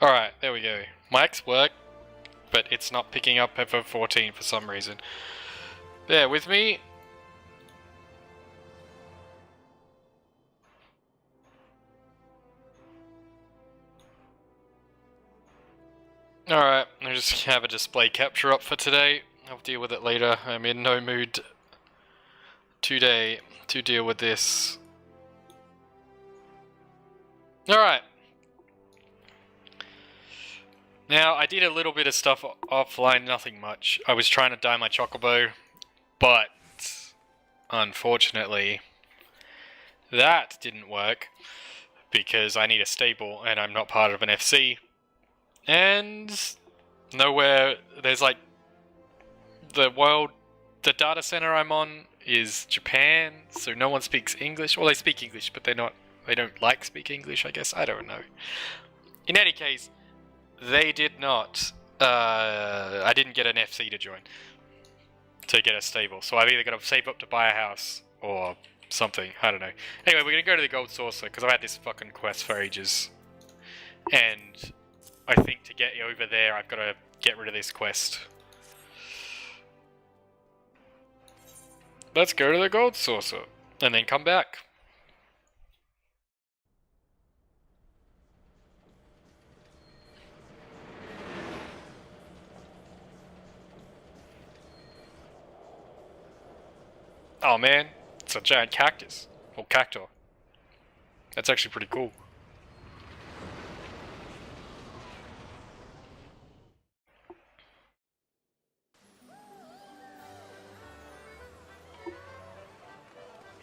Alright, there we go. Mike's worked, but it's not picking up FF14 for some reason. Bear with me. Alright, I'll just have a display capture up for today. I'll deal with it later. I'm in no mood today to deal with this. Alright. Now, I did a little bit of stuff offline, nothing much. I was trying to dye my chocobo, but unfortunately, that didn't work because I need a stable and I'm not part of an FC. And nowhere, there's like, the data center I'm on is Japan, so no one speaks English. Well, they speak English, but they don't like speak English, I guess. I don't know. In any case, they did not, I didn't get an FC to join, to get a stable. So I've either got to save up to buy a house, or something, I don't know. Anyway, we're gonna go to the Gold Saucer, because I've had this fucking quest for ages. And I think to get over there, I've got to get rid of this quest. Let's go to the Gold Saucer, and then come back. Oh man, it's a giant cactus, or cactor. That's actually pretty cool.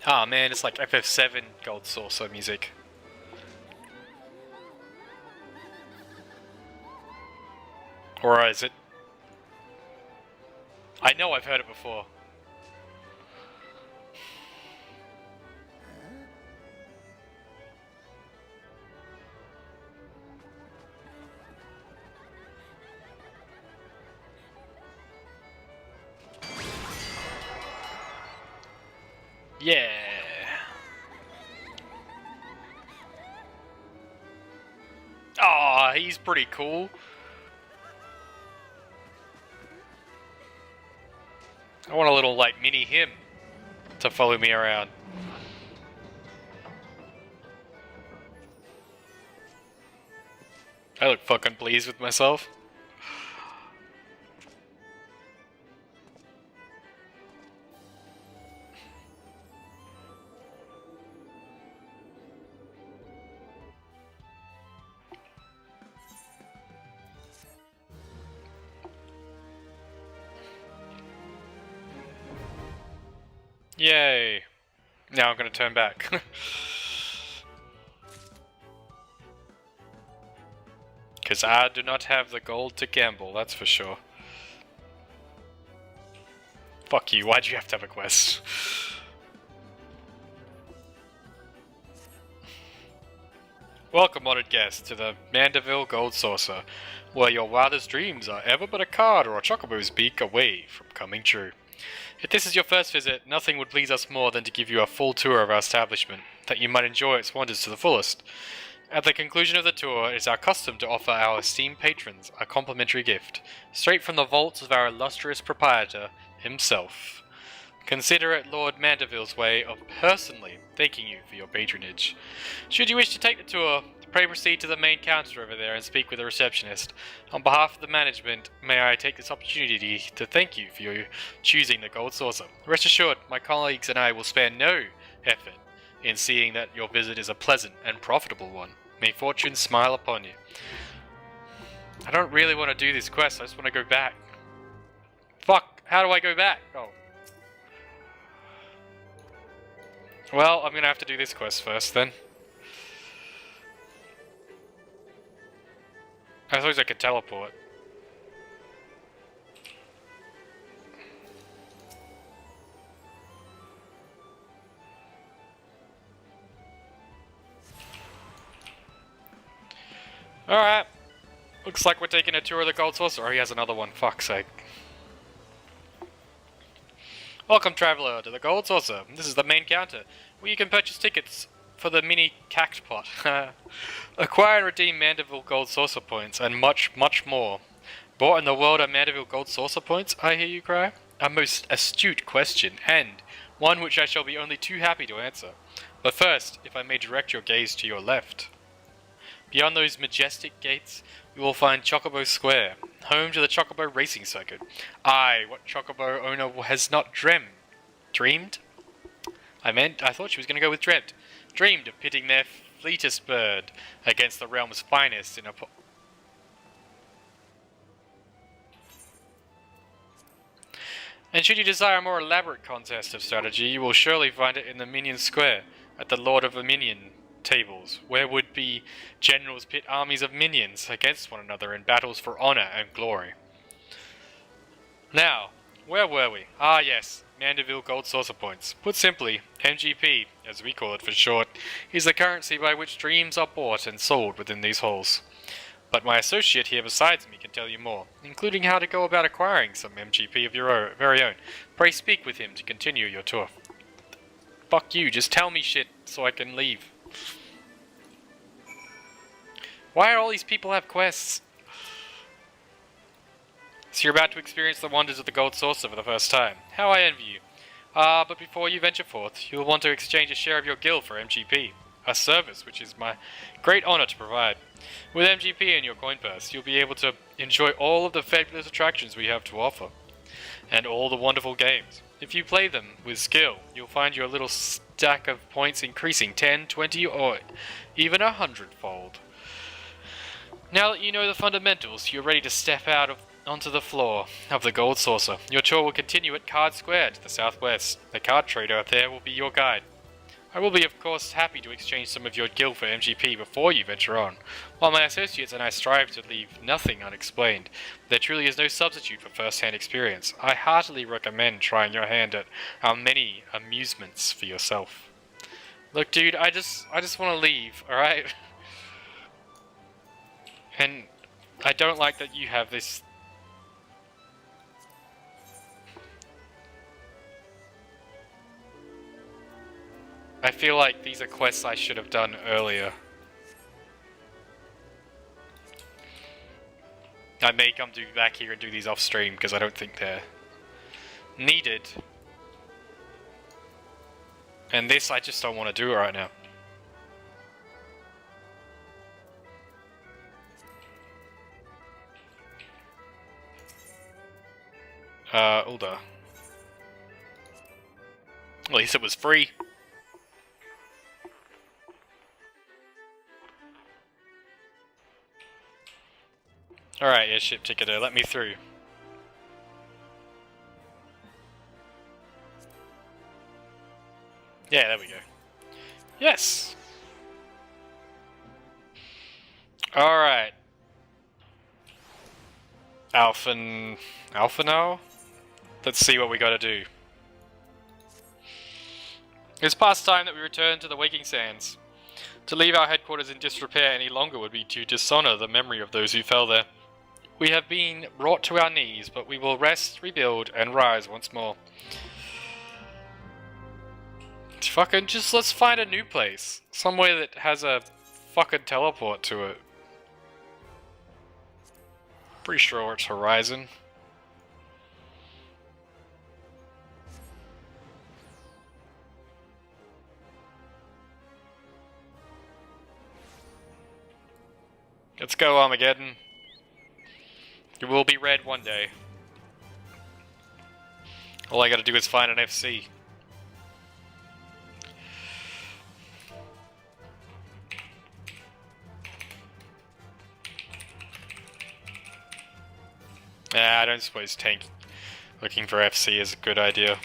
Oh man, it's like FF7 Gold Saucer music. Or is it? I know I've heard it before. Yeah. Oh, he's pretty cool. I want a little, like, mini him to follow me around. I look fucking pleased with myself. Yay! Now I'm gonna turn back. Because I do not have the gold to gamble, that's for sure. Fuck you, why'd you have to have a quest? Welcome, honoured guests, to the Mandeville Gold Saucer, where your wildest dreams are ever but a card or a chocobo's beak away from coming true. If this is your first visit, nothing would please us more than to give you a full tour of our establishment, that you might enjoy its wonders to the fullest. At the conclusion of the tour, it is our custom to offer our esteemed patrons a complimentary gift, straight from the vaults of our illustrious proprietor himself. Consider it Lord Mandeville's way of personally thanking you for your patronage. Should you wish to take the tour, pray proceed to the main counter over there and speak with the receptionist. On behalf of the management, may I take this opportunity to thank you for your choosing the Gold Saucer. Rest assured, my colleagues and I will spare no effort in seeing that your visit is a pleasant and profitable one. May fortune smile upon you. I don't really want to do this quest, I just want to go back. Fuck, how do I go back? Oh. Well, I'm gonna have to do this quest first then. I suppose I could teleport. Alright. Looks like we're taking a tour of the Gold Saucer. Oh, he has another one. Fuck's sake. Welcome, traveller, to the Gold Saucer. This is the main counter, where you can purchase tickets for the mini cactpot. Acquire and redeem Mandeville Gold Saucer Points, and much, much more. Bought in the world are Mandeville Gold Saucer Points, I hear you cry? A most astute question, and one which I shall be only too happy to answer. But first, if I may direct your gaze to your left. Beyond those majestic gates, you will find Chocobo Square, home to the Chocobo Racing Circuit. Aye, what Chocobo owner has not dreamed? I thought she was going to go with dreamt. Dreamed of pitting their fleetest bird against the realm's finest in a And should you desire a more elaborate contest of strategy, you will surely find it in the Minion Square, at the Lord of the Minion tables, where would-be generals pit armies of minions against one another in battles for honor and glory. Now, where were we? Ah yes, Mandeville Gold Saucer Points. Put simply, MGP, as we call it for short, is the currency by which dreams are bought and sold within these halls. But my associate here besides me can tell you more, including how to go about acquiring some MGP of your very own. Pray speak with him to continue your tour. Fuck you, just tell me shit so I can leave. Why do all these people have quests? So you're about to experience the wonders of the Gold Saucer for the first time. How I envy you. But before you venture forth, you'll want to exchange a share of your guild for MGP. A service which is my great honor to provide. With MGP in your coin purse, you'll be able to enjoy all of the fabulous attractions we have to offer, and all the wonderful games. If you play them with skill, you'll find your little stack of points increasing 10, 20, or even 100-fold. Now that you know the fundamentals, you're ready to step out onto the floor of the Gold Saucer. Your tour will continue at Card Square to the southwest. The card trader up there will be your guide. I will be, of course, happy to exchange some of your guild for MGP before you venture on. While my associates and I strive to leave nothing unexplained, there truly is no substitute for first-hand experience. I heartily recommend trying your hand at our many amusements for yourself. Look, dude, I just want to leave, alright? And I don't like that you have this... I feel like these are quests I should have done earlier. I may come back here and do these off stream because I don't think they're needed. And this I just don't want to do right now. Ulda. At least it was free. Alright, airship ticketer, let me through. Yeah, there we go. Yes! Alright. Alpha now? Let's see what we gotta do. It's past time that we return to the Waking Sands. To leave our headquarters in disrepair any longer would be to dishonor the memory of those who fell there. We have been brought to our knees, but we will rest, rebuild, and rise once more. Fucking just let's find a new place. Somewhere that has a fucking teleport to it. Pretty sure it's Horizon. Let's go, Armageddon. You will be red one day. All I gotta do is find an FC. I don't suppose tank looking for FC is a good idea.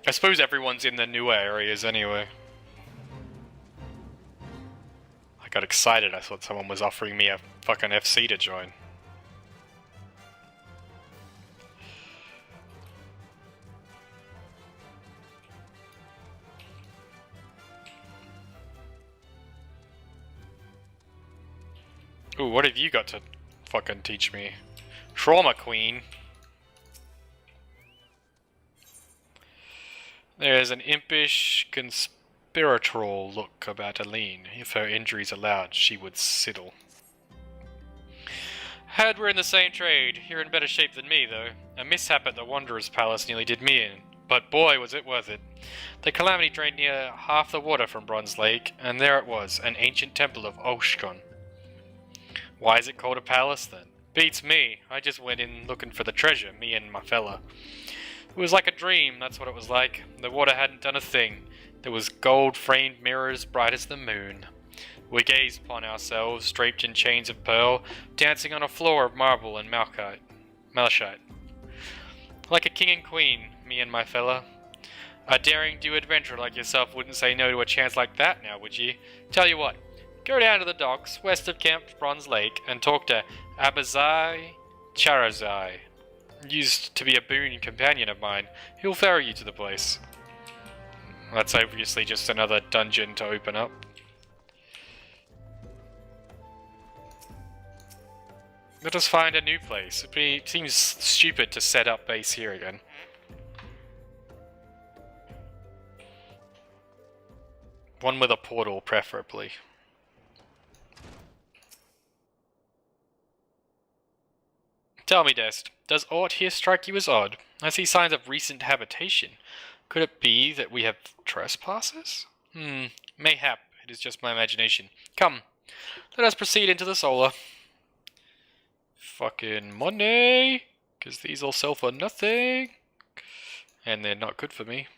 I suppose everyone's in the newer areas anyway. I got excited, I thought someone was offering me a fucking FC to join. Ooh, what have you got to fucking teach me? Trauma Queen. There's an impish, conspiratorial look about Aline. If her injuries allowed, she would sidle. Heard we're in the same trade. You're in better shape than me, though. A mishap at the Wanderer's Palace nearly did me in, but boy was it worth it. The calamity drained near half the water from Bronze Lake, and there it was, an ancient temple of Oshkon. Why is it called a palace, then? Beats me. I just went in looking for the treasure, me and my fella. It was like a dream, that's what it was like. The water hadn't done a thing. There was gold-framed mirrors bright as the moon. We gazed upon ourselves, draped in chains of pearl, dancing on a floor of marble and malachite. Like a king and queen, me and my fella. A daring do adventurer like yourself wouldn't say no to a chance like that now, would ye? Tell you what, go down to the docks, west of Camp Bronze Lake, and talk to Abazai Charazai. Used to be a boon companion of mine. He'll ferry you to the place. That's obviously just another dungeon to open up. Let us find a new place. It seems stupid to set up base here again. One with a portal, preferably. Tell me, Dest, does aught here strike you as odd? I see signs of recent habitation. Could it be that we have trespassers? Mayhap. It is just my imagination. Come, let us proceed into the solar. Fucking money! Because these all sell for nothing. And they're not good for me.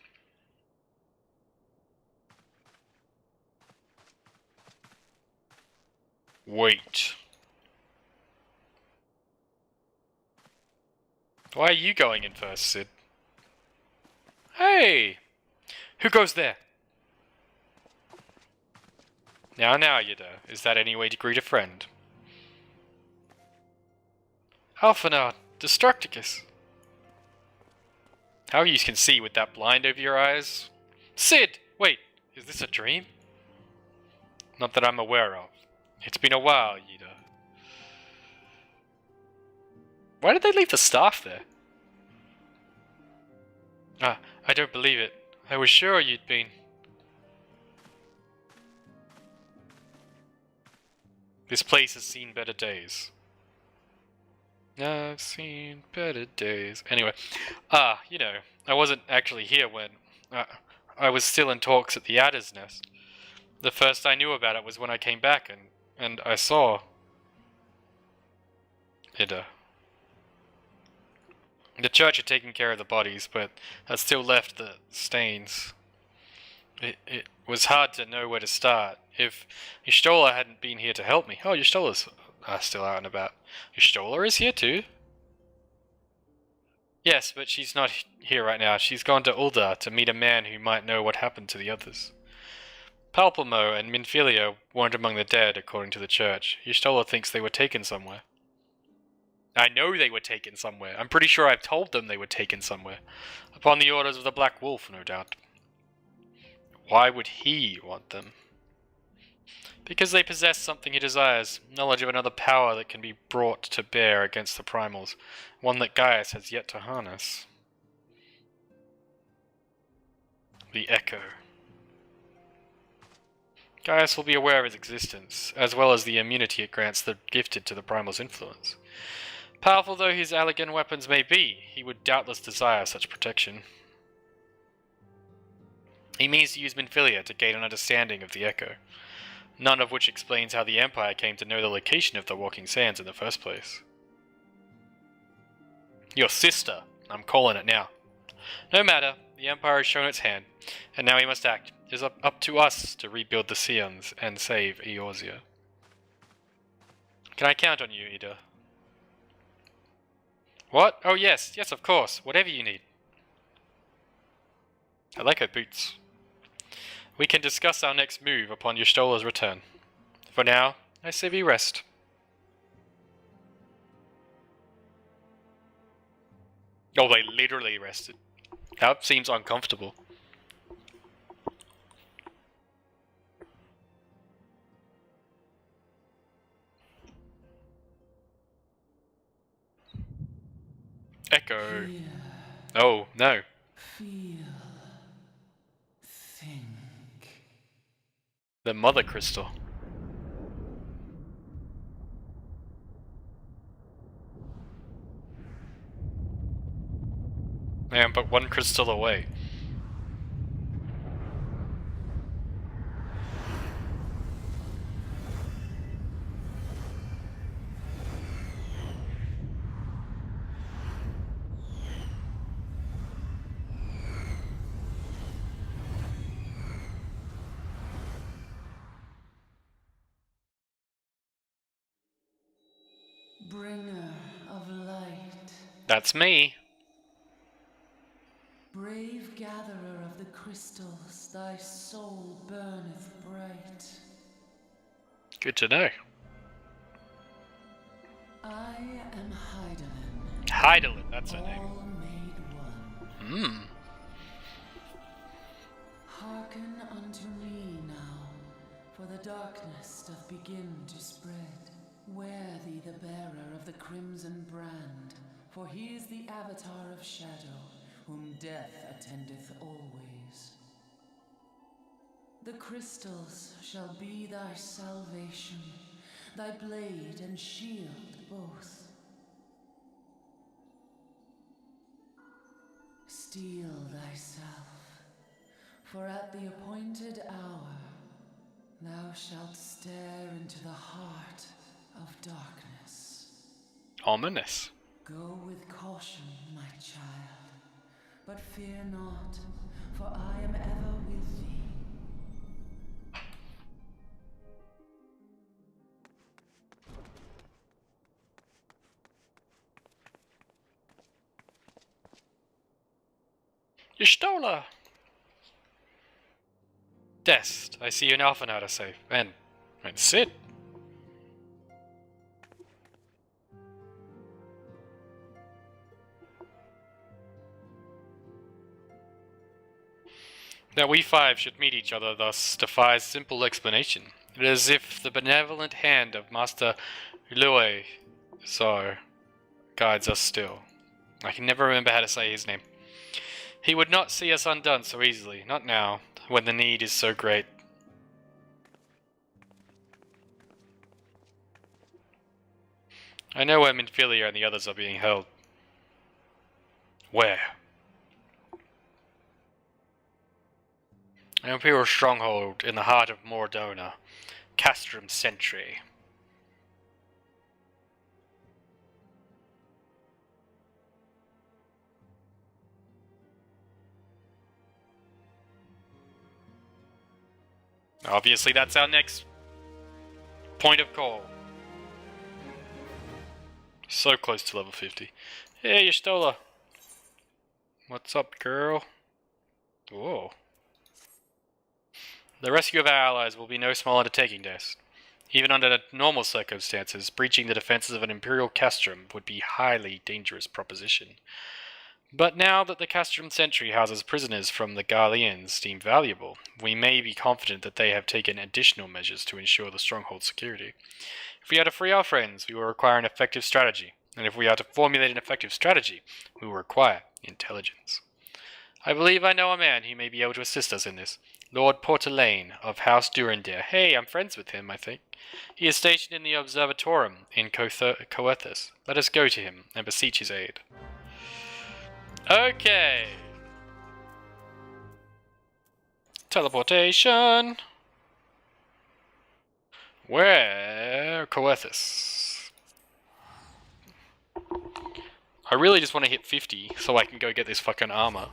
Wait. Why are you going in first, Sid? Hey! Who goes there? Now, Yida. Is that any way to greet a friend? Alphanar, Destruktikus. How you can see with that blind over your eyes? Sid! Wait, is this a dream? Not that I'm aware of. It's been a while, Yida. Why did they leave the staff there? I don't believe it. I was sure you'd been. This place has seen better days. I've seen better days. Anyway, you know, I wasn't actually here when I was still in talks at the Adder's Nest. The first I knew about it was when I came back and I saw it. The church had taken care of the bodies, but had still left the stains. It was hard to know where to start. If Y'shtola hadn't been here to help me. Oh, Y'shtola's still out and about. Y'shtola is here too? Yes, but she's not here right now. She's gone to Uldar to meet a man who might know what happened to the others. Palpamo and Minfillia weren't among the dead, according to the church. Y'shtola thinks they were taken somewhere. I know they were taken somewhere. I'm pretty sure I've told them they were taken somewhere. Upon the orders of the Black Wolf, no doubt. Why would he want them? Because they possess something he desires, knowledge of another power that can be brought to bear against the primals, one that Gaius has yet to harness. The Echo. Gaius will be aware of its existence, as well as the immunity it grants the gifted to the primal's influence. Powerful though his Allegan weapons may be, he would doubtless desire such protection. He means to use Minfillia to gain an understanding of the Echo, none of which explains how the Empire came to know the location of the Walking Sands in the first place. Your sister, I'm calling it now. No matter, the Empire has shown its hand, and now we must act. It is up to us to rebuild the Scions and save Eorzea. Can I count on you, Ida? What? Oh yes, of course, whatever you need. I like her boots. We can discuss our next move upon Y'shtola's return. For now, I say we rest. Oh, they literally rested. That seems uncomfortable. Echo. Oh, no. Feel The mother crystal. I am but one crystal away. Bringer of light. That's me. Brave gatherer of the crystals, thy soul burneth bright. Good to know. I am Hydaelyn. Hydaelyn, that's her name. All made one. Hearken unto me now, for the darkness doth begin to spread. Wear thee the bearer of the crimson brand, for he is the avatar of shadow, whom death attendeth always. The crystals shall be thy salvation, thy blade and shield both. Steel thyself, for at the appointed hour thou shalt stare into the heart of darkness. Ominous. Go with caution, my child, but fear not, for I am ever with thee. You stole her! Dest, I see you now for now to save. And sit. That we five should meet each other thus defies simple explanation. It is as if the benevolent hand of Master Lue Zar guides us still. I can never remember how to say his name. He would not see us undone so easily, not now, when the need is so great. I know where Minfillia and the others are being held. Where? An imperial stronghold in the heart of Mordona, Castrum Sentry. Obviously, that's our next point of call. So close to level 50. Hey, Y'shtola. What's up, girl? Whoa. The rescue of our allies will be no small undertaking, Dest. Even under normal circumstances, breaching the defenses of an Imperial castrum would be a highly dangerous proposition. But now that the castrum sentry houses prisoners from the Garleans deemed valuable, we may be confident that they have taken additional measures to ensure the stronghold's security. If we are to free our friends, we will require an effective strategy, and if we are to formulate an effective strategy, we will require intelligence. I believe I know a man who may be able to assist us in this. Lord Portelaine of House Durandare. Hey, I'm friends with him, I think. He is stationed in the Observatorium in Coethus. Let us go to him and beseech his aid. Okay. Teleportation. Where? Coethus. I really just want to hit 50 so I can go get this fucking armor.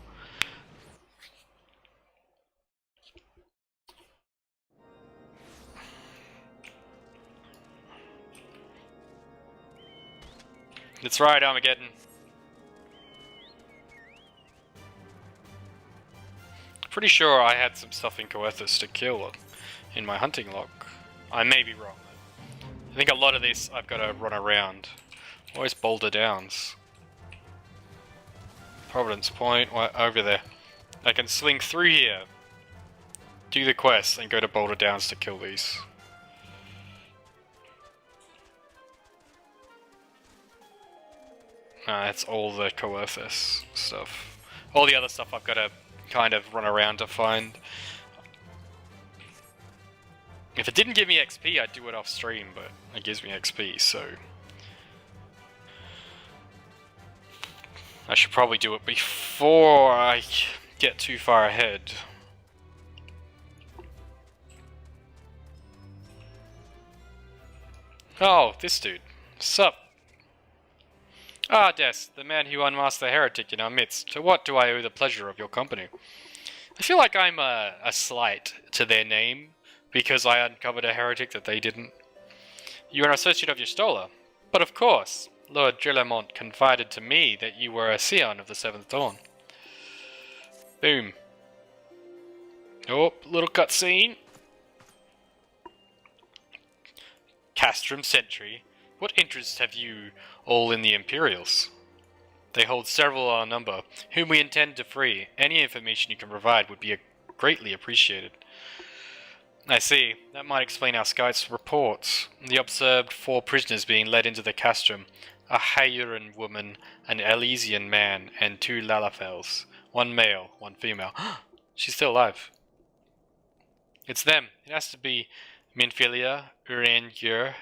That's right, Armageddon. Pretty sure I had some stuff in Coethus to kill in my hunting log. I may be wrong. I think a lot of this I've got to run around. Where's Boulder Downs? Providence Point, over there. I can swing through here, do the quest, and go to Boulder Downs to kill these. That's all the Coethus stuff. All the other stuff I've got to kind of run around to find. If it didn't give me XP, I'd do it off stream, but it gives me XP, so... I should probably do it before I get too far ahead. Oh, this dude. Sup? Ah, Dest, the man who unmasked the heretic in our midst. To what do I owe the pleasure of your company? I feel like I'm a slight to their name, because I uncovered a heretic that they didn't. You're an associate of Y'shtola, but of course, Lord Drillemont confided to me that you were a Scion of the Seventh Dawn. Boom. Oh, little cutscene. Castrum Sentry. What interest have you all in the Imperials? They hold several our number, whom we intend to free. Any information you can provide would be greatly appreciated. I see. That might explain our scout's reports. The observed 4 prisoners being led into the castrum. A Hyuran woman, an Elysian man, and 2 Lalafels. 1 male, 1 female. She's still alive. It's them. It has to be Minfillia, Oronir,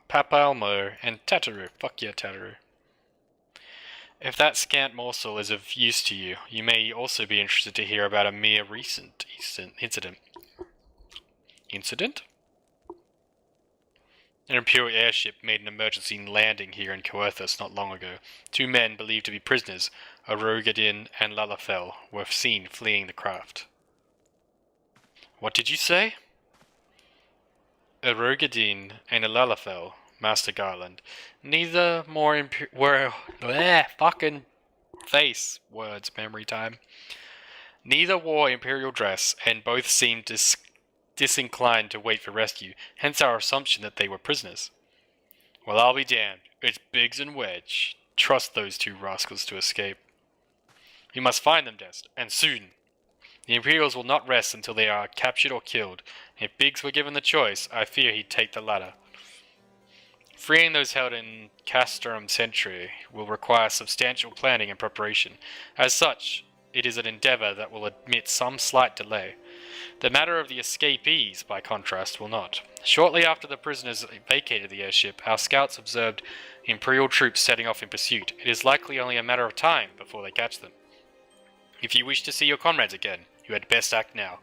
Papalmo, and Tataru. Fuck yeah, Tataru. If that scant morsel is of use to you, you may also be interested to hear about a mere recent incident. Incident? An Imperial airship made an emergency landing here in Coerthas not long ago. 2 men believed to be prisoners, Rogadin and Lalafel, were seen fleeing the craft. What did you say? A Rogadin and a Lalafel, Master Garland. Neither more were fucking face words memory time. Neither wore imperial dress, and both seemed disinclined to wait for rescue, hence our assumption that they were prisoners. Well, I'll be damned. It's Biggs and Wedge. Trust those 2 rascals to escape. We must find them, Dest, and soon. The Imperials will not rest until they are captured or killed. If Biggs were given the choice, I fear he'd take the latter. Freeing those held in Castrum Sentry will require substantial planning and preparation. As such, it is an endeavour that will admit some slight delay. The matter of the escapees, by contrast, will not. Shortly after the prisoners vacated the airship, our scouts observed Imperial troops setting off in pursuit. It is likely only a matter of time before they catch them. If you wish to see your comrades again, you had best act now.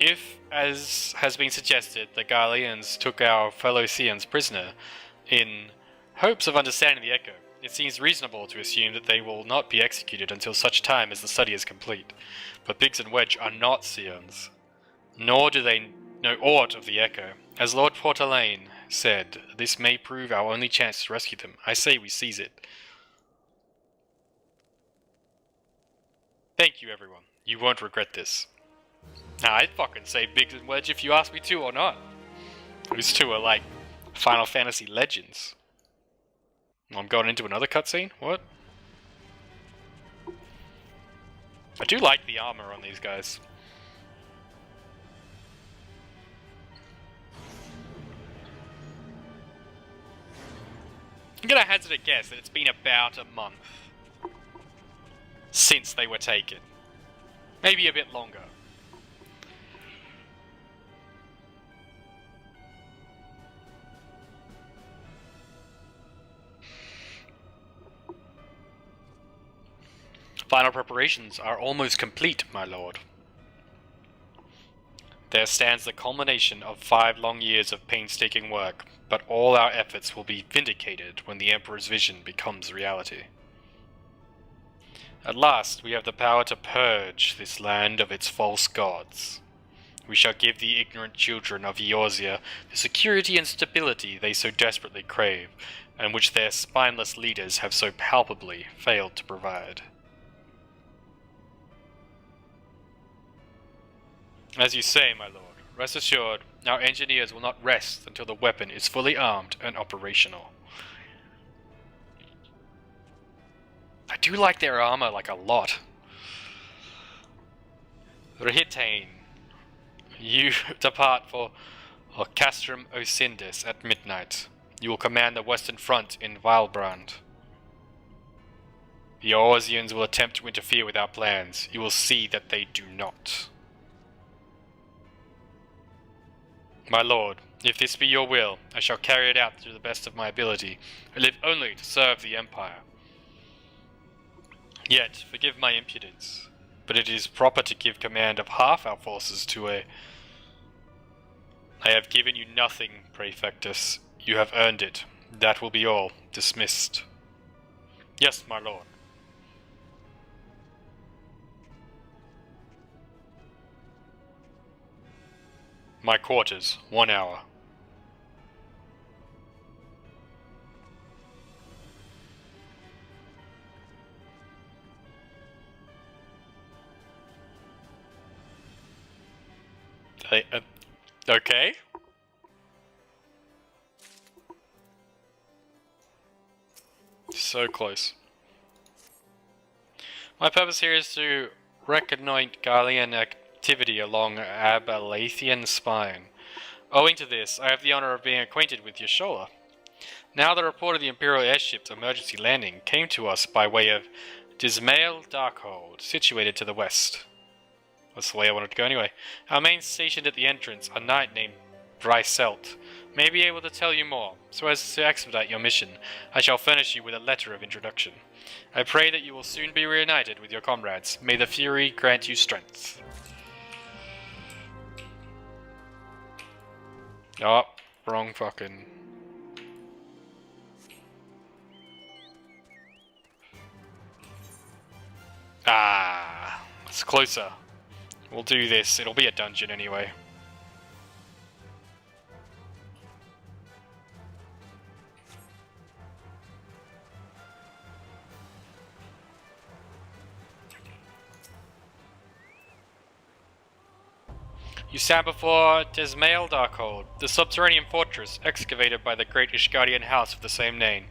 If, as has been suggested, the Garleans took our fellow Scions prisoner in hopes of understanding the Echo, it seems reasonable to assume that they will not be executed until such time as the study is complete. But Biggs and Wedge are not Scions, nor do they know aught of the Echo. As Lord Portalaine said, this may prove our only chance to rescue them. I say we seize it. Thank you, everyone. You won't regret this. Nah, I'd fucking say Biggs and Wedge if you ask me to or not. Those 2 are like Final Fantasy legends. I'm going into another cutscene? What? I do like the armor on these guys. I'm gonna hazard a guess that it's been about a month since they were taken. Maybe a bit longer. Final preparations are almost complete, my lord. There stands the culmination of 5 long years of painstaking work, but all our efforts will be vindicated when the Emperor's vision becomes reality. At last, we have the power to purge this land of its false gods. We shall give the ignorant children of Eorzea the security and stability they so desperately crave, and which their spineless leaders have so palpably failed to provide. As you say, my lord, rest assured, our engineers will not rest until the weapon is fully armed and operational. I do like their armor, like, a lot. Rihitane, you depart for Castrum Osindis at midnight. You will command the western front in Valbrand. The Eorzeans will attempt to interfere with our plans. You will see that they do not. My lord, if this be your will, I shall carry it out to the best of my ability. I live only to serve the Empire. Yet, forgive my impudence, but it is proper to give command of half our forces to a... I have given you nothing, Praefectus. You have earned it. That will be all. Dismissed. Yes, my lord. My quarters, 1 hour. Okay. So close. My purpose here is to reconnoiter Garlean activity along Abalathian spine. Owing to this, I have the honor of being acquainted with Yashola. Now the report of the Imperial airship's emergency landing came to us by way of Dismail Darkhold, situated to the west. That's the way I wanted to go anyway. Our main stationed at the entrance, a knight named Bryselt, may be able to tell you more. So as to expedite your mission, I shall furnish you with a letter of introduction. I pray that you will soon be reunited with your comrades. May the Fury grant you strength. Oh, wrong fucking... Ah, it's closer. We'll do this. It'll be a dungeon anyway. You stand before Dismail Darkhold, the subterranean fortress excavated by the great Ishgardian house of the same name.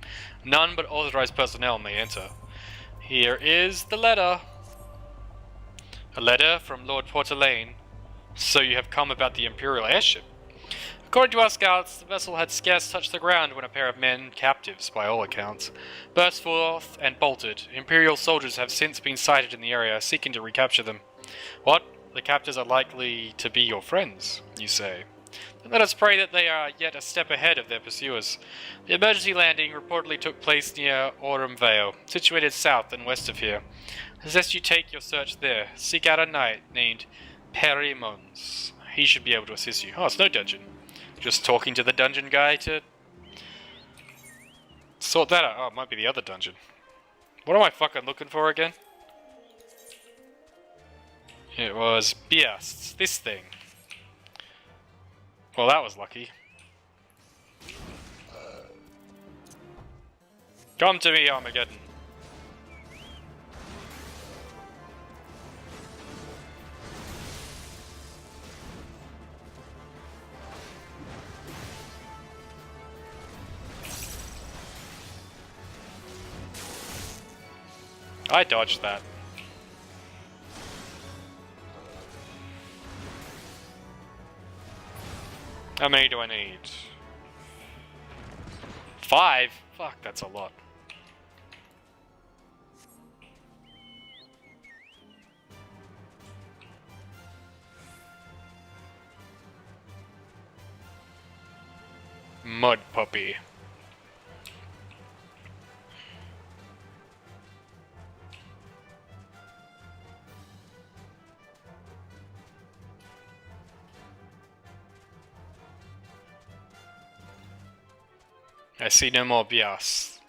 None but authorized personnel may enter. Here is the letter. A letter from Lord Portelaine. So you have come about the Imperial airship. According to our scouts, the vessel had scarce touched the ground when a pair of men, captives by all accounts, burst forth and bolted. Imperial soldiers have since been sighted in the area, seeking to recapture them. What? The captors are likely to be your friends, you say. Then let us pray that they are yet a step ahead of their pursuers. The emergency landing reportedly took place near Aurum Vale, situated south and west of here. I suggest you take your search there. Seek out a knight named Perimons. He should be able to assist you. Oh, it's no dungeon. Just talking to the dungeon guy to sort that out. Oh, it might be the other dungeon. What am I fucking looking for again? It was Biasts. This thing. Well, that was lucky. Come to me, Armageddon. I dodged that. How many do I need? 5? Fuck, that's a lot. Mud puppy. I see no more bias.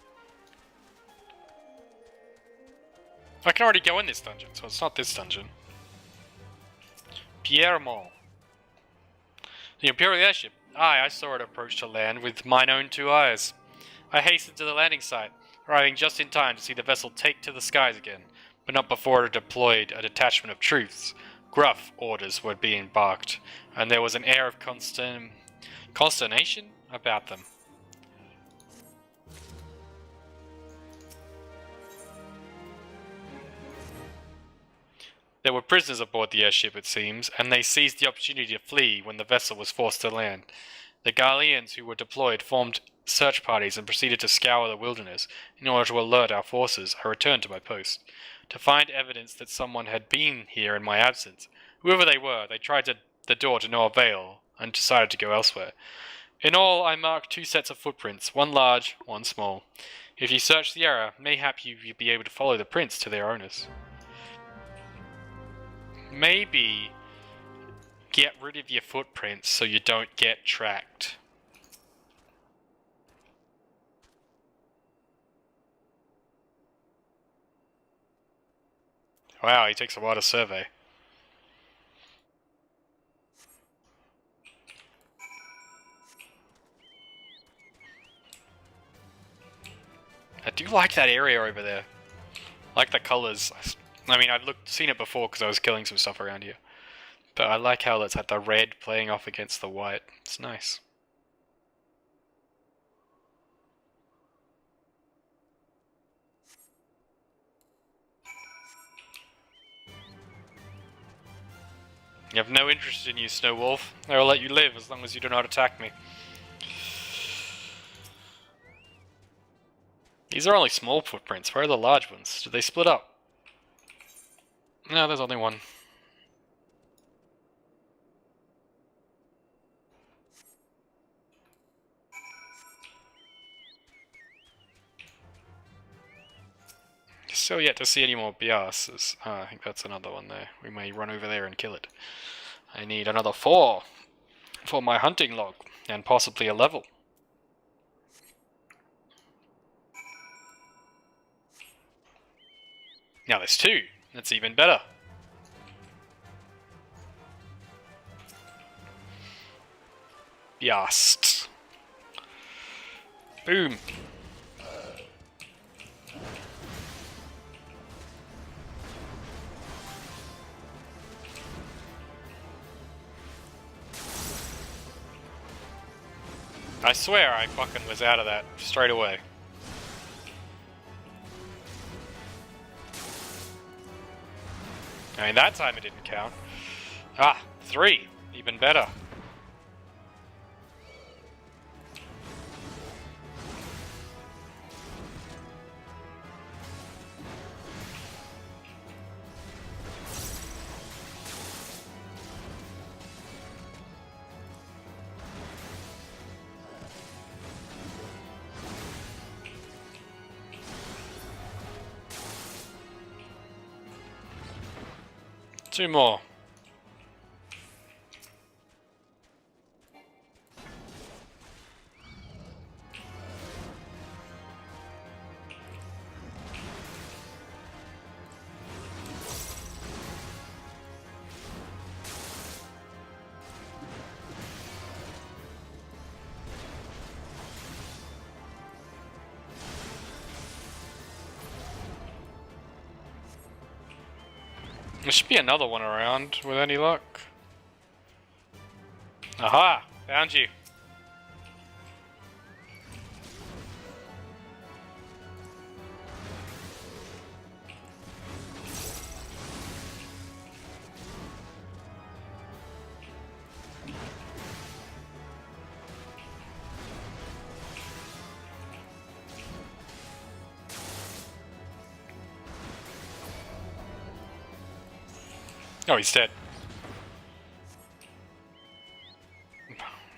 I can already go in this dungeon, so it's not this dungeon. Pierre Mall. The Imperial airship. Aye, I saw it approach to land with mine own 2 eyes. I hastened to the landing site, arriving just in time to see the vessel take to the skies again, but not before it had deployed a detachment of troops. Gruff orders were being barked, and there was an air of consternation about them. There were prisoners aboard the airship, it seems, and they seized the opportunity to flee when the vessel was forced to land. The Garleans who were deployed formed search parties and proceeded to scour the wilderness. In order to alert our forces, I returned to my post. To find evidence that someone had been here in my absence. Whoever they were, they tried the door to no avail, and decided to go elsewhere. In all, I marked 2 sets of footprints, one large, one small. If you search the area, mayhap you'll be able to follow the prints to their owners. Maybe get rid of your footprints so you don't get tracked. Wow, he takes a while to survey. I do like that area over there. I like the colours. I mean, I'd seen it before because I was killing some stuff around here. But I like how it's like the red playing off against the white. It's nice. I have no interest in you, Snow Wolf. I will let you live as long as you do not attack me. These are only small footprints. Where are the large ones? Did they split up? No, there's only one. Still yet to see any more biases. Oh, I think that's another one there. We may run over there and kill it. I need another 4 for my hunting log, and possibly a level. Now there's 2. That's even better. Biast. Boom. I swear I fucking was out of that straight away. I mean, that time it didn't count. Ah, 3. Even better. Two more. There should be another one around, with any luck. Aha! Found you. Oh, he's dead.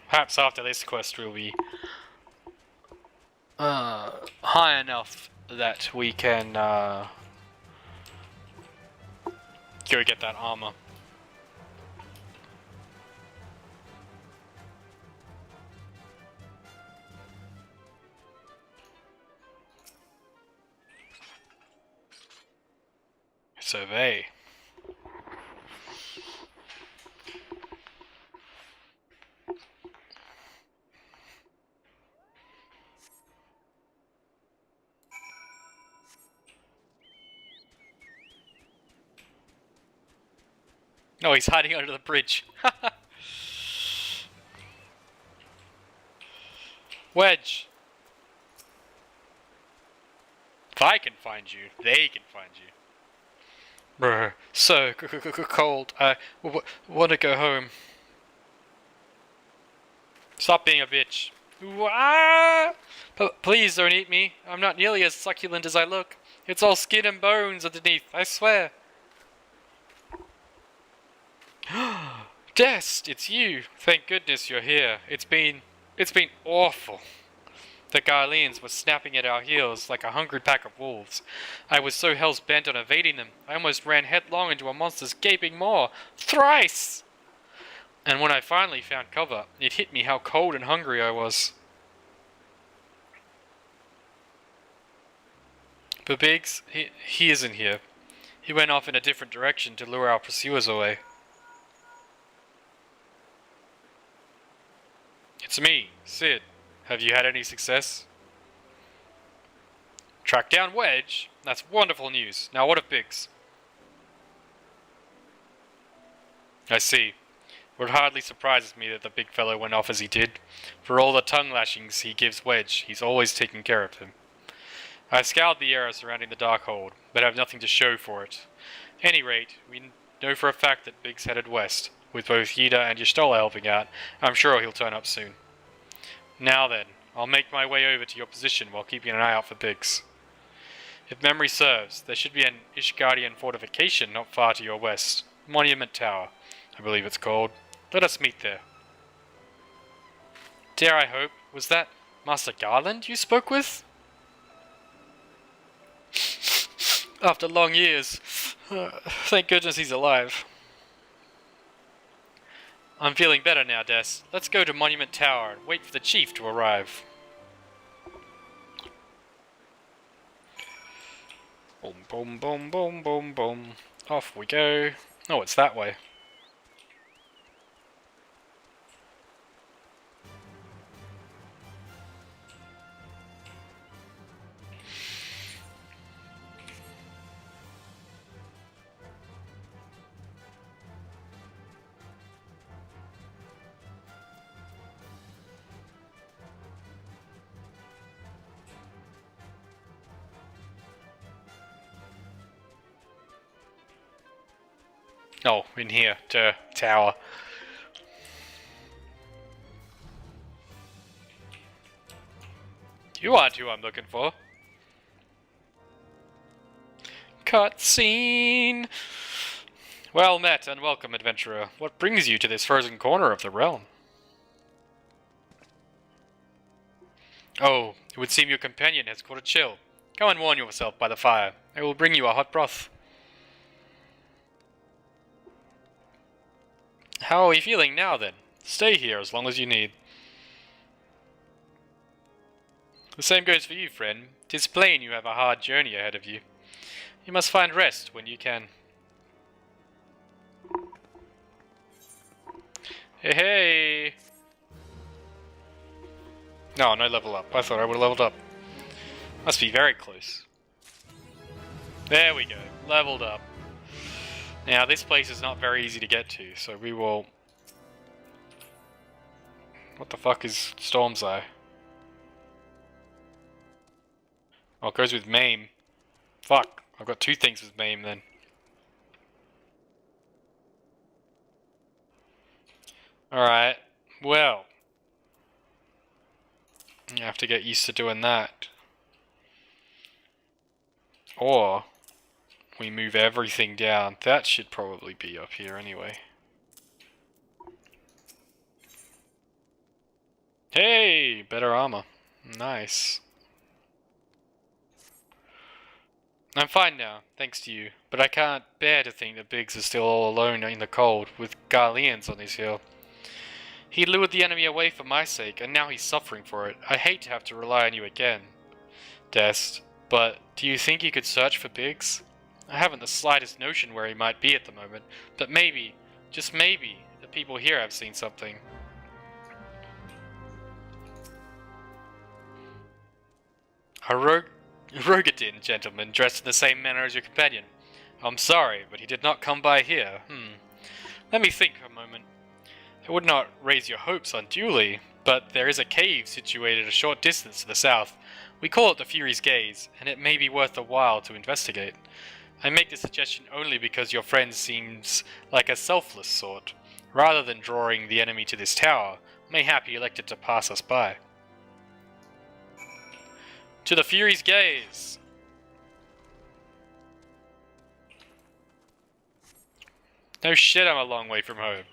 Perhaps after this quest we'll be high enough that we can go get that armor. Survey. No, he's hiding under the bridge. Wedge. If I can find you, they can find you. Brr, so cold. I want to go home. Stop being a bitch. Ah! Please don't eat me. I'm not nearly as succulent as I look. It's all skin and bones underneath, I swear. Dest, it's you. Thank goodness you're here. It's been awful. The Garleans were snapping at our heels like a hungry pack of wolves. I was so hell's bent on evading them, I almost ran headlong into a monster's gaping maw. Thrice! And when I finally found cover, it hit me how cold and hungry I was. But Biggs, he isn't here. He went off in a different direction to lure our pursuers away. It's me, Sid. Have you had any success? Track down Wedge? That's wonderful news. Now what of Biggs? I see. It hardly surprises me that the big fellow went off as he did. For all the tongue lashings he gives Wedge, he's always taken care of him. I've scoured the area surrounding the Darkhold, but have nothing to show for it. At any rate, we know for a fact that Biggs headed west, with both Yida and Y'shtola helping out. I'm sure he'll turn up soon. Now then, I'll make my way over to your position while keeping an eye out for Biggs. If memory serves, there should be an Ishgardian fortification not far to your west. Monument Tower, I believe it's called. Let us meet there. Dare I hope, was that Master Garland you spoke with? After long years. Thank goodness he's alive. I'm feeling better now, Des. Let's go to Monument Tower and wait for the chief to arrive. Boom, boom, boom, boom, boom, boom. Off we go. Oh, it's that way. Oh, in here, to tower. You aren't who I'm looking for. Cutscene! Well met and welcome, adventurer. What brings you to this frozen corner of the realm? Oh, it would seem your companion has caught a chill. Go and warm yourself by the fire. I will bring you a hot broth. How are you feeling now, then? Stay here as long as you need. The same goes for you, friend. 'Tis plain you have a hard journey ahead of you. You must find rest when you can. Hey, hey! No, no level up. I thought I would have leveled up. Must be very close. There we go. Leveled up. Now, this place is not very easy to get to, so we will... What the fuck is Storm's Eye? Oh, it goes with Maim. Fuck, I've got two things with Maim then. Alright, well. You have to get used to doing that. Or... we move everything down. That should probably be up here anyway. Hey! Better armor. Nice. I'm fine now, thanks to you. But I can't bear to think that Biggs is still all alone in the cold, with Garleans on his heel. He lured the enemy away for my sake, and now he's suffering for it. I hate to have to rely on you again, Dest. But do you think you could search for Biggs? I haven't the slightest notion where he might be at the moment, but maybe, just maybe, the people here have seen something. A Rogadin gentleman dressed in the same manner as your companion. I'm sorry, but he did not come by here. Let me think a moment. I would not raise your hopes unduly, but there is a cave situated a short distance to the south. We call it the Fury's Gaze, and it may be worth a while to investigate. I make this suggestion only because your friend seems like a selfless sort. Rather than drawing the enemy to this tower, mayhap he elected to pass us by. To the Fury's Gaze! No shit, I'm a long way from home.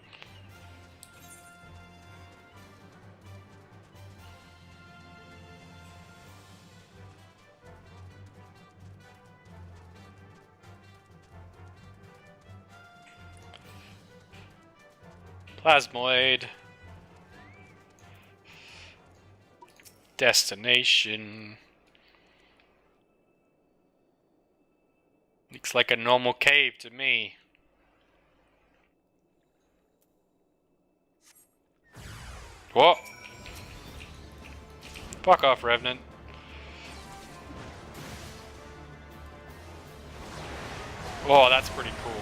Plasmoid. Destination. Looks like a normal cave to me. What? Fuck off, Revenant. Oh, that's pretty cool.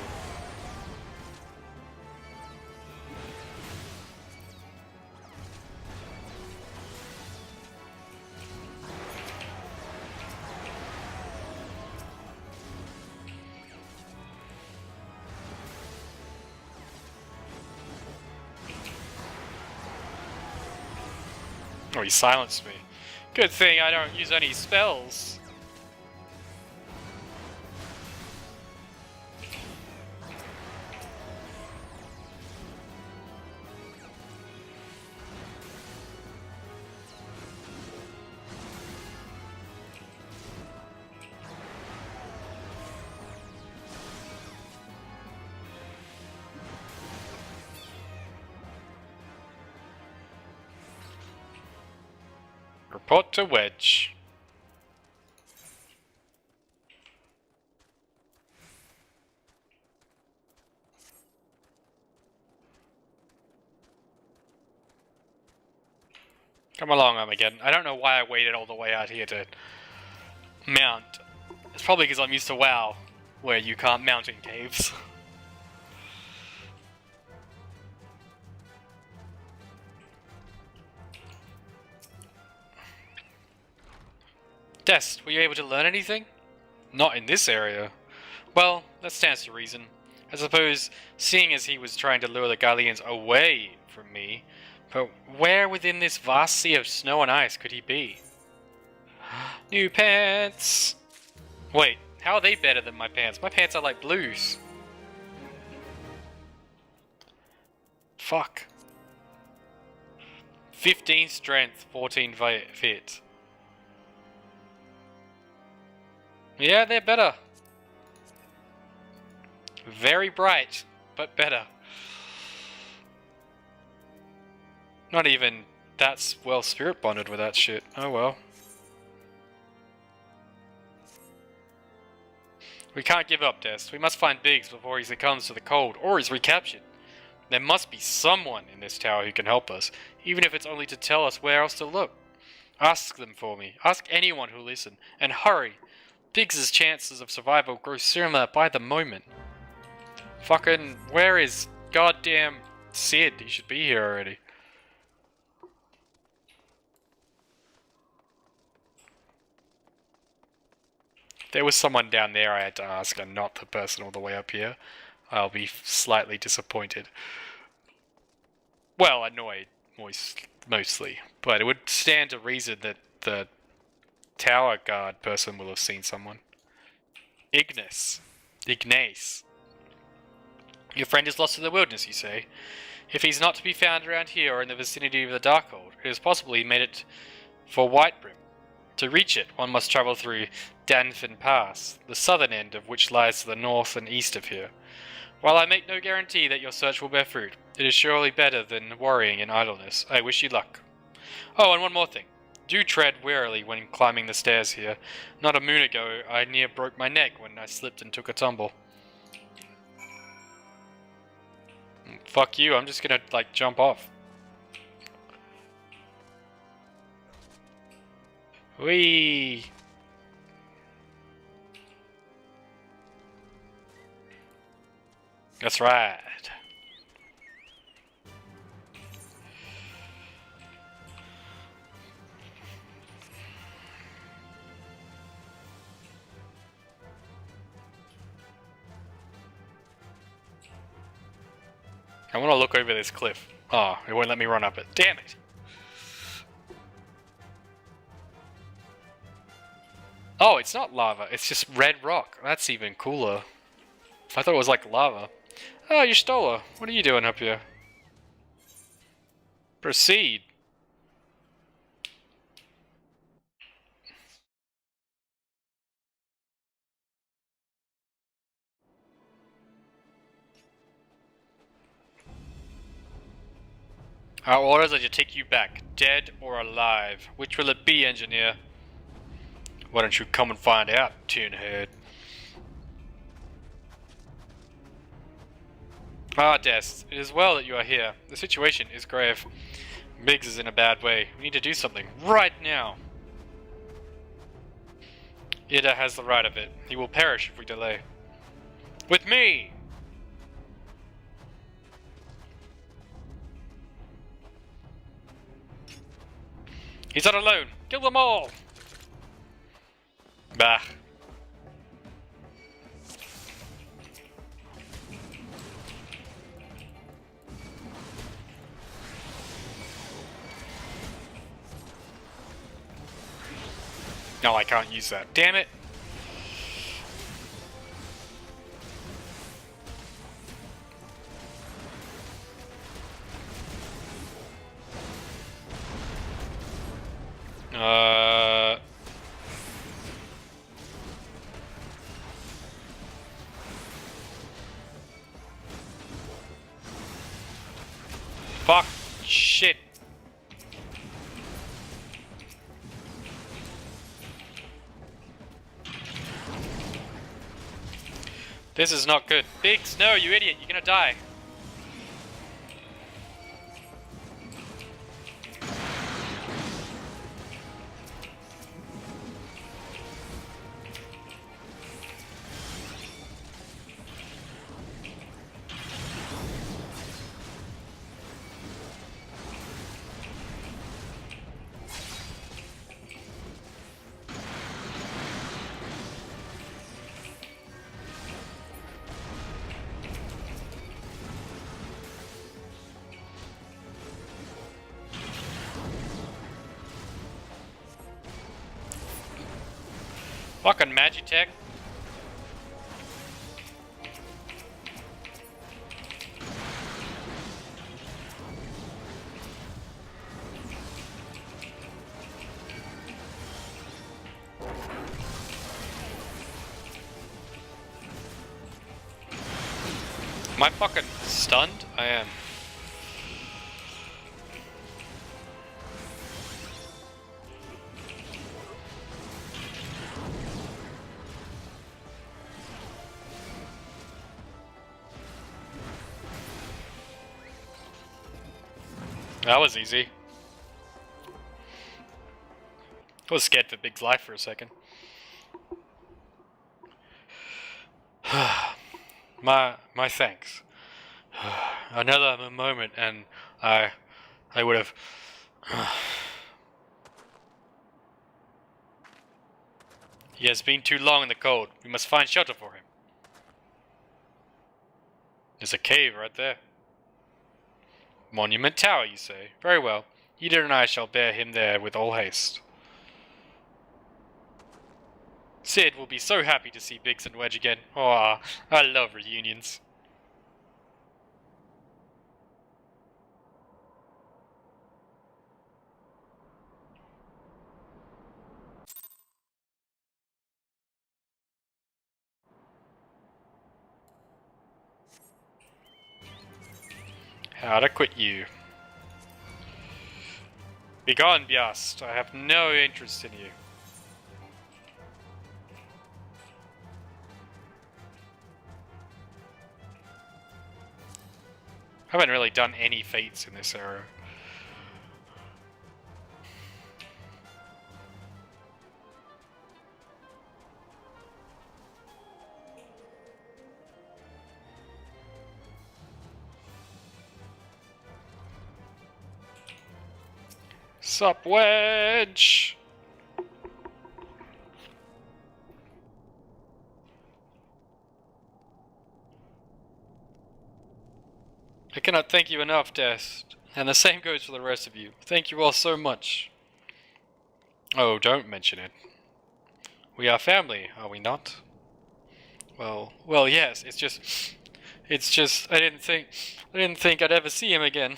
Oh, he silenced me. Good thing I don't use any spells. Report to Wedge. Come along, Armageddon. I don't know why I waited all the way out here to mount. It's probably because I'm used to WoW, where you can't mount in caves. Dest, were you able to learn anything? Not in this area. Well, that stands to reason. I suppose, seeing as he was trying to lure the Garleans away from me, but where within this vast sea of snow and ice could he be? New pants! Wait, how are they better than my pants? My pants are like blues. Fuck. 15 strength, 14 fit. Yeah, they're better. Very bright, but better. Not even that's well spirit bonded with that shit. Oh well. We can't give up, Dest. We must find Biggs before he succumbs to the cold, or is recaptured. There must be someone in this tower who can help us, even if it's only to tell us where else to look. Ask them for me. Ask anyone who'll listen. And hurry! Biggs's chances of survival grow slimmer by the moment. Fucking, where is goddamn Sid? He should be here already. There was someone down there I had to ask, and not the person all the way up here. I'll be slightly disappointed. Well, annoyed, mostly. But it would stand to reason that the tower guard person will have seen someone. Ignace. Your friend is lost in the wilderness, you say? If he's not to be found around here or in the vicinity of the Darkhold, it is possible he made it for Whitebrim. To reach it, one must travel through Danfin Pass, the southern end of which lies to the north and east of here. While I make no guarantee that your search will bear fruit, it is surely better than worrying in idleness. I wish you luck. Oh, and one more thing. Do tread warily when climbing the stairs here. Not a moon ago, I near broke my neck when I slipped and took a tumble. Fuck you, I'm just gonna, like, jump off. Whee! That's right. I want to look over this cliff. Oh, it won't let me run up it. Damn it! Oh, it's not lava. It's just red rock. That's even cooler. I thought it was like lava. Oh, Y'shtola. What are you doing up here? Proceed. Our orders are to take you back, dead or alive. Which will it be, engineer? Why don't you come and find out, tin head? Ah, Dest, it is well that you are here. The situation is grave. Biggs is in a bad way. We need to do something right now. Ida has the right of it. He will perish if we delay. With me! He's not alone. Kill them all! Bah. No, I can't use that. Damn it! Fuck. Shit. This is not good. Biggs, no, you idiot. You're gonna die. Fucking Magitech. Am I fucking stunned? I am. That was easy. I was scared for Big's life for a second. my thanks. Another moment and I would have... He has been too long in the cold. We must find shelter for him. There's a cave right there. Monument Tower, you say? Very well. Ida and I shall bear him there with all haste. Sid will be so happy to see Biggs and Wedge again. Aw, I love reunions. How to quit you. Begone, Biast. I have no interest in you. I haven't really done any fates in this era. Sup, Wedge? I cannot thank you enough, Dest. And the same goes for the rest of you. Thank you all so much. Oh, don't mention it. We are family, are we not? Well, yes. It's just. I didn't think I'd ever see him again.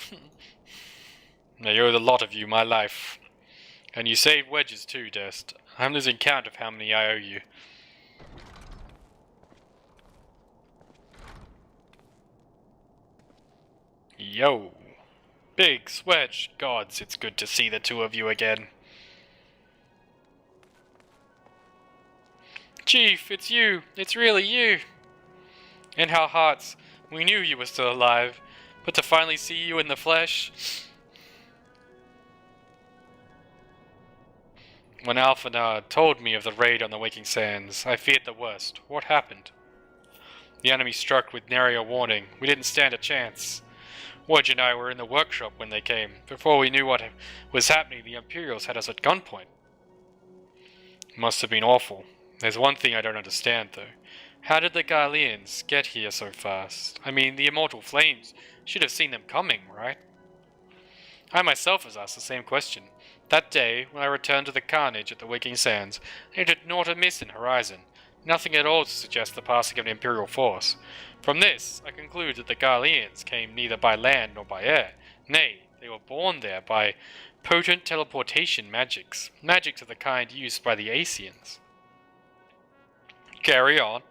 I owe the lot of you my life. And you saved Wedges too, Dest. I'm losing count of how many I owe you. Yo. Biggs, Wedge, gods, it's good to see the two of you again. Chief, it's you. It's really you. In our hearts, we knew you were still alive, but to finally see you in the flesh... When Alphanar told me of the raid on the Waking Sands, I feared the worst. What happened? The enemy struck with nary a warning. We didn't stand a chance. Wedge and I were in the workshop when they came. Before we knew what was happening, the Imperials had us at gunpoint. It must have been awful. There's one thing I don't understand, though. How did the Garleans get here so fast? I mean, the Immortal Flames should have seen them coming, right? I myself was asked the same question. That day, when I returned to the carnage at the Waking Sands, I noted not a miss in horizon. Nothing at all to suggest the passing of an Imperial force. From this, I conclude that the Garleans came neither by land nor by air. Nay, they were born there by potent teleportation magics. Magics of the kind used by the Scions. Carry on.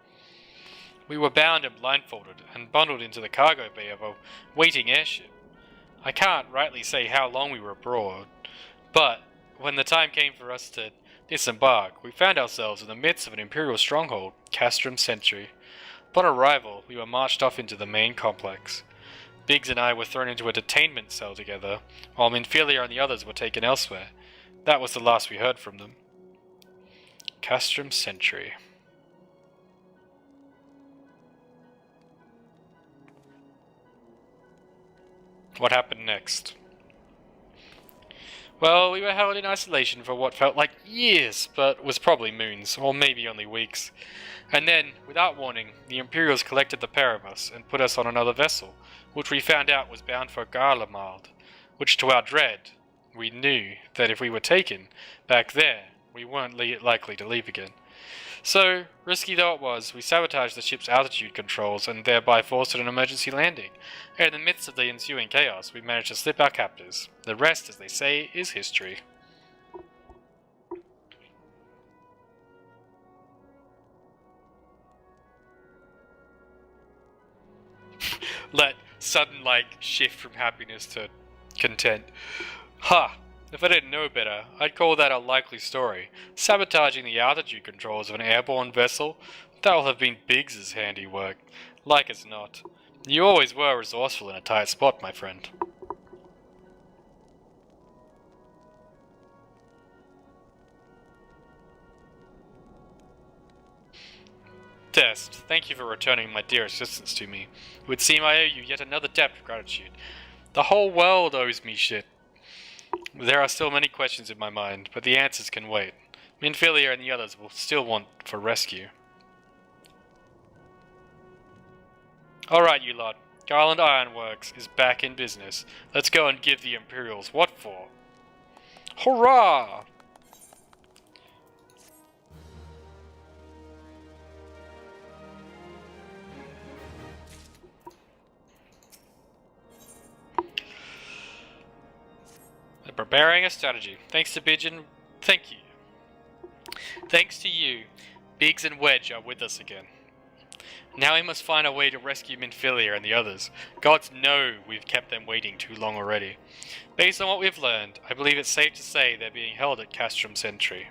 We were bound and blindfolded, and bundled into the cargo bay of a waiting airship. I can't rightly say how long we were abroad, but when the time came for us to disembark, we found ourselves in the midst of an Imperial stronghold, Castrum Sentry. Upon arrival, we were marched off into the main complex. Biggs and I were thrown into a detainment cell together, while Minfillia and the others were taken elsewhere. That was the last we heard from them. Castrum Sentry. What happened next? Well, we were held in isolation for what felt like years, but was probably moons, or maybe only weeks. And then, without warning, the Imperials collected the pair of us and put us on another vessel, which we found out was bound for Garlemald, which to our dread, we knew that if we were taken back there, we weren't likely to leave again. So, risky though it was, we sabotaged the ship's altitude controls and thereby forced an emergency landing. And in the midst of the ensuing chaos, we managed to slip our captors. The rest, as they say, is history. Let sudden, shift from happiness to content. Ha! If I didn't know better, I'd call that a likely story. Sabotaging the altitude controls of an airborne vessel? That will have been Biggs's handiwork. Like as not. You always were resourceful in a tight spot, my friend. Dest, thank you for returning my dear assistance to me. It would seem I owe you yet another debt of gratitude. The whole world owes me shit. There are still many questions in my mind, but the answers can wait. Minfillia and the others will still want for rescue. Alright, you lot. Garlean Ironworks is back in business. Let's go and give the Imperials what for. Hurrah! They're preparing a strategy. Thanks to Bidgen. Thank you. Thanks to you, Biggs and Wedge are with us again. Now we must find a way to rescue Minfillia and the others. Gods know we've kept them waiting too long already. Based on what we've learned, I believe it's safe to say they're being held at Castrum Sentry.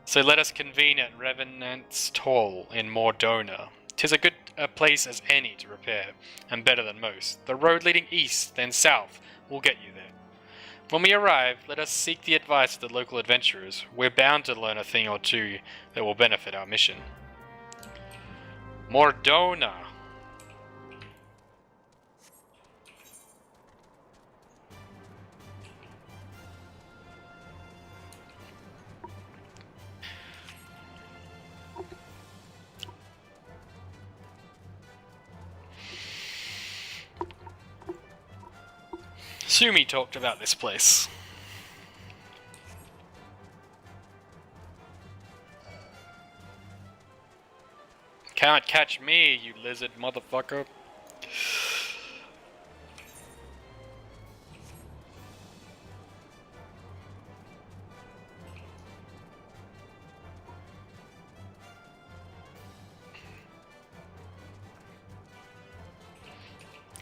So let us convene at Revenant's Hall in Mordona. 'Tis a good place as any to repair, and better than most. The road leading east, then south, will get you there. When we arrive, let us seek the advice of the local adventurers. We're bound to learn a thing or two that will benefit our mission. Mordona. Sumi talked about this place. Can't catch me, you lizard motherfucker.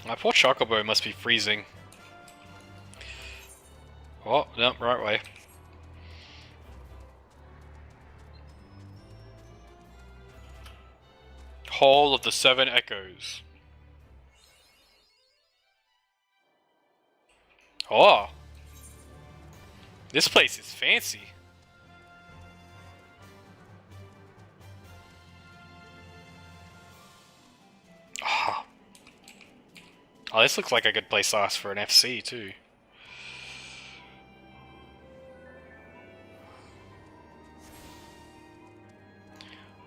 My poor Chocobo must be freezing. Oh, no, right way. Hall of the Seven Echoes. Oh! This place is fancy. Oh, this looks like a good place to ask for an FC too.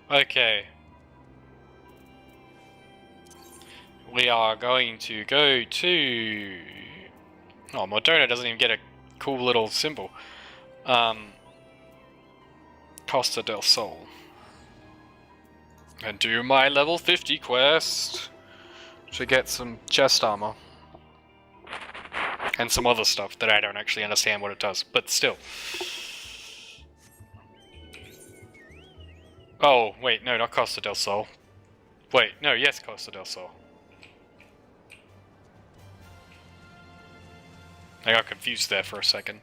Okay. We are going to go to... Oh, Modona doesn't even get a cool little symbol. Costa del Sol. And do my level 50 quest to get some chest armor. And some other stuff that I don't actually understand what it does, but still. Oh, wait, no, not Costa del Sol. Wait, no, yes, Costa del Sol. I got confused there for a second.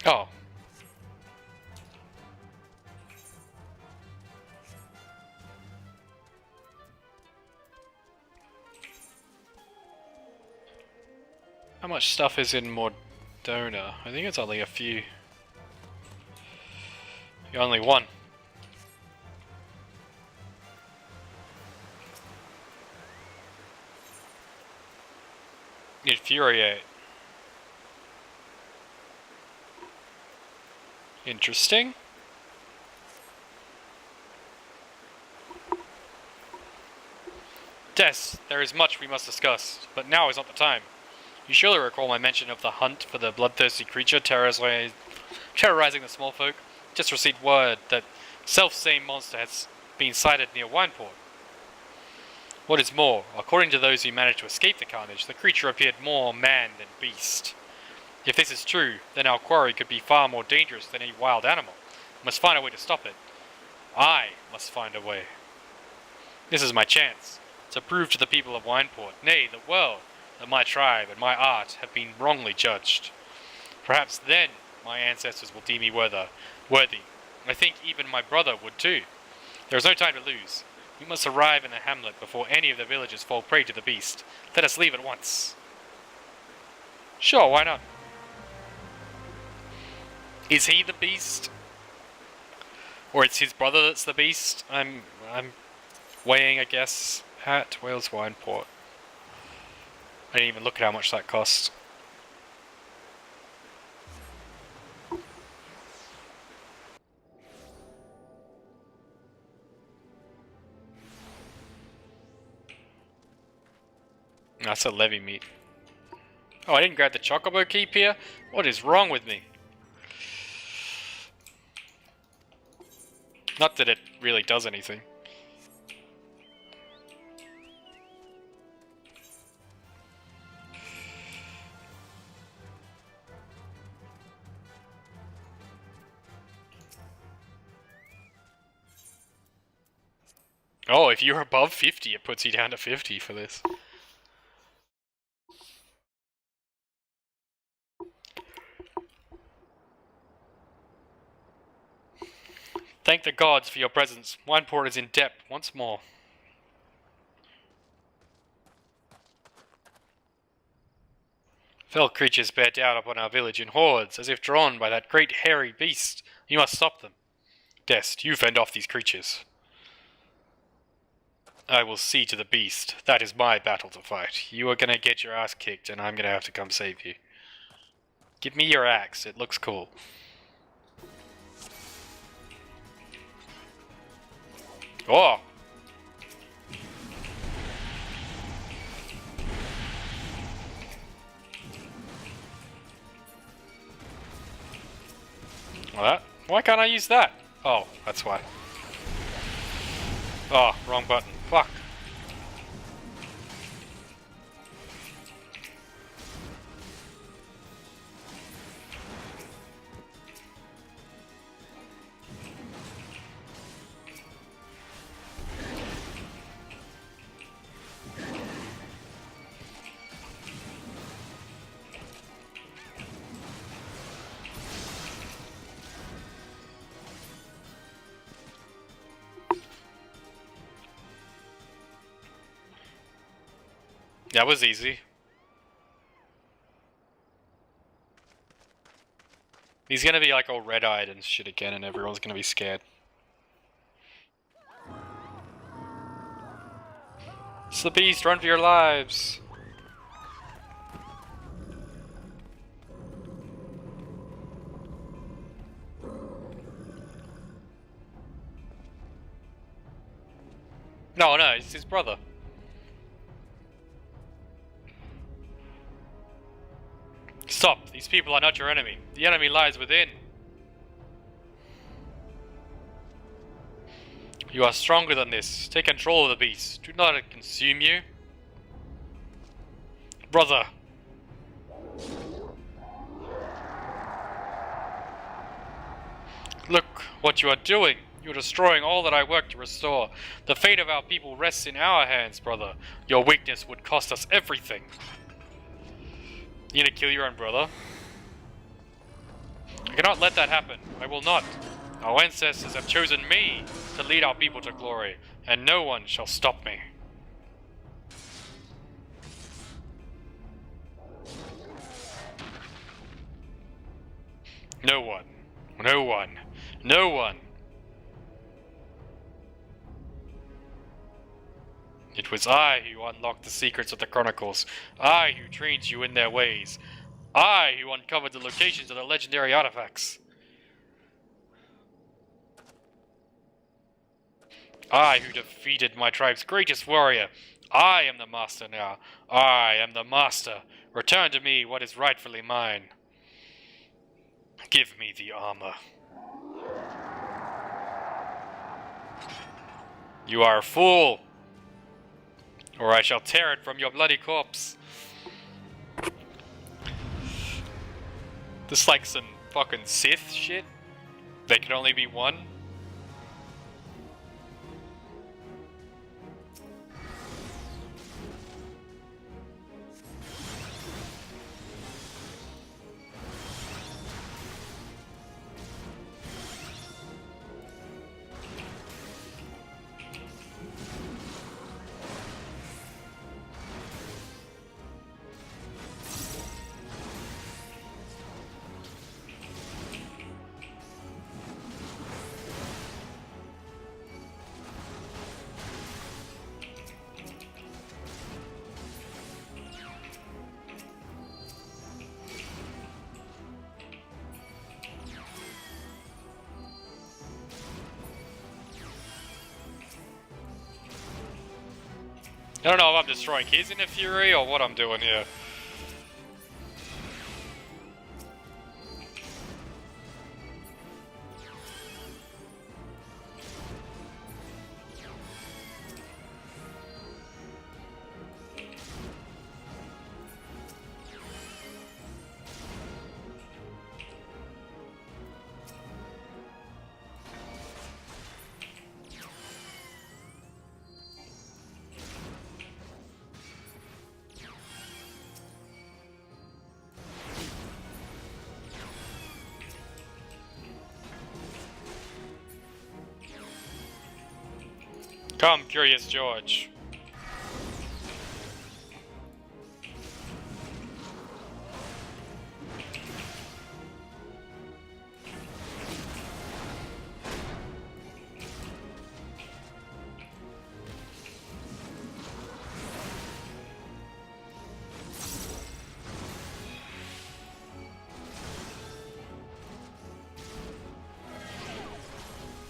Oh. How much stuff is in Modona? I think it's only a few. Only one. Infuriate. Interesting. Dest, there is much we must discuss, but now is not the time. You surely recall my mention of the hunt for the bloodthirsty creature terrorizing the small folk. Just received word that self-same monster has been sighted near Wineport. What is more, according to those who managed to escape the carnage, the creature appeared more man than beast. If this is true, then our quarry could be far more dangerous than any wild animal. We must find a way to stop it. I must find a way. This is my chance, to prove to the people of Wineport, nay, the world, that my tribe and my art have been wrongly judged. Perhaps then my ancestors will deem me worthy. I think even my brother would too. There is no time to lose. We must arrive in the hamlet before any of the villagers fall prey to the beast. Let us leave at once. Sure, why not? Is he the beast? Or it's his brother that's the beast? I'm weighing a guess at Wales Wineport. I didn't even look at how much that costs. That's a levy meat. Oh, I didn't grab the chocobo keep here? What is wrong with me? Not that it really does anything. Oh, if you're above 50, it puts you down to 50 for this. Thank the gods for your presence. Wineport is in debt once more. Fell creatures bear down upon our village in hordes, as if drawn by that great hairy beast. You must stop them. Dest, you fend off these creatures. I will see to the beast. That is my battle to fight. You are gonna get your ass kicked, and I'm gonna have to come save you. Give me your axe. It looks cool. Oh! What? Why can't I use that? Oh, that's why. Oh, wrong button. Fuck. That was easy. He's gonna be like all red-eyed and shit again, and everyone's gonna be scared. It's the beast, run for your lives! No, it's his brother. Stop, these people are not your enemy. The enemy lies within. You are stronger than this. Take control of the beast. Do not let it consume you. Brother. Look what you are doing. You are destroying all that I worked to restore. The fate of our people rests in our hands, brother. Your weakness would cost us everything. You gonna kill your own brother? I cannot let that happen. I will not. Our ancestors have chosen me to lead our people to glory, and no one shall stop me. No one. No one. No one. It was I who unlocked the secrets of the Chronicles. I who trained you in their ways. I who uncovered the locations of the legendary artifacts. I who defeated my tribe's greatest warrior. I am the master now. I am the master. Return to me what is rightfully mine. Give me the armor. You are a fool. Or I shall tear it from your bloody corpse. This is like some fucking Sith shit. There can only be one. I don't know if I'm destroying his inner fury or what I'm doing here. Come, Curious George.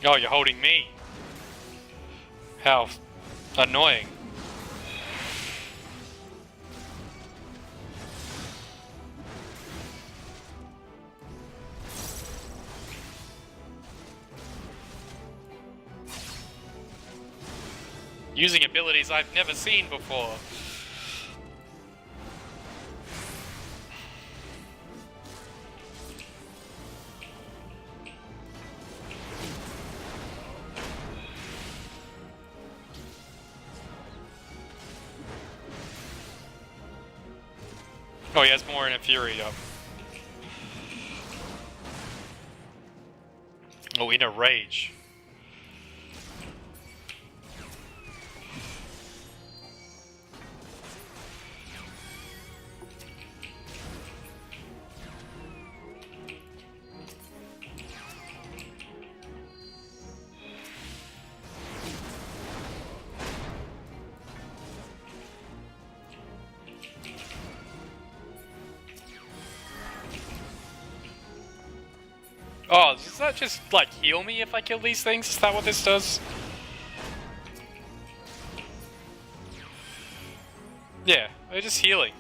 Oh, you're holding me. How annoying. Using abilities I've never seen before. Oh, he has more in a fury up. Oh, in a rage. Oh, does that just, like, heal me if I kill these things? Is that what this does? Yeah, they're just healing.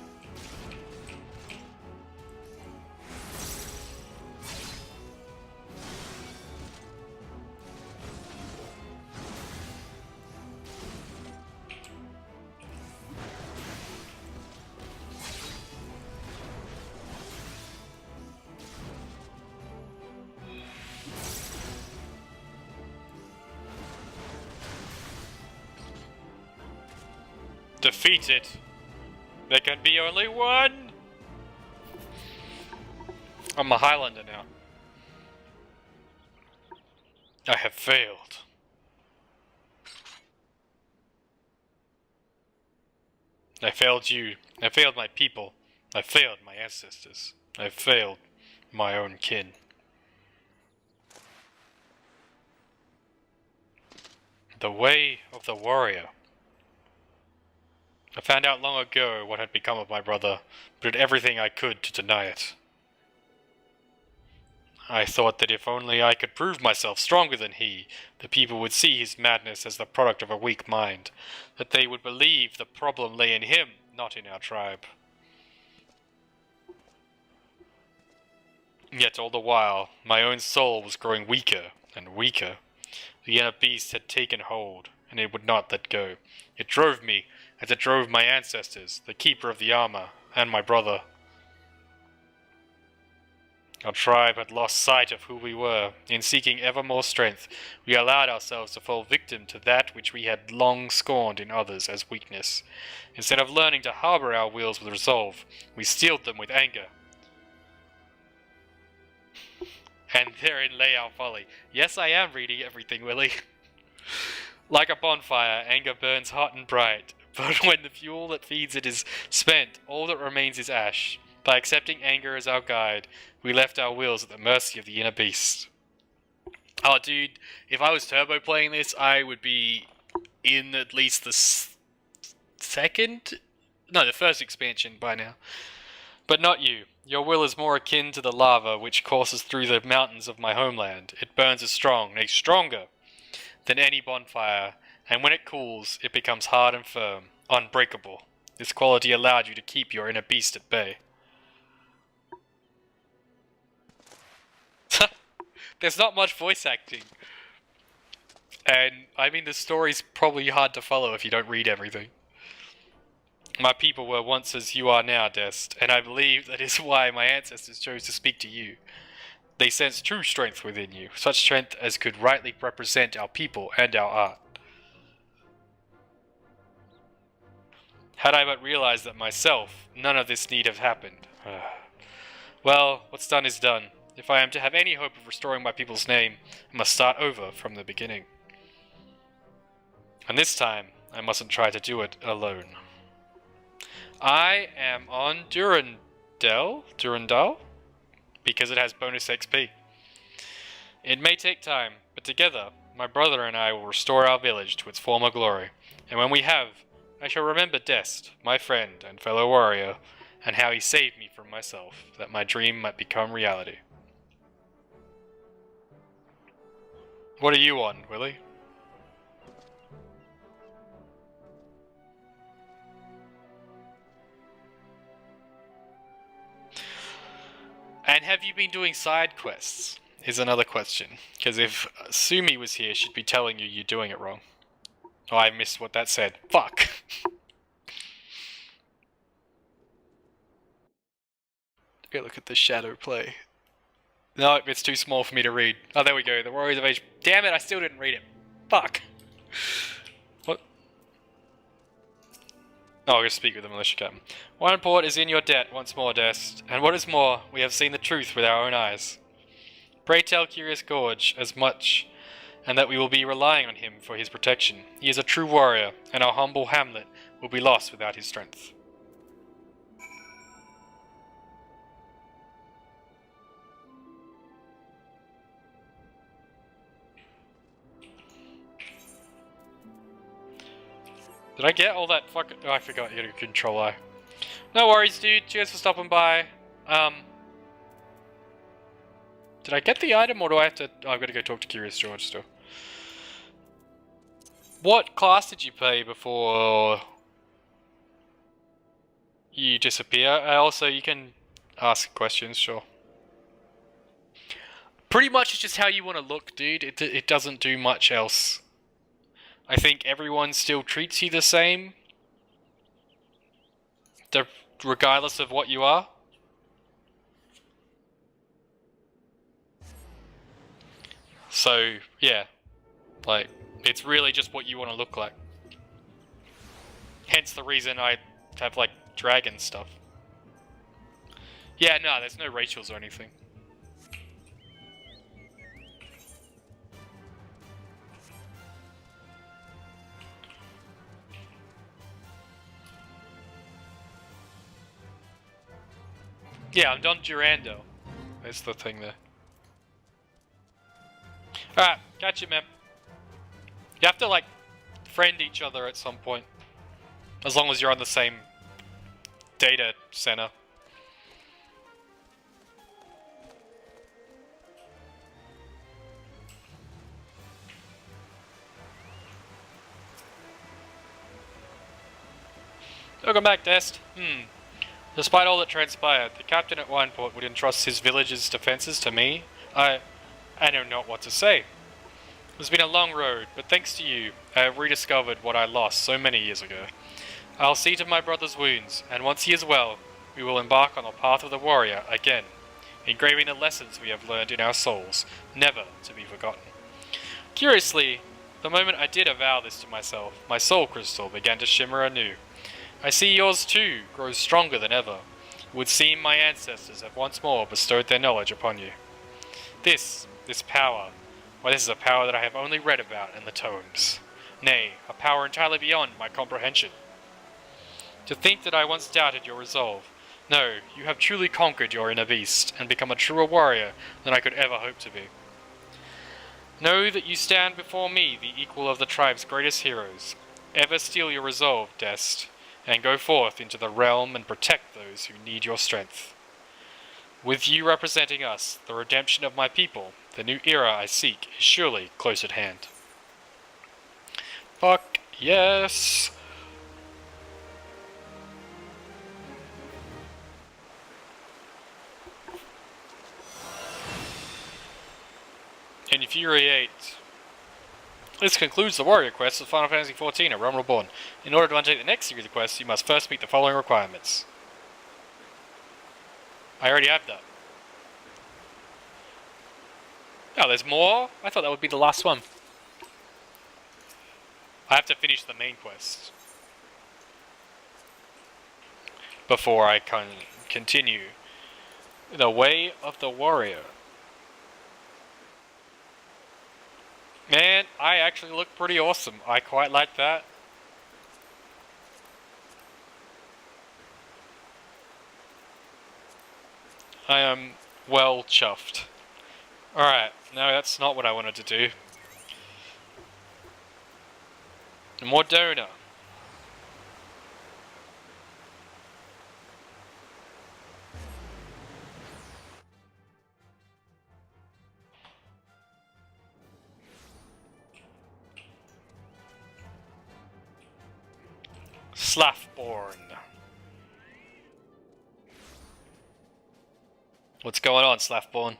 Defeated. There can be only one! I'm a Highlander now. I have failed. I failed you. I failed my people. I failed my ancestors. I failed my own kin. The way of the warrior. I found out long ago what had become of my brother, but did everything I could to deny it. I thought that if only I could prove myself stronger than he, the people would see his madness as the product of a weak mind, that they would believe the problem lay in him, not in our tribe. Yet all the while, my own soul was growing weaker and weaker. The inner beast had taken hold, and it would not let go. It drove me, as it drove my ancestors, the keeper of the armor, and my brother. Our tribe had lost sight of who we were. In seeking ever more strength, we allowed ourselves to fall victim to that which we had long scorned in others as weakness. Instead of learning to harbor our wills with resolve, we steeled them with anger. And therein lay our folly. Yes, I am reading everything, Willie. Like a bonfire, anger burns hot and bright, but when the fuel that feeds it is spent, all that remains is ash. By accepting anger as our guide, we left our wills at the mercy of the inner beast. Oh, dude, if I was turbo playing this, I would be in at least the the first expansion by now. But not you. Your will is more akin to the lava which courses through the mountains of my homeland. It burns as strong, nay, stronger, than any bonfire, and when it cools, it becomes hard and firm, unbreakable. This quality allowed you to keep your inner beast at bay. There's not much voice acting. And, I mean, the story's probably hard to follow if you don't read everything. My people were once as you are now, Dest, and I believe that is why my ancestors chose to speak to you. They sensed true strength within you, such strength as could rightly represent our people and our art. Had I but realized that myself, none of this need have happened. Well, what's done is done. If I am to have any hope of restoring my people's name, I must start over from the beginning. And this time, I mustn't try to do it alone. I am on Durandal, because it has bonus XP. It may take time, but together, my brother and I will restore our village to its former glory. And when we have, I shall remember Dest, my friend and fellow warrior, and how he saved me from myself, that my dream might become reality. What are you on, Willie? And have you been doing side quests? Is another question. Because if Sumi was here, she'd be telling you you're doing it wrong. Oh, I missed what that said. Fuck! Okay, look at the shadow play. No, it's too small for me to read. Oh, there we go. The Warriors of Age. Damn it, I still didn't read it. Fuck. What? Oh, I'll just speak with the militia captain. One port is in your debt once more, Dest. And what is more, we have seen the truth with our own eyes. Pray tell Curious Gorge as much, and that we will be relying on him for his protection. He is a true warrior, and our humble hamlet will be lost without his strength. Did I get all that fucking... Oh, I forgot you had a control eye. No worries, dude. Cheers for stopping by. Did I get the item, or do I have to... Oh, I've got to go talk to Curious George still. What class did you play before you disappear? Also, you can ask questions, sure. Pretty much it's just how you want to look, dude. It doesn't do much else. I think everyone still treats you the same, regardless of what you are. So, yeah. Like, it's really just what you want to look like. Hence the reason I have, like, dragon stuff. Yeah, no, there's no racials or anything. Yeah, I'm Don Durando. That's the thing there. Alright, catch you, man. You have to, like, friend each other at some point. As long as you're on the same data center. Welcome back, Dest. Despite all that transpired, the captain at Wineport would entrust his village's defences to me. I know not what to say. It's been a long road, but thanks to you, I have rediscovered what I lost so many years ago. I'll see to my brother's wounds, and once he is well, we will embark on the path of the warrior again, engraving the lessons we have learned in our souls, never to be forgotten. Curiously, the moment I did avow this to myself, my soul crystal began to shimmer anew. I see yours too grows stronger than ever. It would seem my ancestors have once more bestowed their knowledge upon you. This power, well, this is a power that I have only read about in the tomes. Nay, a power entirely beyond my comprehension. To think that I once doubted your resolve. No, you have truly conquered your inner beast, and become a truer warrior than I could ever hope to be. Know that you stand before me, the equal of the tribe's greatest heroes. Ever steel your resolve, Dest, and go forth into the realm and protect those who need your strength. With you representing us, the redemption of my people, the new era I seek is surely close at hand. Fuck yes! Infuriate. This concludes the warrior quest of Final Fantasy XIV, A Realm Reborn. In order to undertake the next series of quests, you must first meet the following requirements. I already have that. Oh, there's more? I thought that would be the last one. I have to finish the main quest before I can continue. The Way of the Warrior. Man, I actually look pretty awesome. I quite like that. I am well chuffed. Alright, no, that's not what I wanted to do. More donor. Slaffborn. What's going on, Slaffborn?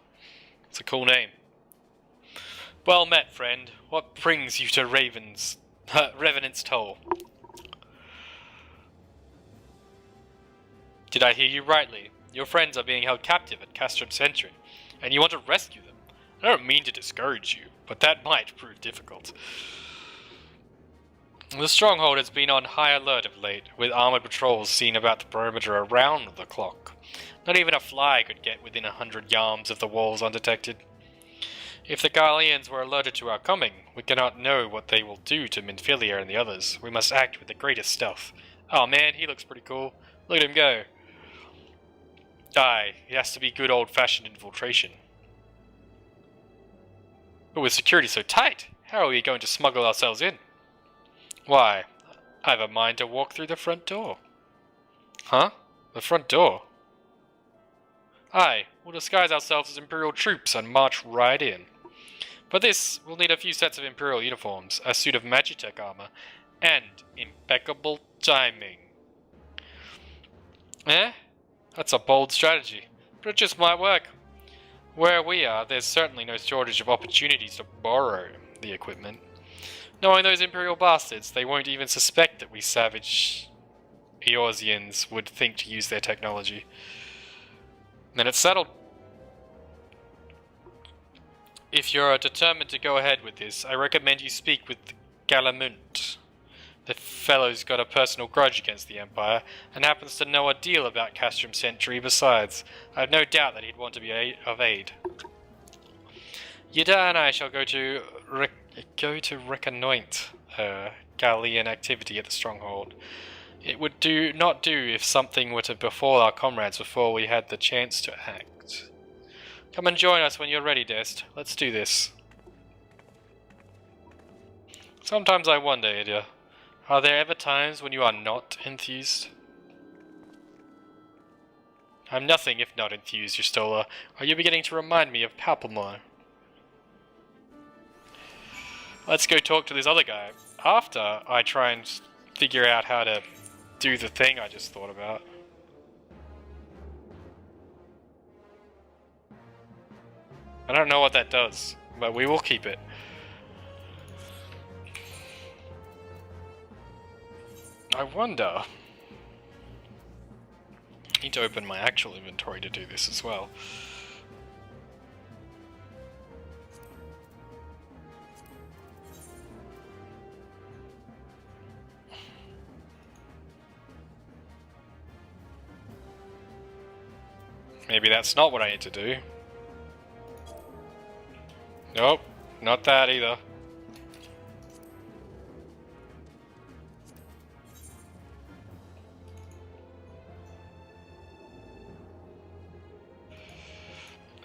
It's a cool name. Well met, friend. What brings you to Revenant's Toll? Did I hear you rightly? Your friends are being held captive at Castrum Sentry, and you want to rescue them. I don't mean to discourage you, but that might prove difficult. The stronghold has been on high alert of late, with armoured patrols seen about the perimeter around the clock. Not even a fly could get within 100 yards of the walls undetected. If the Garleans were alerted to our coming, we cannot know what they will do to Minfillia and the others. We must act with the greatest stealth. Oh man, he looks pretty cool. Look at him go. Aye, it has to be good old-fashioned infiltration. But with security so tight, how are we going to smuggle ourselves in? Why, I have a mind to walk through the front door. Huh? The front door? Aye, we'll disguise ourselves as Imperial troops and march right in. For this, we'll need a few sets of Imperial uniforms, a suit of Magitech armor, and impeccable timing. Eh? That's a bold strategy, but it just might work. Where we are, there's certainly no shortage of opportunities to borrow the equipment. Knowing those Imperial bastards, they won't even suspect that we savage Eorzeans would think to use their technology. Then it's settled. If you're determined to go ahead with this, I recommend you speak with Galamund. The fellow's got a personal grudge against the Empire, and happens to know a deal about Castrum Sentry besides. I have no doubt that he'd want to be of aid. Yida and I shall go to reconnoit Garlean activity at the stronghold. It would not do if something were to befall our comrades before we had the chance to act. Come and join us when you're ready, Dest. Let's do this. Sometimes I wonder, Idia, are there ever times when you are not enthused? I'm nothing if not enthused, Yustola. Are you beginning to remind me of Palpamore? Let's go talk to this other guy, after I try and figure out how to do the thing I just thought about. I don't know what that does, but we will keep it. I wonder... I need to open my actual inventory to do this as well. Maybe that's not what I need to do. Nope, not that either.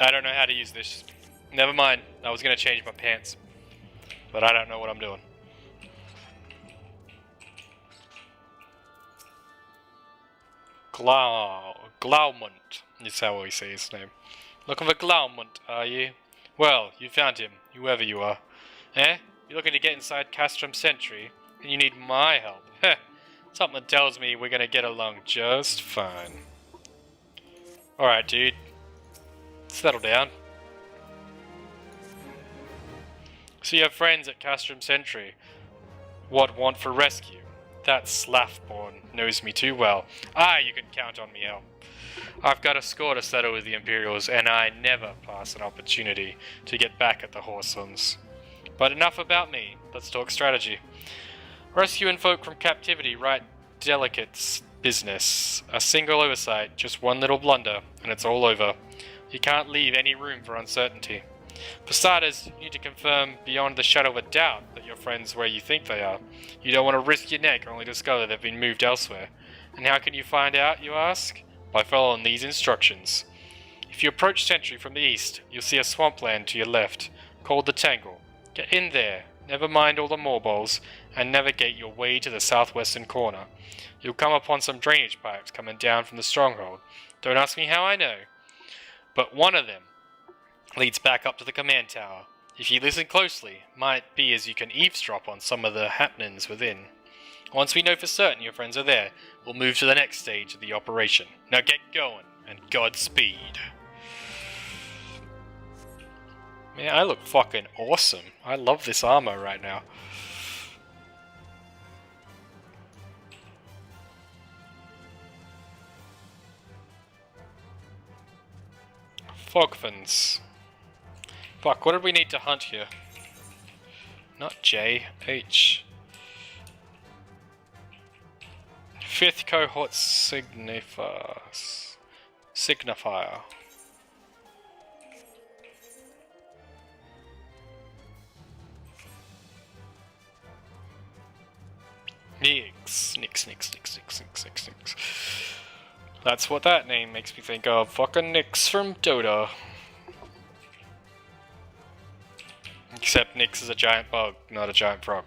I don't know how to use this. Never mind, I was going to change my pants. But I don't know what I'm doing. Glaumund is how we say his name. Looking for Glaumund, are you? Well, you found him, whoever you are. Eh? You're looking to get inside Castrum Sentry, and you need my help. Heh. Something tells me we're gonna get along just fine. Alright, dude. Settle down. So you have friends at Castrum Sentry. What want for rescue? That Slathborn knows me too well. You can count on me help. I've got a score to settle with the Imperials, and I never pass an opportunity to get back at the Whoresons. But enough about me, let's talk strategy. Rescuing folk from captivity, right delicate business. A single oversight, just one little blunder, and it's all over. You can't leave any room for uncertainty. For starters, you need to confirm beyond the shadow of a doubt that your friends where you think they are. You don't want to risk your neck only to discover they've been moved elsewhere. And how can you find out, you ask? By following these instructions. If you approach Sentry from the east, you'll see a swampland to your left, called the Tangle. Get in there, never mind all the moorballs, and navigate your way to the southwestern corner. You'll come upon some drainage pipes coming down from the stronghold. Don't ask me how I know. But one of them leads back up to the command tower. If you listen closely, might be as you can eavesdrop on some of the happenings within. Once we know for certain your friends are there, we'll move to the next stage of the operation. Now get going, and Godspeed. Man, I look fucking awesome. I love this armor right now. Fogfins. Fuck, what did we need to hunt here? Not J, H. 5th cohort signifier. Nix. That's what that name makes me think of. Fucking Nix from Dota. Except Nix is a giant bug, not a giant frog.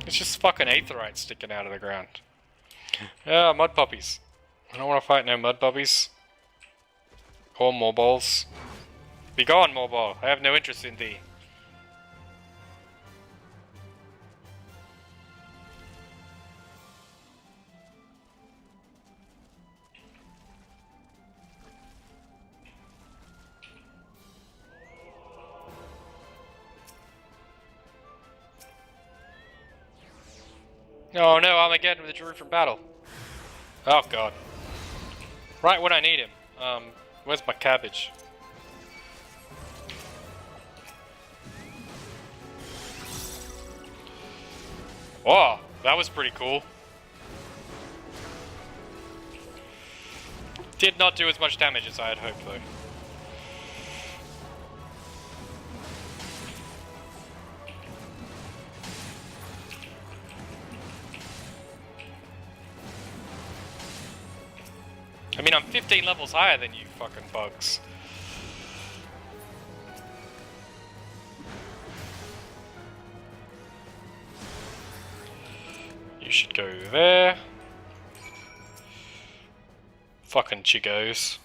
It's just fucking aetheryte sticking out of the ground. Ah, mud puppies. I don't want to fight no mud puppies. Or more balls. Be gone, more ball. I have no interest in thee. Oh no, Armageddon withdrew from battle. Oh god. Right when I need him. Where's my cabbage? Oh, that was pretty cool. Did not do as much damage as I had hoped though. I mean, I'm 15 levels higher than you fucking bugs. You should go there. Fucking chigos.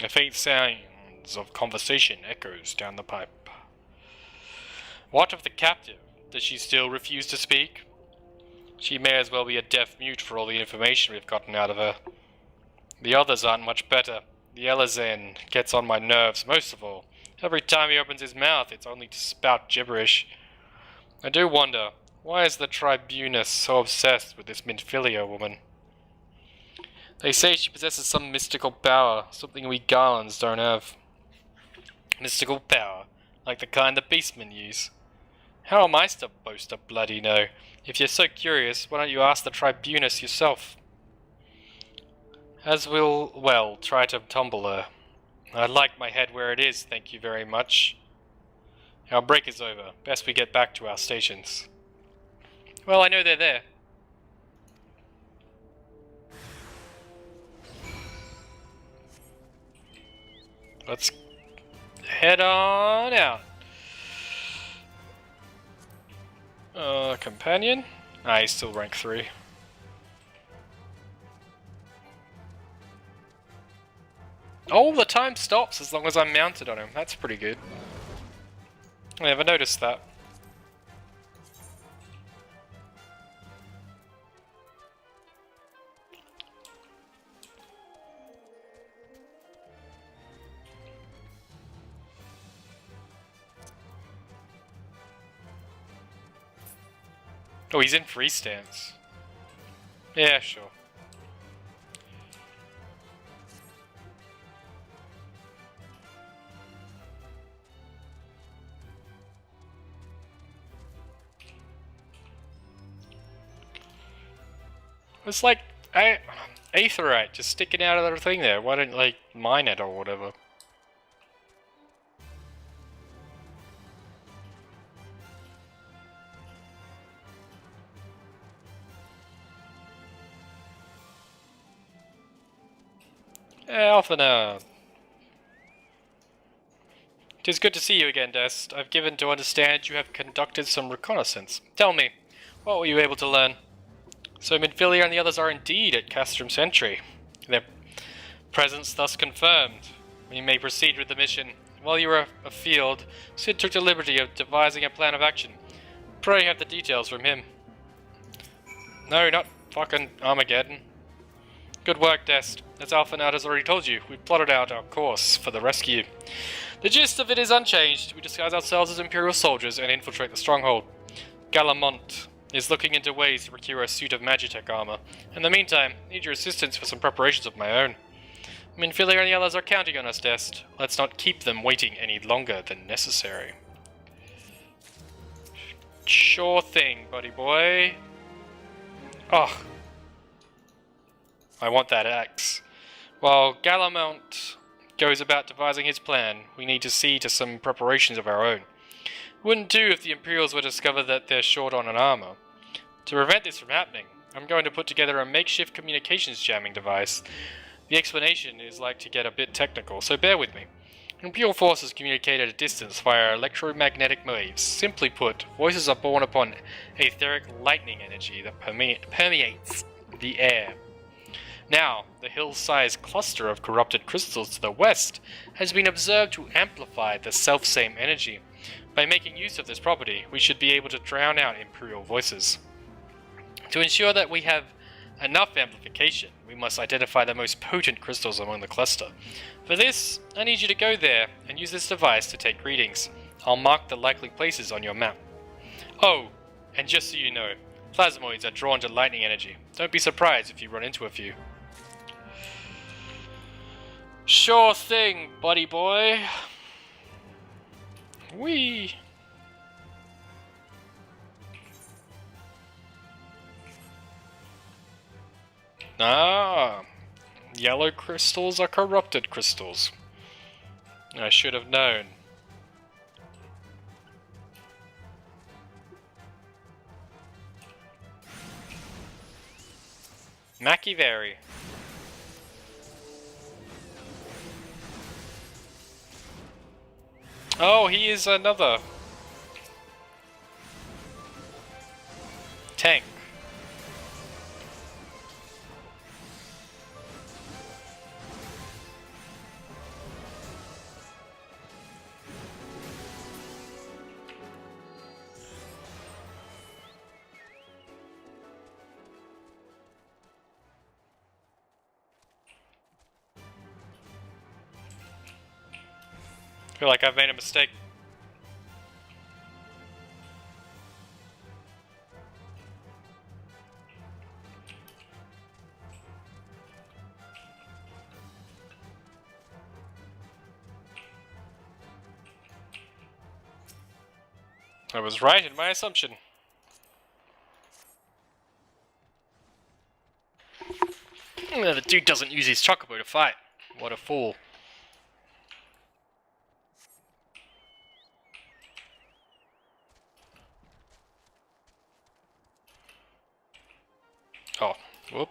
A faint sounds of conversation echoes down the pipe. What of the captive? Does she still refuse to speak? She may as well be a deaf mute for all the information we've gotten out of her. The others aren't much better. The Elezen gets on my nerves most of all. Every time he opens his mouth, it's only to spout gibberish. I do wonder, why is the Tribunus so obsessed with this Minfillia woman? They say she possesses some mystical power, something we Garleans don't have. Mystical power, like the kind the beastmen use. How am I supposed to bloody know? If you're so curious, why don't you ask the Tribunus yourself? As we'll, well, try to tumble her. I'd like my head where it is, thank you very much. Our break is over. Best we get back to our stations. Well, I know they're there. Let's head on out. Companion? Ah, he's still rank 3. Oh, the time stops as long as I'm mounted on him. That's pretty good. I never noticed that. Oh, he's in free stance. Yeah, sure. It's like aetherite just sticking out of the thing there. Why don't you, like, mine it or whatever? Alphana. It is good to see you again, Dest. I've given to understand you have conducted some reconnaissance. Tell me, what were you able to learn? So Minfillia and the others are indeed at Castrum Sentry. Their presence thus confirmed. We may proceed with the mission. While you were afield, Sid took the liberty of devising a plan of action. Pray have the details from him. No, not fucking Armageddon. Good work, Dest. As Alphanat has already told you, we've plotted out our course for the rescue. The gist of it is unchanged. We disguise ourselves as Imperial soldiers and infiltrate the stronghold. Galamont is looking into ways to procure a suit of Magitech armor. In the meantime, I need your assistance for some preparations of my own. Minfillia and the others are counting on us, Dest. Let's not keep them waiting any longer than necessary. Sure thing, buddy boy. Oh. I want that axe. While Galamont goes about devising his plan, we need to see to some preparations of our own. Wouldn't do if the Imperials were to discover that they're short on an armor. To prevent this from happening, I'm going to put together a makeshift communications jamming device. The explanation is like to get a bit technical, so bear with me. Impure forces communicate at a distance via electromagnetic waves. Simply put, voices are born upon etheric lightning energy that permeates the air. Now, the hill-sized cluster of corrupted crystals to the west has been observed to amplify the self-same energy. By making use of this property, we should be able to drown out imperial voices. To ensure that we have enough amplification, we must identify the most potent crystals among the cluster. For this, I need you to go there and use this device to take readings. I'll mark the likely places on your map. Oh, and just so you know, plasmoids are drawn to lightning energy. Don't be surprised if you run into a few. Sure thing, buddy boy. Whee! Ah, yellow crystals are corrupted crystals. I should have known. Machiavelli. Oh, he is another tank. I feel like I've made a mistake. I was right in my assumption. The dude doesn't use his chocobo to fight. What a fool. Oh, whoop.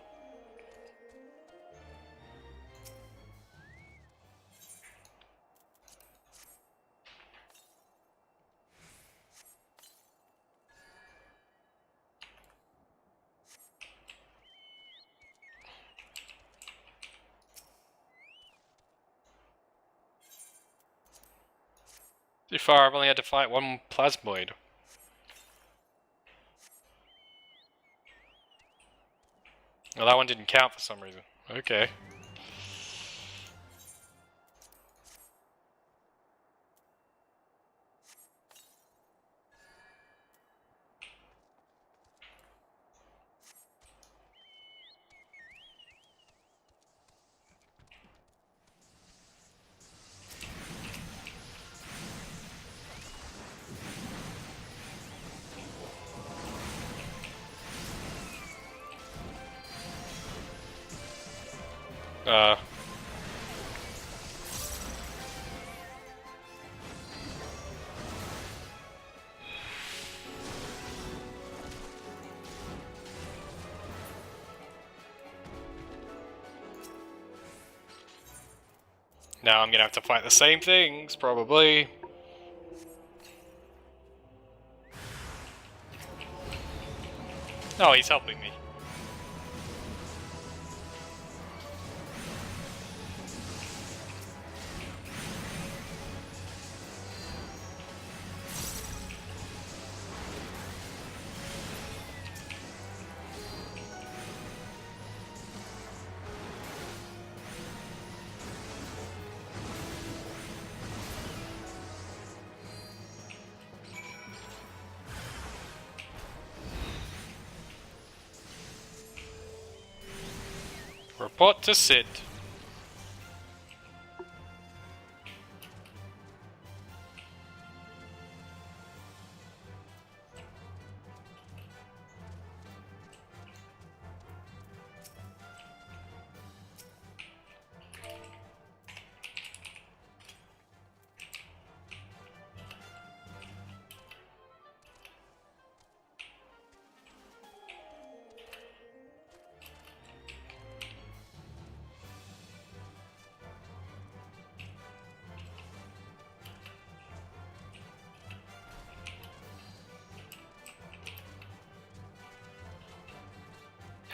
Too far, I've only had to fight one plasmoid. Well, that one didn't count for some reason. Okay. Now I'm gonna have to fight the same things, probably. Oh, he's helping me. Report to Sid.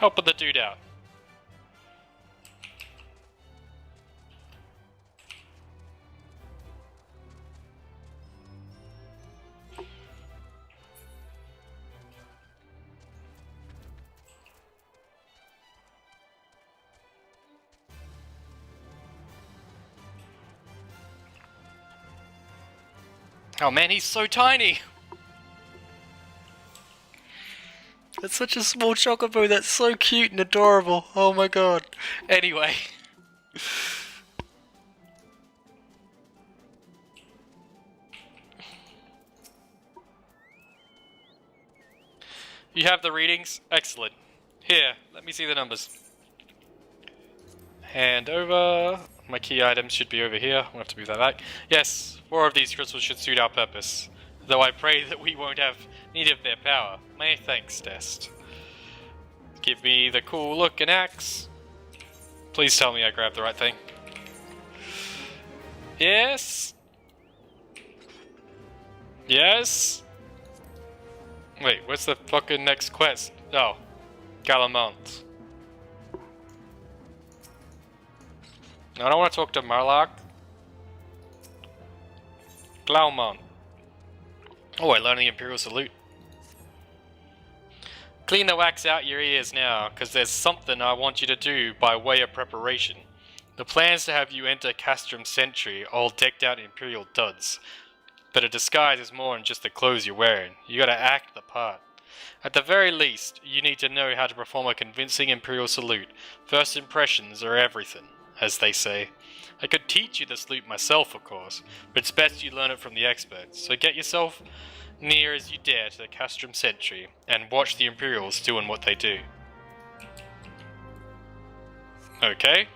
Helping the dude out. Oh man, he's so tiny! That's such a small chocobo, that's so cute and adorable. Oh my god. Anyway. You have the readings? Excellent. Here, let me see the numbers. Hand over. My key items should be over here. We'll have to move that back. Yes, 4 of these crystals should suit our purpose. Though I pray that we won't have need of their power. Many thanks, Dest. Give me the cool looking axe. Please tell me I grabbed the right thing. Yes. Yes. Wait, what's the fucking next quest? Oh, Galamont. I don't want to talk to Marlock. Glaumont. Oh, I learned the Imperial Salute. Clean the wax out your ears now, because there's something I want you to do by way of preparation. The plan's to have you enter Castrum Sentry all decked out in Imperial duds. But a disguise is more than just the clothes you're wearing. You gotta act the part. At the very least, you need to know how to perform a convincing Imperial Salute. First impressions are everything, as they say. I could teach you the salute myself, of course, but it's best you learn it from the experts. So get yourself near as you dare to the Castrum Sentry, and watch the Imperials doing what they do. Okay.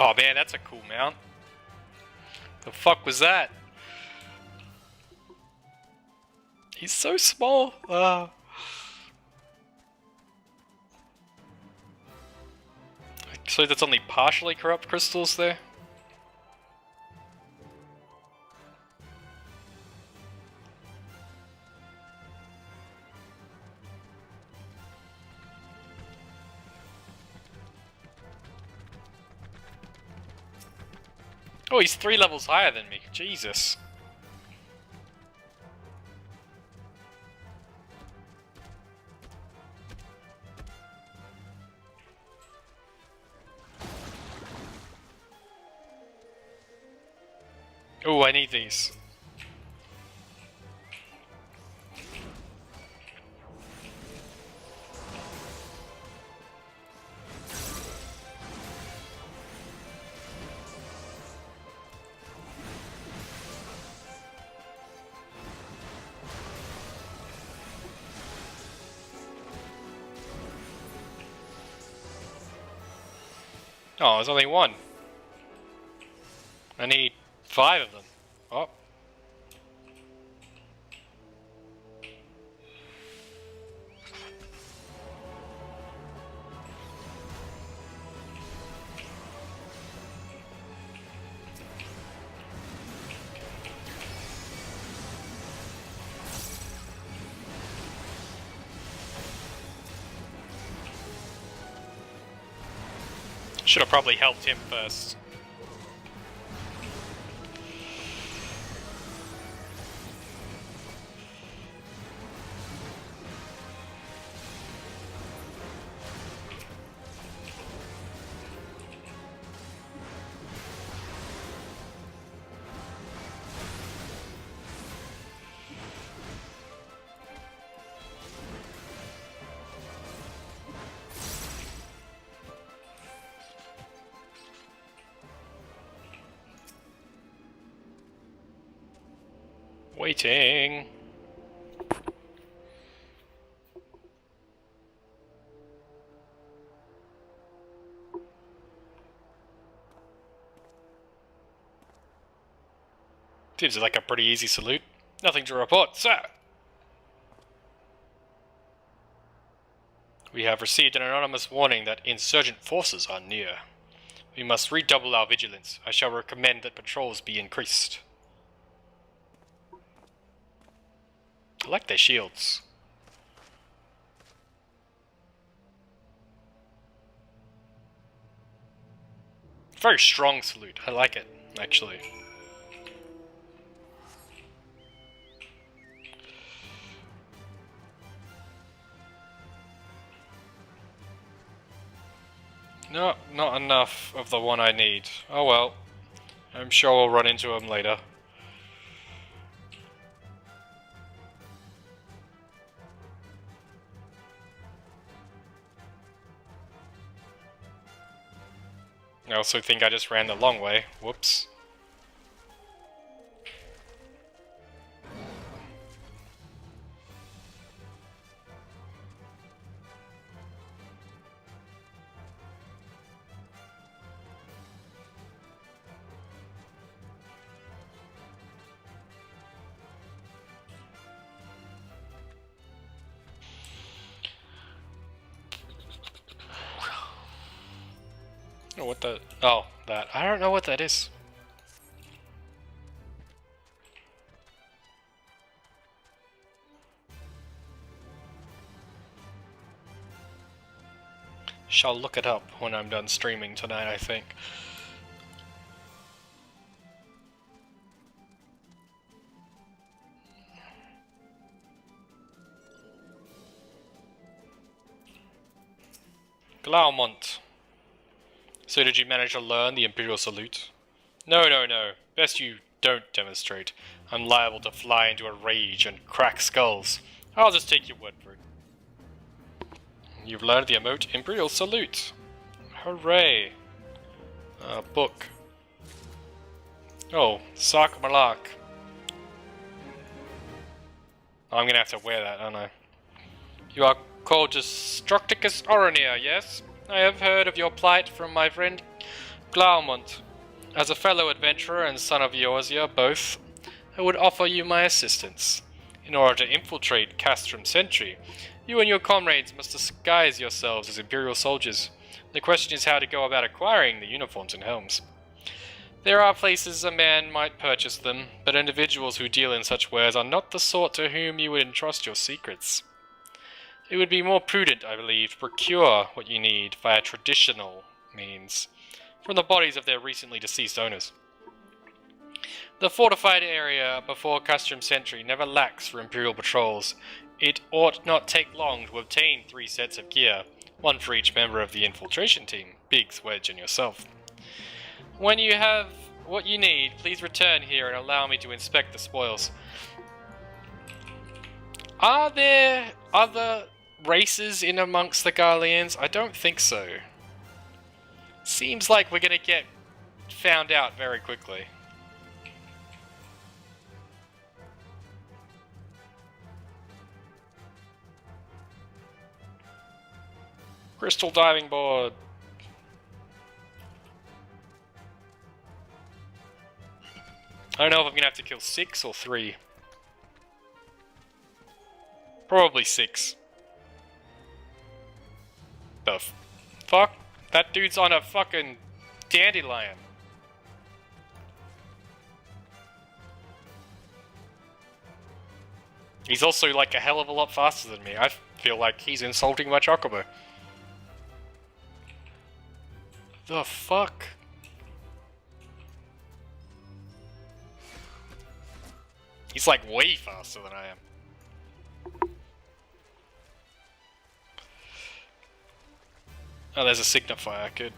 Oh man, that's a cool mount. The fuck was that? He's so small. So that's only partially corrupt crystals there? Oh, he's 3 levels higher than me. Jesus. Oh, I need these. Oh, there's only 1. I need 5 of them. Oh. Should have probably helped him first. Waiting. Seems like a pretty easy salute. Nothing to report, sir. We have received an anonymous warning that insurgent forces are near. We must redouble our vigilance. I shall recommend that patrols be increased. I like their shields. Very strong salute. I like it, actually. No, not enough of the one I need. Oh well. I'm sure we'll run into him later. I also think I just ran the long way. Whoops. Oh, what the? Oh, that. I don't know what that is. Shall look it up when I'm done streaming tonight, I think. Glaumont. So did you manage to learn the Imperial Salute? No, no, no. Best you don't demonstrate. I'm liable to fly into a rage and crack skulls. I'll just take your word for it. You've learned the emote Imperial Salute. Hooray. Book. Oh, Sark Malak. I'm gonna have to wear that, aren't I? You are called Destruktikus Oronir, yes? I have heard of your plight from my friend Glaumont. As a fellow adventurer and son of Eorzea, both, I would offer you my assistance. In order to infiltrate Castrum Sentry, you and your comrades must disguise yourselves as Imperial soldiers. The question is how to go about acquiring the uniforms and helms. There are places a man might purchase them, but individuals who deal in such wares are not the sort to whom you would entrust your secrets. It would be more prudent, I believe, to procure what you need via traditional means, from the bodies of their recently deceased owners. The fortified area before Castrum Sentry never lacks for Imperial patrols. It ought not take long to obtain 3 sets of gear, one for each member of the infiltration team, Biggs, Wedge, and yourself. When you have what you need, please return here and allow me to inspect the spoils. Are there other races in amongst the Garleans? I don't think so. Seems like we're gonna get found out very quickly. Crystal diving board. I don't know if I'm gonna have to kill 6 or 3. Probably 6. The fuck? That dude's on a fucking dandelion. He's also like a hell of a lot faster than me. I feel like he's insulting my chocobo. The fuck? He's like way faster than I am. Oh, there's a signifier, good.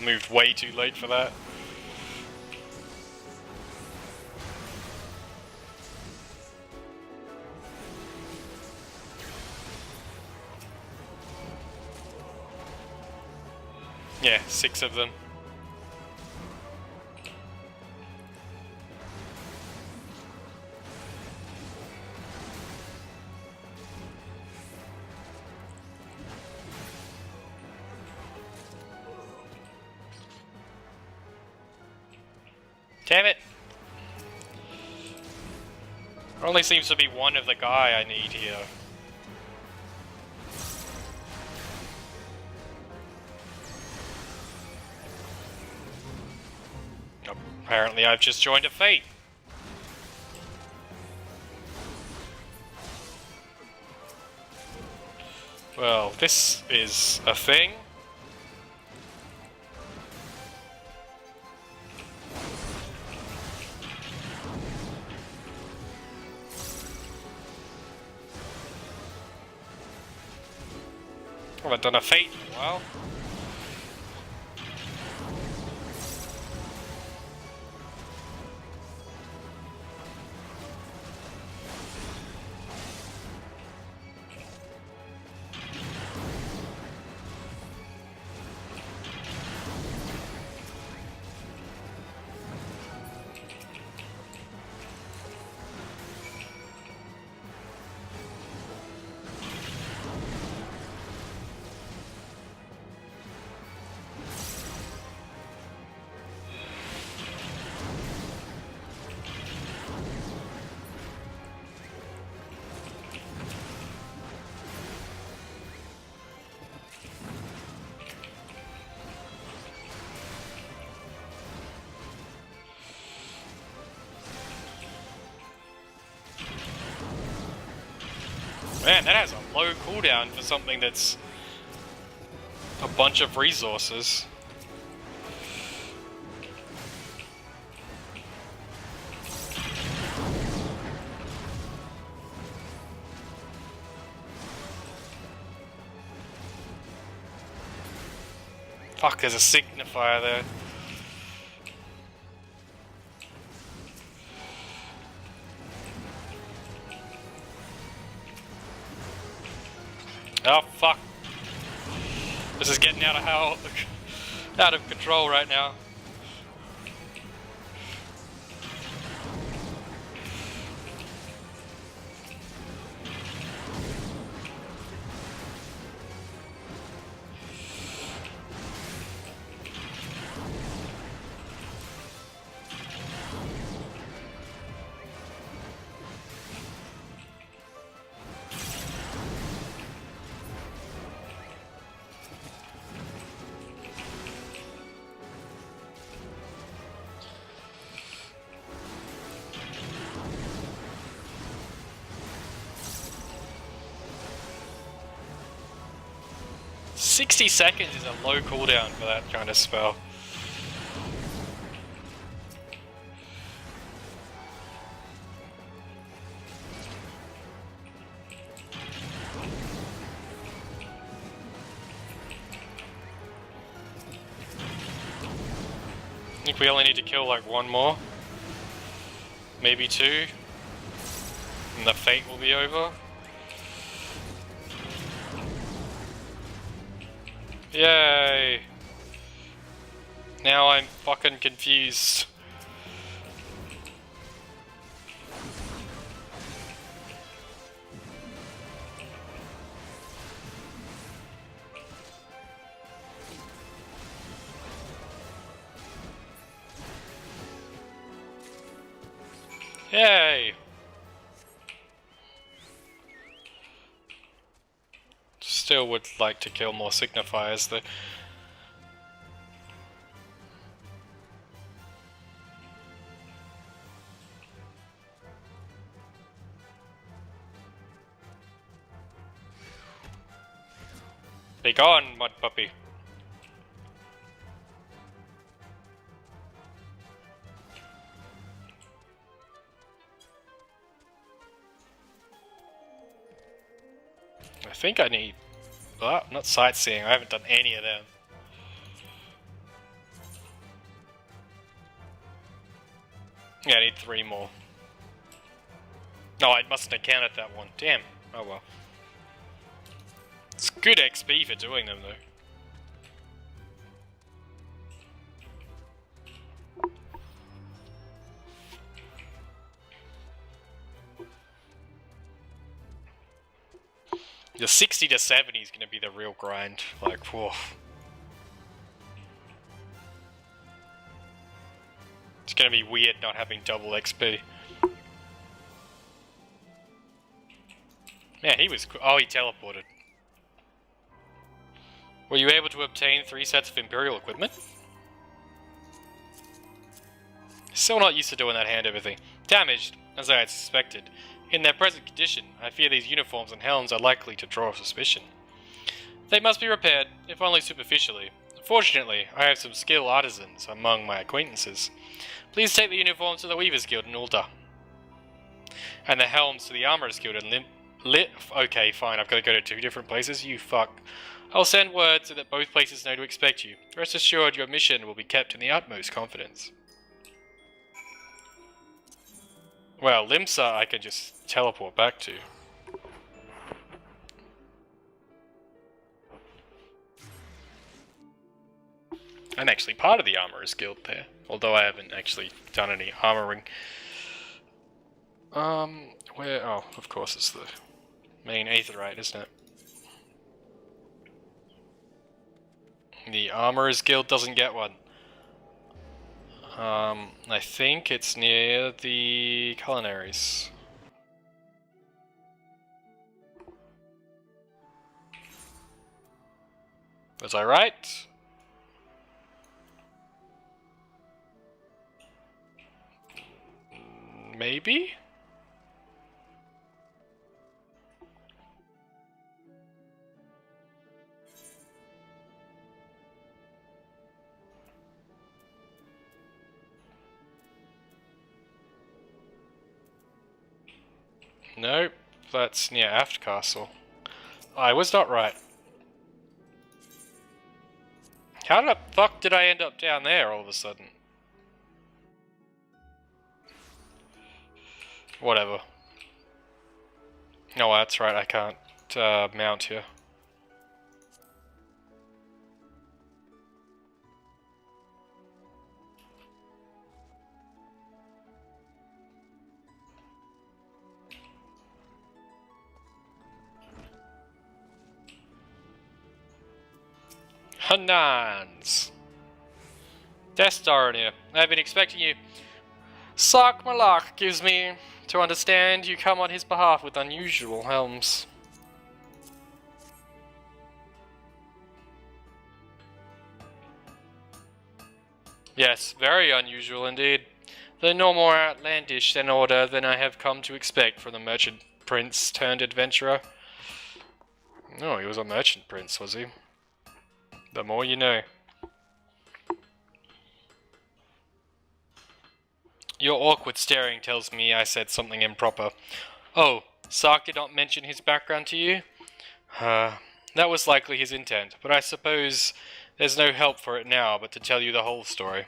Moved way too late for that. Yeah, 6 of them. There only seems to be one of the guy I need here. Apparently I've just joined a fate. Well, this is a thing. I haven't done a fate in a while. Man, that has a low cooldown for something that's a bunch of resources. Fuck, there's a signifier there. Oh fuck. This is getting out of control right now. $60 seconds is a low cooldown for that kind of spell. I think we only need to kill like one more, maybe two, and the fate will be over. Yay! Now I'm fucking confused. Yay! Still would like to kill more signifiers though. Be gone, mud puppy. I think I need... Oh, not sightseeing, I haven't done any of them. Yeah, I need 3 more. No, I mustn't have counted that one. Damn. Oh well. It's good XP for doing them though. The 60 to 70 is going to be the real grind. Like, whoa. It's going to be weird not having double XP. Yeah, he was... Oh, he teleported. Were you able to obtain 3 sets of Imperial equipment? Still not used to doing that handover thing. Damaged, as I had suspected. In their present condition, I fear these uniforms and helms are likely to draw suspicion. They must be repaired, if only superficially. Fortunately, I have some skilled artisans among my acquaintances. Please take the uniforms to the Weavers Guild in Ulta. And the helms to the Armorers Guild in Okay, fine, I've got to go to 2 different places, you fuck. I'll send word so that both places know to expect you. Rest assured your mission will be kept in the utmost confidence. Well, Limsa I can just teleport back to. I'm actually part of the Armorers Guild there, although I haven't actually done any armoring. Where? Oh, of course it's the main Aetherite, isn't it? The Armorers Guild doesn't get one. I think it's near the Culinaries. Was I right? Maybe? Nope, that's near Aft Castle. I was not right. How the fuck did I end up down there all of a sudden? Whatever. No, that's right, I can't mount here. Hanans. Dest, Oronir. I've been expecting you. Sark Malak gives me to understand you come on his behalf with unusual helms. Yes, very unusual indeed. Though no more outlandish in order than I have come to expect from the merchant prince turned adventurer. Oh, he was a merchant prince, was he? The more you know. Your awkward staring tells me I said something improper. Oh, Sark did not mention his background to you? That was likely his intent, but I suppose there's no help for it now but to tell you the whole story.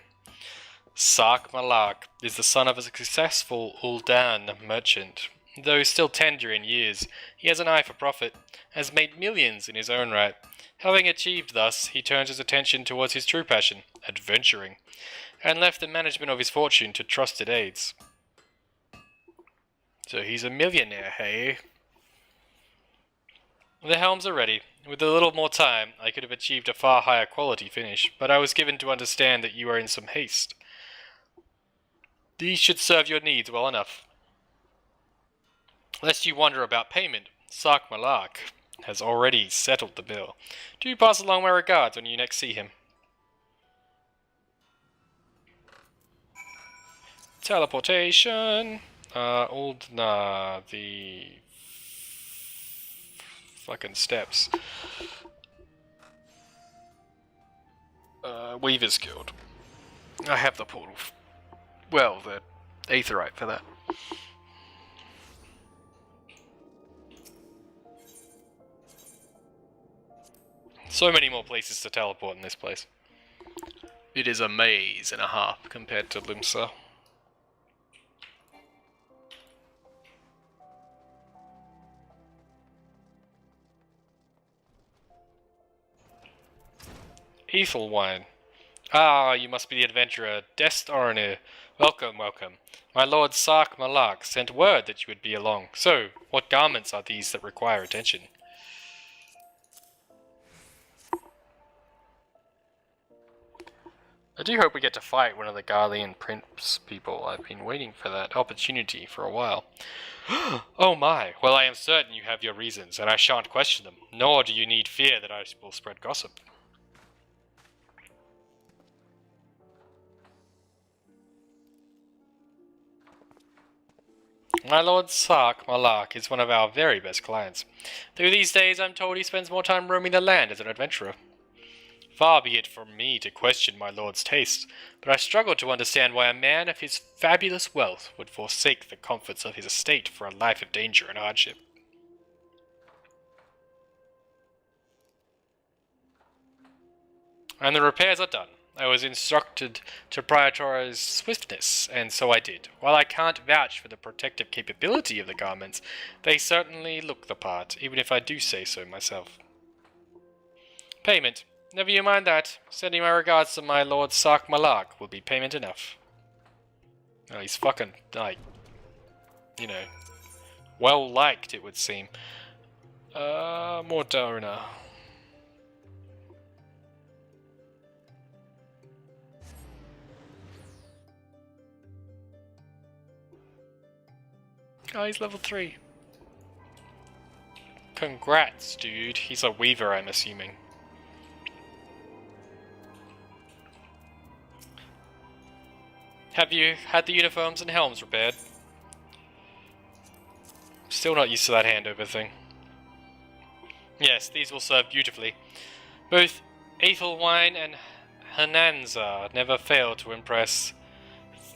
Sark Malak is the son of a successful Uldan merchant. Though still tender in years, he has an eye for profit, has made millions in his own right. Having achieved thus, he turns his attention towards his true passion, adventuring, and left the management of his fortune to trusted aides. So he's a millionaire, hey? The helms are ready. With a little more time, I could have achieved a far higher quality finish, but I was given to understand that you are in some haste. These should serve your needs well enough. Lest you wonder about payment, Sark Malak has already settled the bill. Do pass along my regards when you next see him. Teleportation. The fucking steps. Weavers Guild. I have the portal. Well, the Aetherite for that. So many more places to teleport in this place. It is a maze and a half compared to Limsa. Ethel wine. Ah, you must be the adventurer, Dest Oronir. Welcome, welcome. My lord Sark Malak sent word that you would be along. So, what garments are these that require attention? I do hope we get to fight one of the Garlean prince people. I've been waiting for that opportunity for a while. Oh my, well I am certain you have your reasons, and I shan't question them, nor do you need fear that I will spread gossip. My Lord Sark Malak is one of our very best clients. Though these days I'm told he spends more time roaming the land as an adventurer. Far be it from me to question my lord's taste, but I struggle to understand why a man of his fabulous wealth would forsake the comforts of his estate for a life of danger and hardship. And the repairs are done. I was instructed to prioritize swiftness, and so I did. While I can't vouch for the protective capability of the garments, they certainly look the part, even if I do say so myself. Payment. Never you mind that. Sending my regards to my Lord Sark Malak will be payment enough. Oh, he's fucking, like, you know, well liked, it would seem. More donor. Oh, he's level 3. Congrats, dude. He's a weaver, I'm assuming. Have you had the uniforms and helms repaired? Still not used to that handover thing. Yes, these will serve beautifully. Both Ethelwine and Hananza never fail to impress.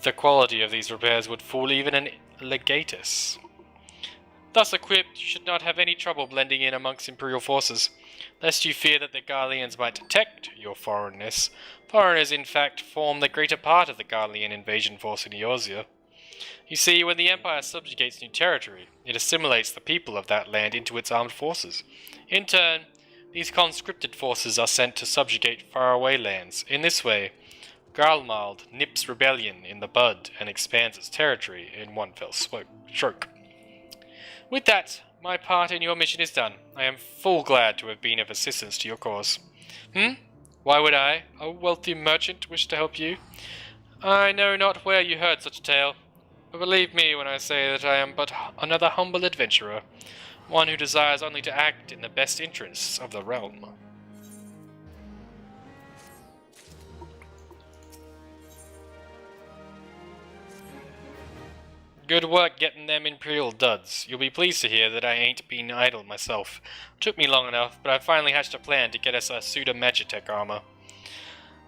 The quality of these repairs would fool even an legatus. Thus equipped, you should not have any trouble blending in amongst Imperial forces, lest you fear that the Garleans might detect your foreignness. Foreigners, in fact, form the greater part of the Garlean invasion force in Eorzea. You see, when the Empire subjugates new territory, it assimilates the people of that land into its armed forces. In turn, these conscripted forces are sent to subjugate faraway lands. In this way, Garlemald nips rebellion in the bud and expands its territory in one fell stroke. With that, my part in your mission is done. I am full glad to have been of assistance to your cause. Why would I, a wealthy merchant, wish to help you? I know not where you heard such a tale, but believe me when I say that I am but another humble adventurer, one who desires only to act in the best interests of the realm. Good work getting them Imperial duds. You'll be pleased to hear that I ain't been idle myself. Took me long enough, but I finally hatched a plan to get us a suit of Magitech armor.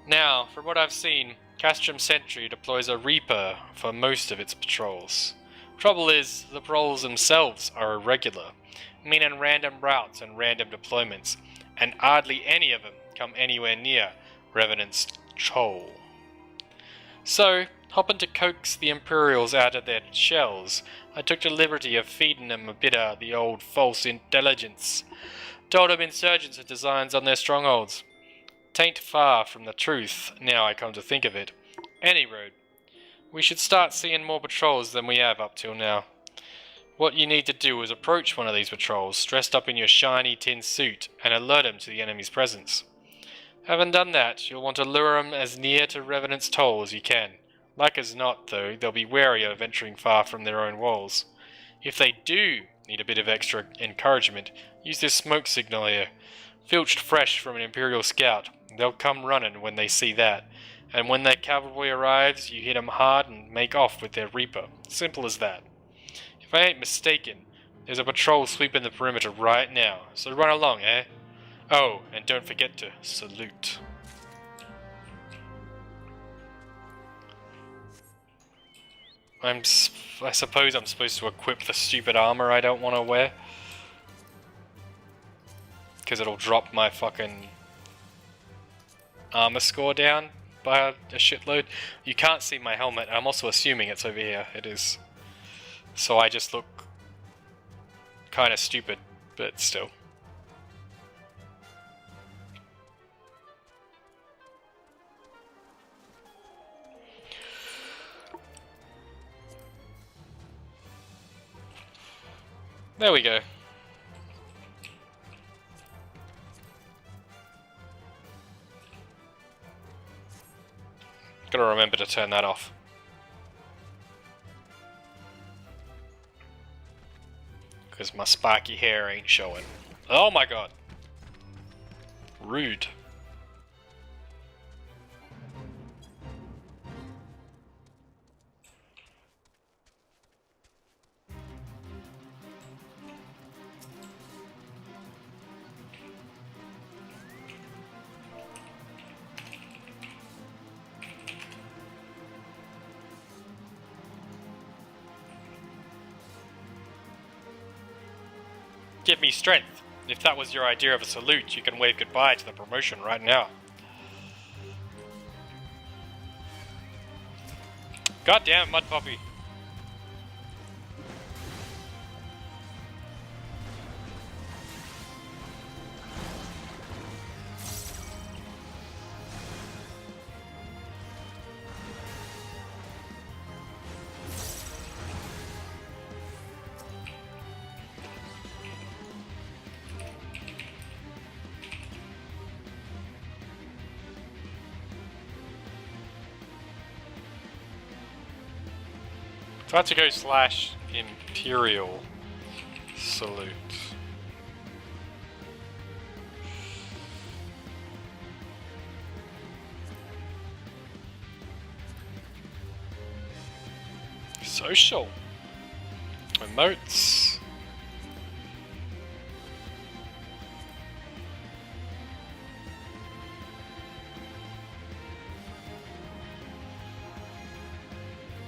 Now, from what I've seen, Castrum Sentry deploys a Reaper for most of its patrols. Trouble is, the patrols themselves are irregular, meaning random routes and random deployments, and hardly any of them come anywhere near Revenant's Troll. So, hoping to coax the Imperials out of their shells, I took the liberty of feeding them a bit of the old false intelligence. Told them insurgents had designs on their strongholds. Tain't far from the truth, now I come to think of it. Any road. We should start seeing more patrols than we have up till now. What you need to do is approach one of these patrols, dressed up in your shiny tin suit, and alert them to the enemy's presence. Having done that, you'll want to lure them as near to Revenant's Toll as you can. Like as not, though, they'll be wary of venturing far from their own walls. If they do need a bit of extra encouragement, use this smoke signal here. Filched fresh from an Imperial scout, they'll come running when they see that. And when their cavalry arrives, you hit them hard and make off with their Reaper. Simple as that. If I ain't mistaken, there's a patrol sweeping the perimeter right now, so run along, eh? Oh, and don't forget to salute. I suppose I'm supposed to equip the stupid armor I don't want to wear. Because it'll drop my fucking armor score down by a shitload. You can't see my helmet. I'm also assuming it's over here. It is. So I just look kind of stupid, but still. There we go. Gotta remember to turn that off. Because my spiky hair ain't showing. Oh my god. Rude. Give me strength. If that was your idea of a salute, you can wave goodbye to the promotion right now. Goddamn mud puppy. If I had to go slash Imperial Salute. Social. Emotes.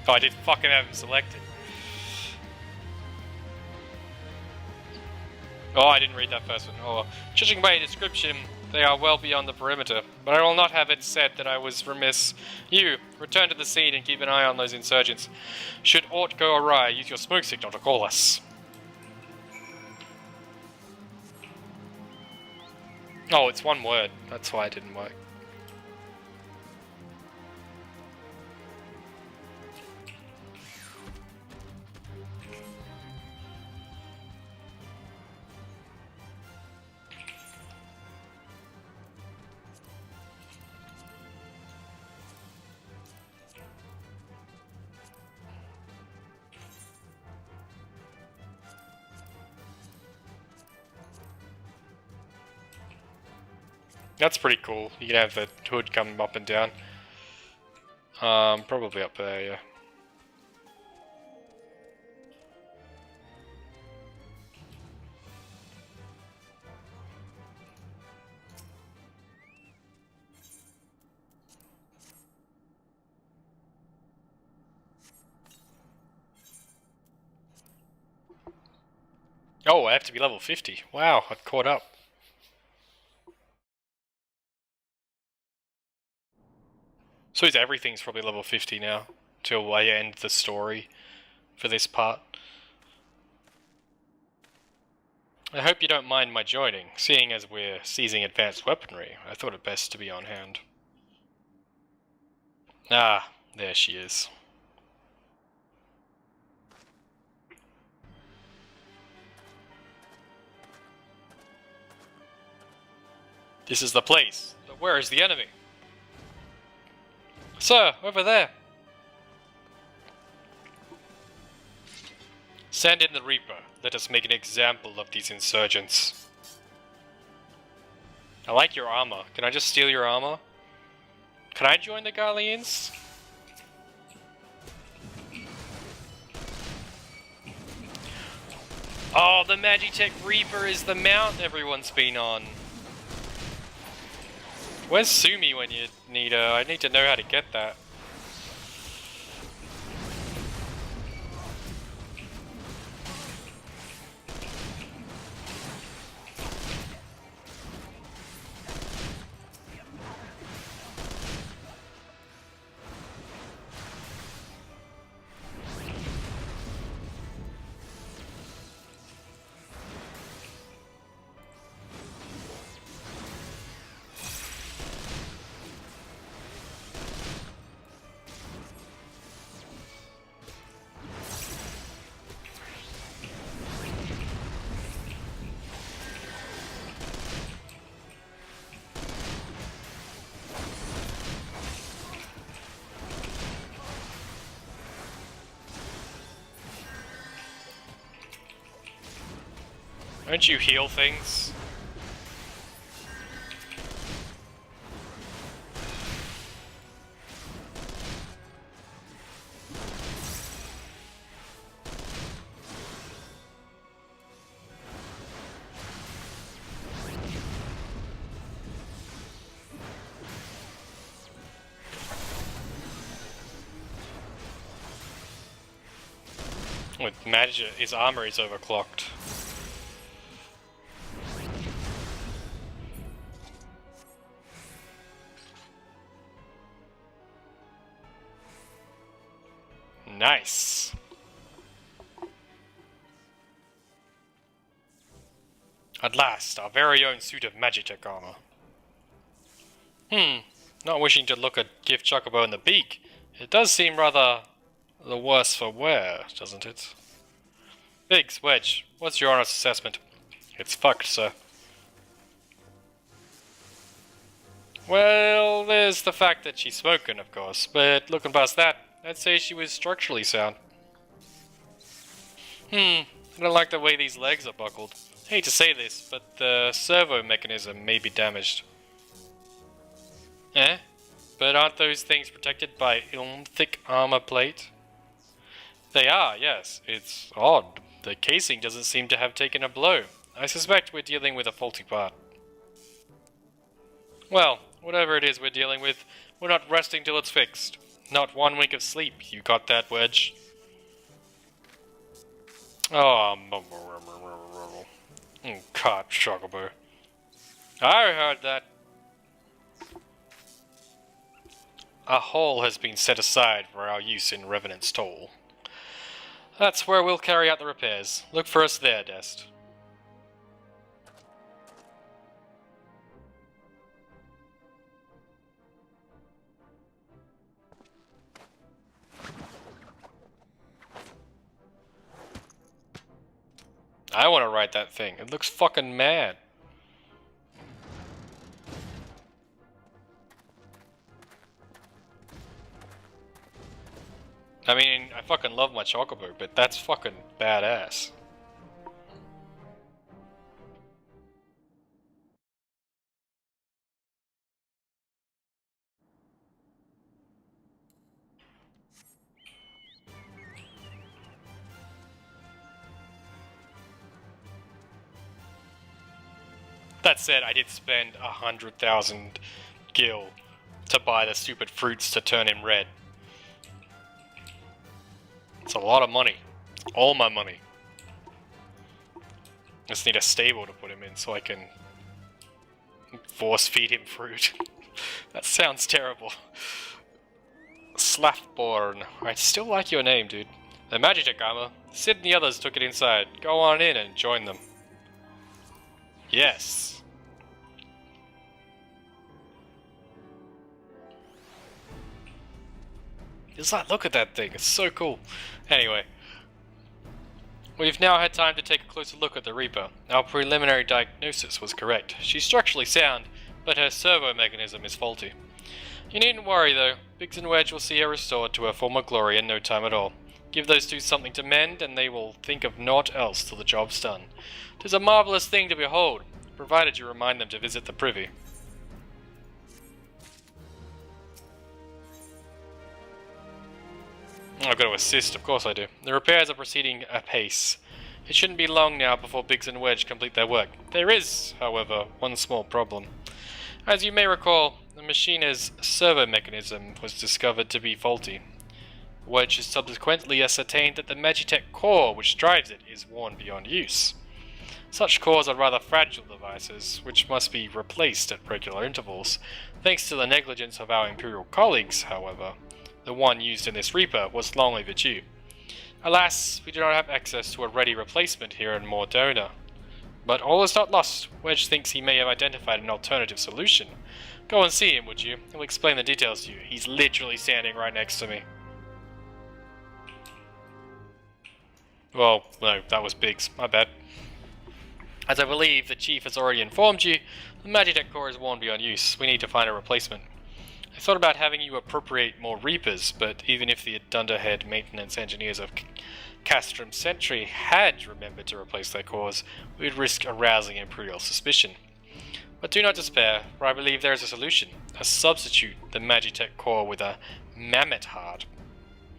Oh, I did fucking have him selected. Oh, I didn't read that first one. Oh, well. Judging by your description, they are well beyond the perimeter. But I will not have it said that I was remiss. You, return to the scene and keep an eye on those insurgents. Should aught go awry, use your smoke signal to call us. Oh, it's one word. That's why it didn't work. That's pretty cool. You can have the hood come up and down. Probably up there, yeah. Oh, I have to be level 50. Wow, I've caught up. So everything's probably level 50 now, till I end the story for this part. I hope you don't mind my joining, seeing as we're seizing advanced weaponry. I thought it best to be on hand. Ah, there she is. This is the place, but where is the enemy? Sir, over there. Send in the Reaper. Let us make an example of these insurgents. I like your armor. Can I just steal your armor? Can I join the Garleans? Oh, the Magitech Reaper is the mount everyone's been on. Where's Sumi when you need her? I need to know how to get that. Don't you heal things? With magic, his armor is overclocked. Nice. At last, our very own suit of Magitech armor. Not wishing to look a gift chocobo in the beak, it does seem rather the worse for wear, doesn't it? Biggs, Wedge, what's your honest assessment? It's fucked, sir. Well, there's the fact that she's smoking, of course, but looking past that, I'd say she was structurally sound. I don't like the way these legs are buckled. Hate to say this, but the servo mechanism may be damaged. Eh? But aren't those things protected by thick armor plate? They are, yes. It's odd. The casing doesn't seem to have taken a blow. I suspect we're dealing with a faulty part. Well, whatever it is we're dealing with, we're not resting till it's fixed. Not one wink of sleep. You got that, Wedge? Oh, God, chocobo. I heard that. A hole has been set aside for our use in Revenant's Toll. That's where we'll carry out the repairs. Look for us there, Dest. I want to ride that thing. It looks fucking mad. I mean, I fucking love my chocobo, but that's fucking badass. That said, I did spend 100,000 gil to buy the stupid fruits to turn him red. It's a lot of money. All my money. Just need a stable to put him in so I can force feed him fruit. That sounds terrible. Slaffborn. I still like your name, dude. The Magitech armor. Sid and the others took it inside. Go on in and join them. Yes. Just like, look at that thing, it's so cool. Anyway, we've now had time to take a closer look at the Reaper. Our preliminary diagnosis was correct. She's structurally sound, but her servo mechanism is faulty. You needn't worry though, Biggs and Wedge will see her restored to her former glory in no time at all. Give those two something to mend, and they will think of naught else till the job's done. 'Tis a marvellous thing to behold, provided you remind them to visit the privy. I've got to assist, of course I do. The repairs are proceeding apace. It shouldn't be long now before Biggs and Wedge complete their work. There is, however, one small problem. As you may recall, the machine's servo mechanism was discovered to be faulty. Wedge has subsequently ascertained that the Magitech core which drives it is worn beyond use. Such cores are rather fragile devices, which must be replaced at regular intervals. Thanks to the negligence of our Imperial colleagues, however, the one used in this Reaper was long overdue. Alas, we do not have access to a ready replacement here in Mordona. But all is not lost. Wedge thinks he may have identified an alternative solution. Go and see him, would you? He'll explain the details to you. He's literally standing right next to me. Well, no, that was Biggs. My bad. As I believe the Chief has already informed you, the Magitech core is worn beyond use. We need to find a replacement. I thought about having you appropriate more Reapers, but even if the dunderhead maintenance engineers of Castrum Sentry had remembered to replace their cores, we would risk arousing Imperial suspicion. But do not despair, for I believe there is a solution. A substitute the Magitech core with a mammoth heart.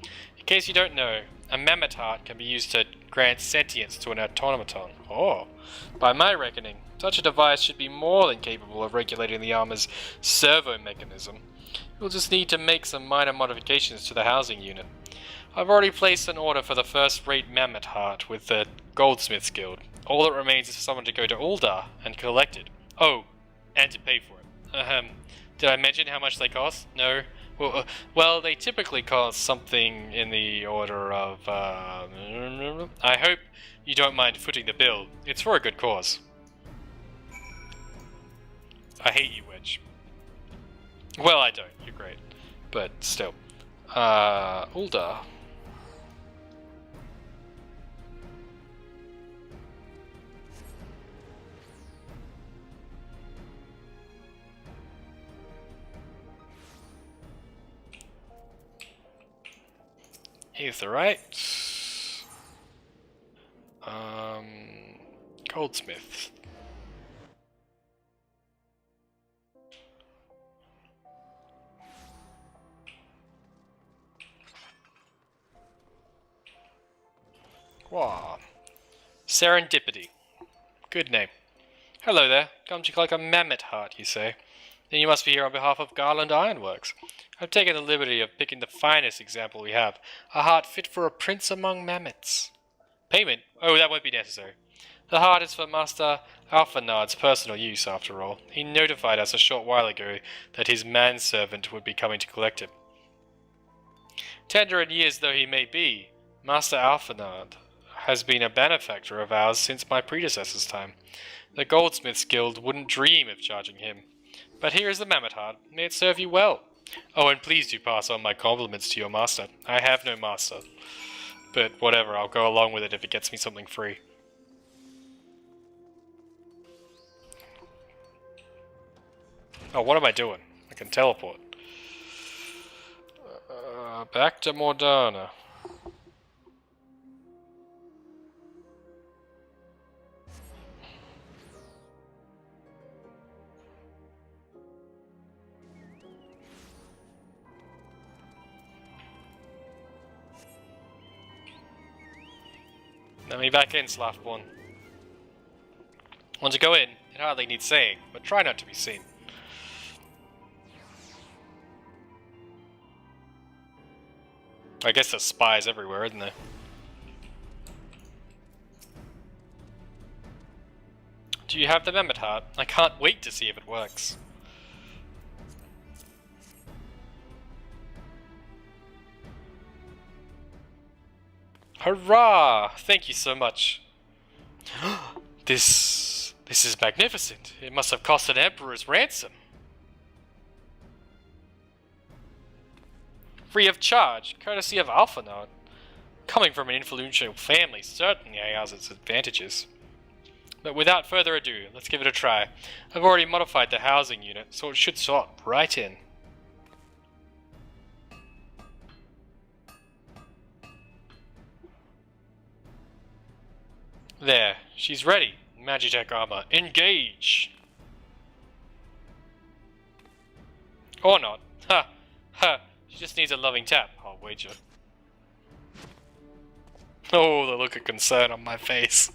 In case you don't know, a mammoth heart can be used to grant sentience to an automaton. Oh, by my reckoning, such a device should be more than capable of regulating the armor's servo mechanism. You'll just need to make some minor modifications to the housing unit. I've already placed an order for the first-rate mammoth heart with the Goldsmiths Guild. All that remains is for someone to go to Uldar and collect it. Oh, and to pay for it. Did I mention how much they cost? No? Well, they typically cost something in the order of, I hope you don't mind footing the bill. It's for a good cause. I hate you, Wedge. Well, I don't. You're great. But still. Uldar. Aetheryte. Goldsmith. Wow. Serendipity. Good name. Hello there. Come to collect a mammoth heart, you say? Then you must be here on behalf of Garlean Ironworks. I've taken the liberty of picking the finest example we have. A heart fit for a prince among mammoths. Payment? Oh, that won't be necessary. The heart is for Master Alphanard's personal use, after all. He notified us a short while ago that his manservant would be coming to collect it. Tender in years though he may be, Master Alphanard has been a benefactor of ours since my predecessor's time. The Goldsmiths Guild wouldn't dream of charging him. But here is the mammoth heart. May it serve you well. Oh, and please do pass on my compliments to your master. I have no master. But whatever, I'll go along with it if it gets me something free. Oh, what am I doing? I can teleport. Back to Morgana. Let me back in, Slothborn. Want to go in? It hardly needs saying, but try not to be seen. I guess there's spies everywhere, isn't there? Do you have the mammoth heart? I can't wait to see if it works. Hurrah! Thank you so much. This is magnificent. It must have cost an emperor's ransom. Free of charge, courtesy of Alphanard. Coming from an influential family certainly has its advantages. But without further ado, let's give it a try. I've already modified the housing unit, so it should slot right in. There, she's ready. Magitech armor, engage! Or not. Ha! Ha! She just needs a loving tap, I'll wager. Oh, the look of concern on my face.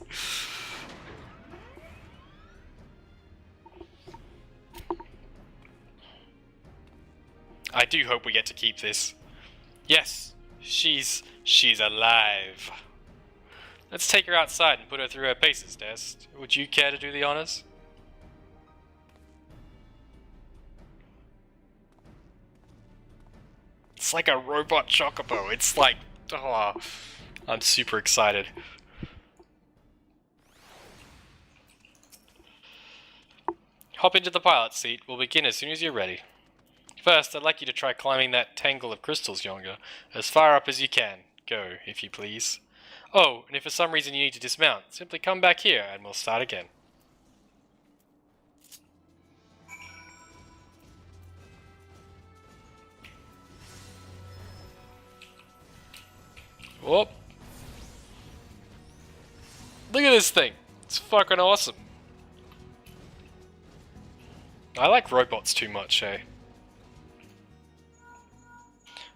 I do hope we get to keep this. Yes, she's alive. Let's take her outside and put her through her paces, Dest. Would you care to do the honors? It's like a robot chocobo. It's like, oh, I'm super excited. Hop into the pilot seat. We'll begin as soon as you're ready. First, I'd like you to try climbing that tangle of crystals yonder, as far up as you can. Go, if you please. Oh, and if for some reason you need to dismount, simply come back here and we'll start again. Whoop. Look at this thing. It's fucking awesome. I like robots too much, eh?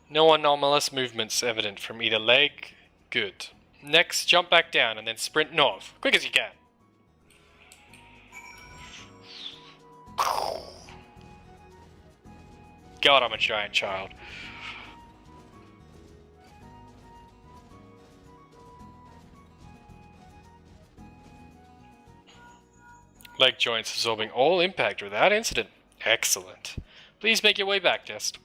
No anomalous movements evident from either leg. Good. Next, jump back down and then sprint north. Quick as you can. God, I'm a giant child. Leg joints absorbing all impact without incident. Excellent. Please make your way back, Dest.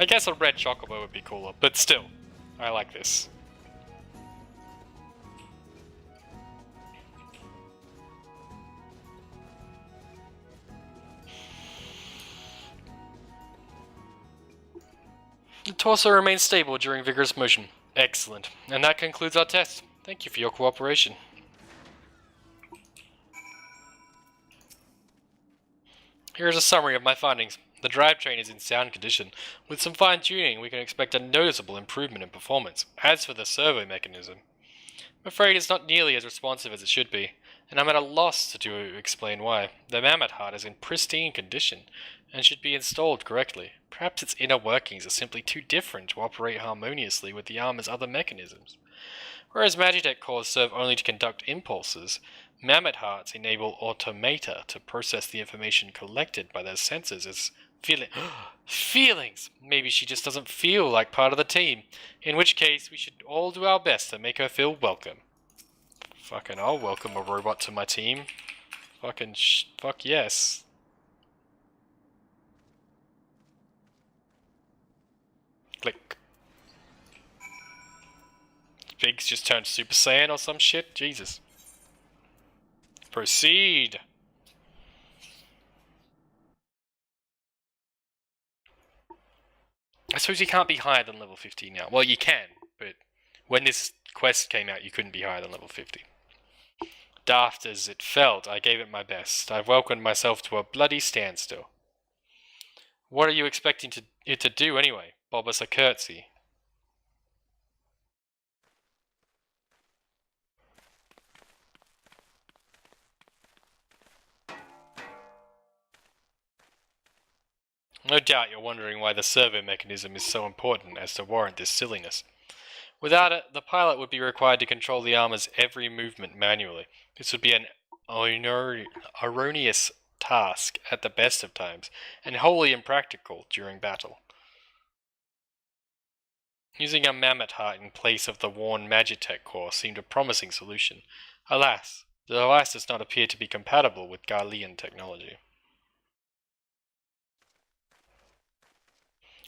I guess a red chocobo would be cooler, but still, I like this. The torso remains stable during vigorous motion. Excellent. And that concludes our test. Thank you for your cooperation. Here is a summary of my findings. The drivetrain is in sound condition. With some fine-tuning, we can expect a noticeable improvement in performance. As for the servo mechanism, I'm afraid it's not nearly as responsive as it should be, and I'm at a loss to explain why. The mammoth heart is in pristine condition, and should be installed correctly. Perhaps its inner workings are simply too different to operate harmoniously with the armor's other mechanisms. Whereas Magitech cores serve only to conduct impulses, mammoth hearts enable automata to process the information collected by their sensors as feelings! Maybe she just doesn't feel like part of the team, in which case we should all do our best to make her feel welcome. Fucking I'll welcome a robot to my team. Fucking fuck yes. Click. Biggs just turned Super Saiyan or some shit? Jesus. Proceed! I suppose you can't be higher than level 50 now. Well, you can, but when this quest came out, you couldn't be higher than level 50. Daft as it felt, I gave it my best. I've welcomed myself to a bloody standstill. What are you expecting it to do anyway? Bob us a curtsy. No doubt you're wondering why the servo mechanism is so important as to warrant this silliness. Without it, the pilot would be required to control the armor's every movement manually. This would be an erroneous task at the best of times, and wholly impractical during battle. Using a mammoth heart in place of the worn Magitech core seemed a promising solution. Alas, the device does not appear to be compatible with Garlean technology.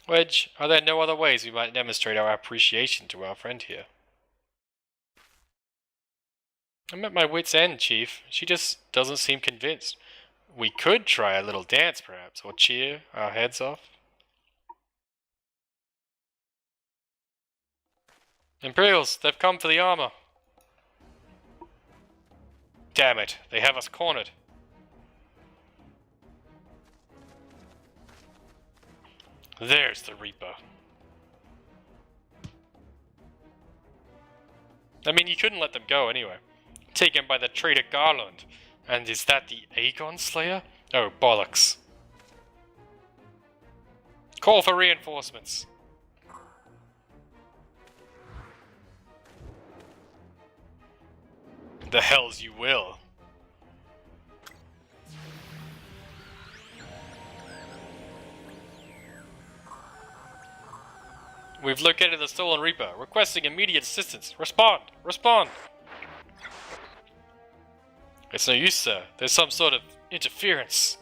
Wedge, are there no other ways we might demonstrate our appreciation to our friend here? I'm at my wit's end, Chief. She just doesn't seem convinced. We could try a little dance, perhaps, or cheer our heads off. Imperials, they've come for the armor. Damn it, they have us cornered. There's the Reaper. I mean, you couldn't let them go anyway. Taken by the traitor Garland. And is that the Aegon Slayer? Oh, bollocks. Call for reinforcements. The hells you will. We've located the stolen Reaper, requesting immediate assistance. Respond! Respond! It's no use, sir. There's some sort of interference.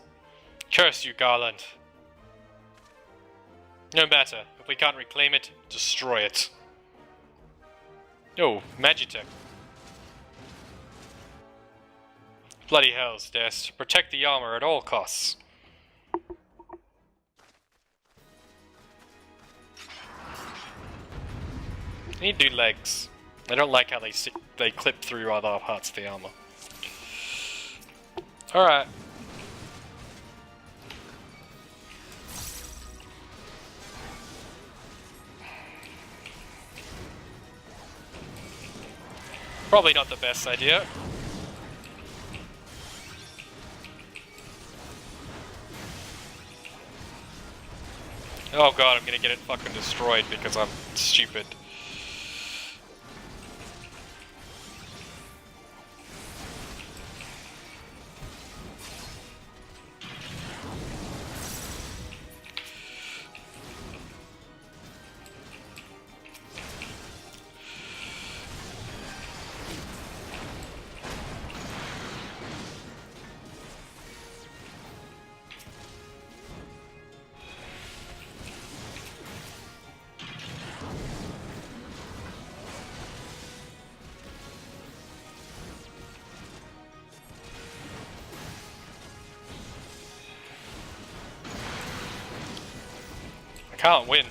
Curse you, Garland. No matter. If we can't reclaim it, destroy it. Oh, Magitech. Bloody hells, Dest. Protect the armor at all costs. I need new legs. I don't like how they clip through other parts of the armor. Alright. Probably not the best idea. Oh god, I'm gonna get it fucking destroyed because I'm stupid. Can't win.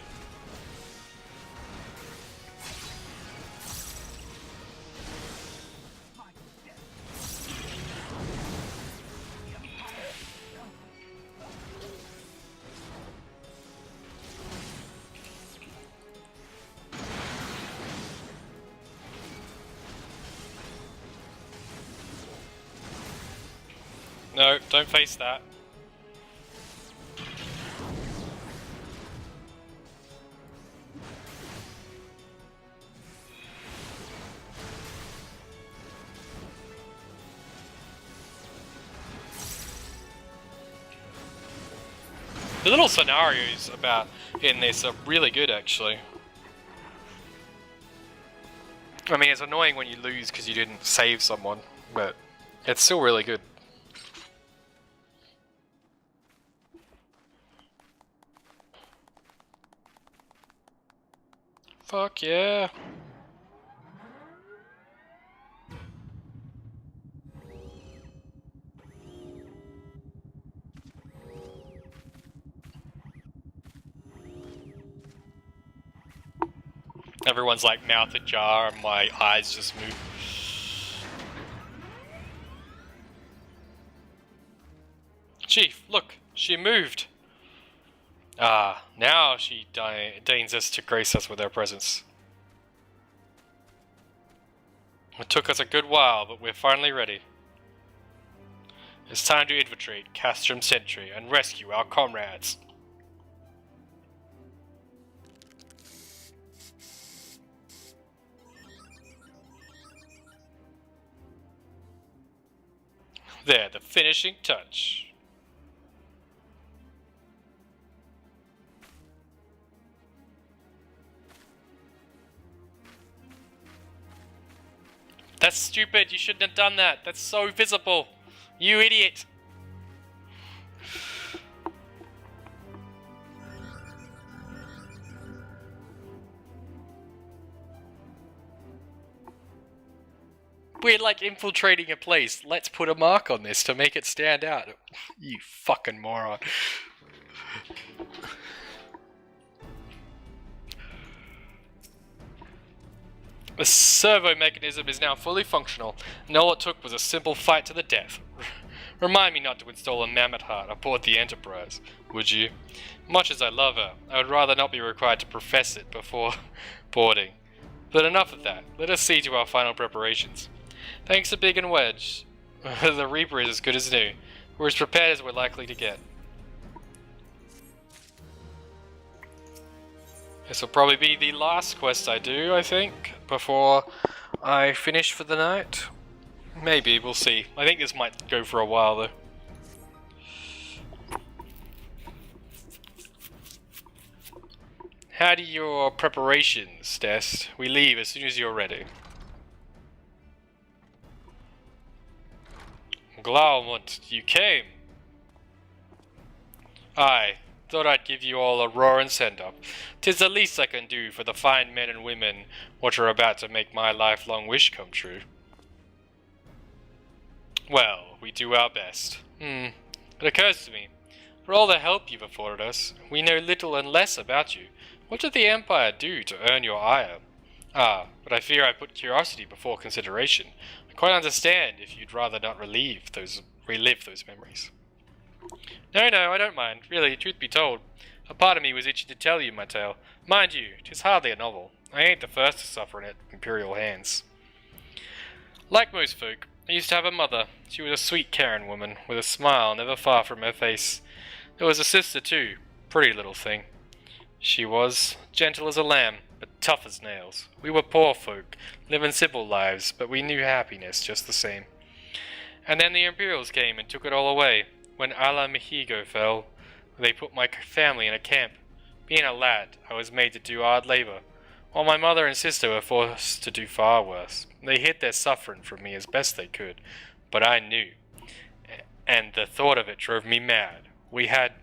No, don't face that. The little scenarios about in this are really good, actually. I mean, it's annoying when you lose because you didn't save someone, but it's still really good. Fuck yeah. Everyone's like mouth ajar and my eyes just move. Chief, look, she moved. Ah, now she deigns us to grace us with her presence. It took us a good while, but we're finally ready. It's time to infiltrate Castrum Sentry and rescue our comrades. There, the finishing touch. That's stupid, you shouldn't have done that. That's so visible. You idiot. We're like infiltrating a place. Let's put a mark on this to make it stand out. You fucking moron. The servo mechanism is now fully functional, and all it took was a simple fight to the death. Remind me not to install a mammoth heart aboard the Enterprise, would you? Much as I love her, I would rather not be required to profess it before boarding. But enough of that. Let us see to our final preparations. Thanks to Big and Wedge, the Reaper is as good as new. We're as prepared as we're likely to get. This will probably be the last quest I do, I think, before I finish for the night. Maybe, we'll see. I think this might go for a while though. How do your preparations, Dest? We leave as soon as you're ready. Glad you came. Aye, thought I'd give you all a roaring send-up. 'Tis the least I can do for the fine men and women what are about to make my lifelong wish come true. Well, we do our best. It occurs to me, for all the help you've afforded us, we know little and less about you. What did the Empire do to earn your ire? Ah, but I fear I put curiosity before consideration. I quite understand if you'd rather not relive those memories. No, I don't mind. Really, truth be told, a part of me was itching to tell you my tale. Mind you, 'tis hardly a novel. I ain't the first to suffer in at Imperial hands. Like most folk, I used to have a mother. She was a sweet, caring woman, with a smile never far from her face. There was a sister too, pretty little thing. She was gentle as a lamb, but tough as nails. We were poor folk, living simple lives, but we knew happiness just the same. And then the Imperials came and took it all away. When Ala Mexico fell, they put my family in a camp. Being a lad, I was made to do hard labor, while my mother and sister were forced to do far worse. They hid their suffering from me as best they could, but I knew, and the thought of it drove me mad. We had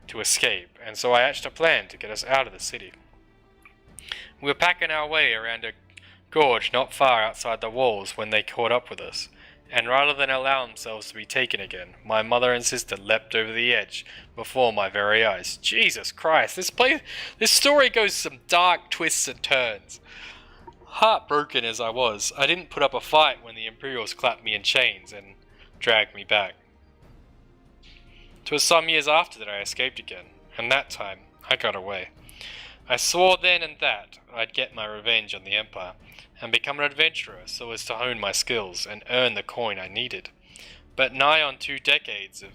to escape, and so I hatched a plan to get us out of the city. We were packing our way around a gorge not far outside the walls when they caught up with us, and rather than allow themselves to be taken again, my mother and sister leapt over the edge before my very eyes. Jesus Christ, this story goes some dark twists and turns. Heartbroken as I was, I didn't put up a fight when the Imperials clapped me in chains and dragged me back. 'Twas some years after that I escaped again, and that time I got away. I swore then and that I'd get my revenge on the Empire, and become an adventurer so as to hone my skills and earn the coin I needed. But nigh on 2 decades have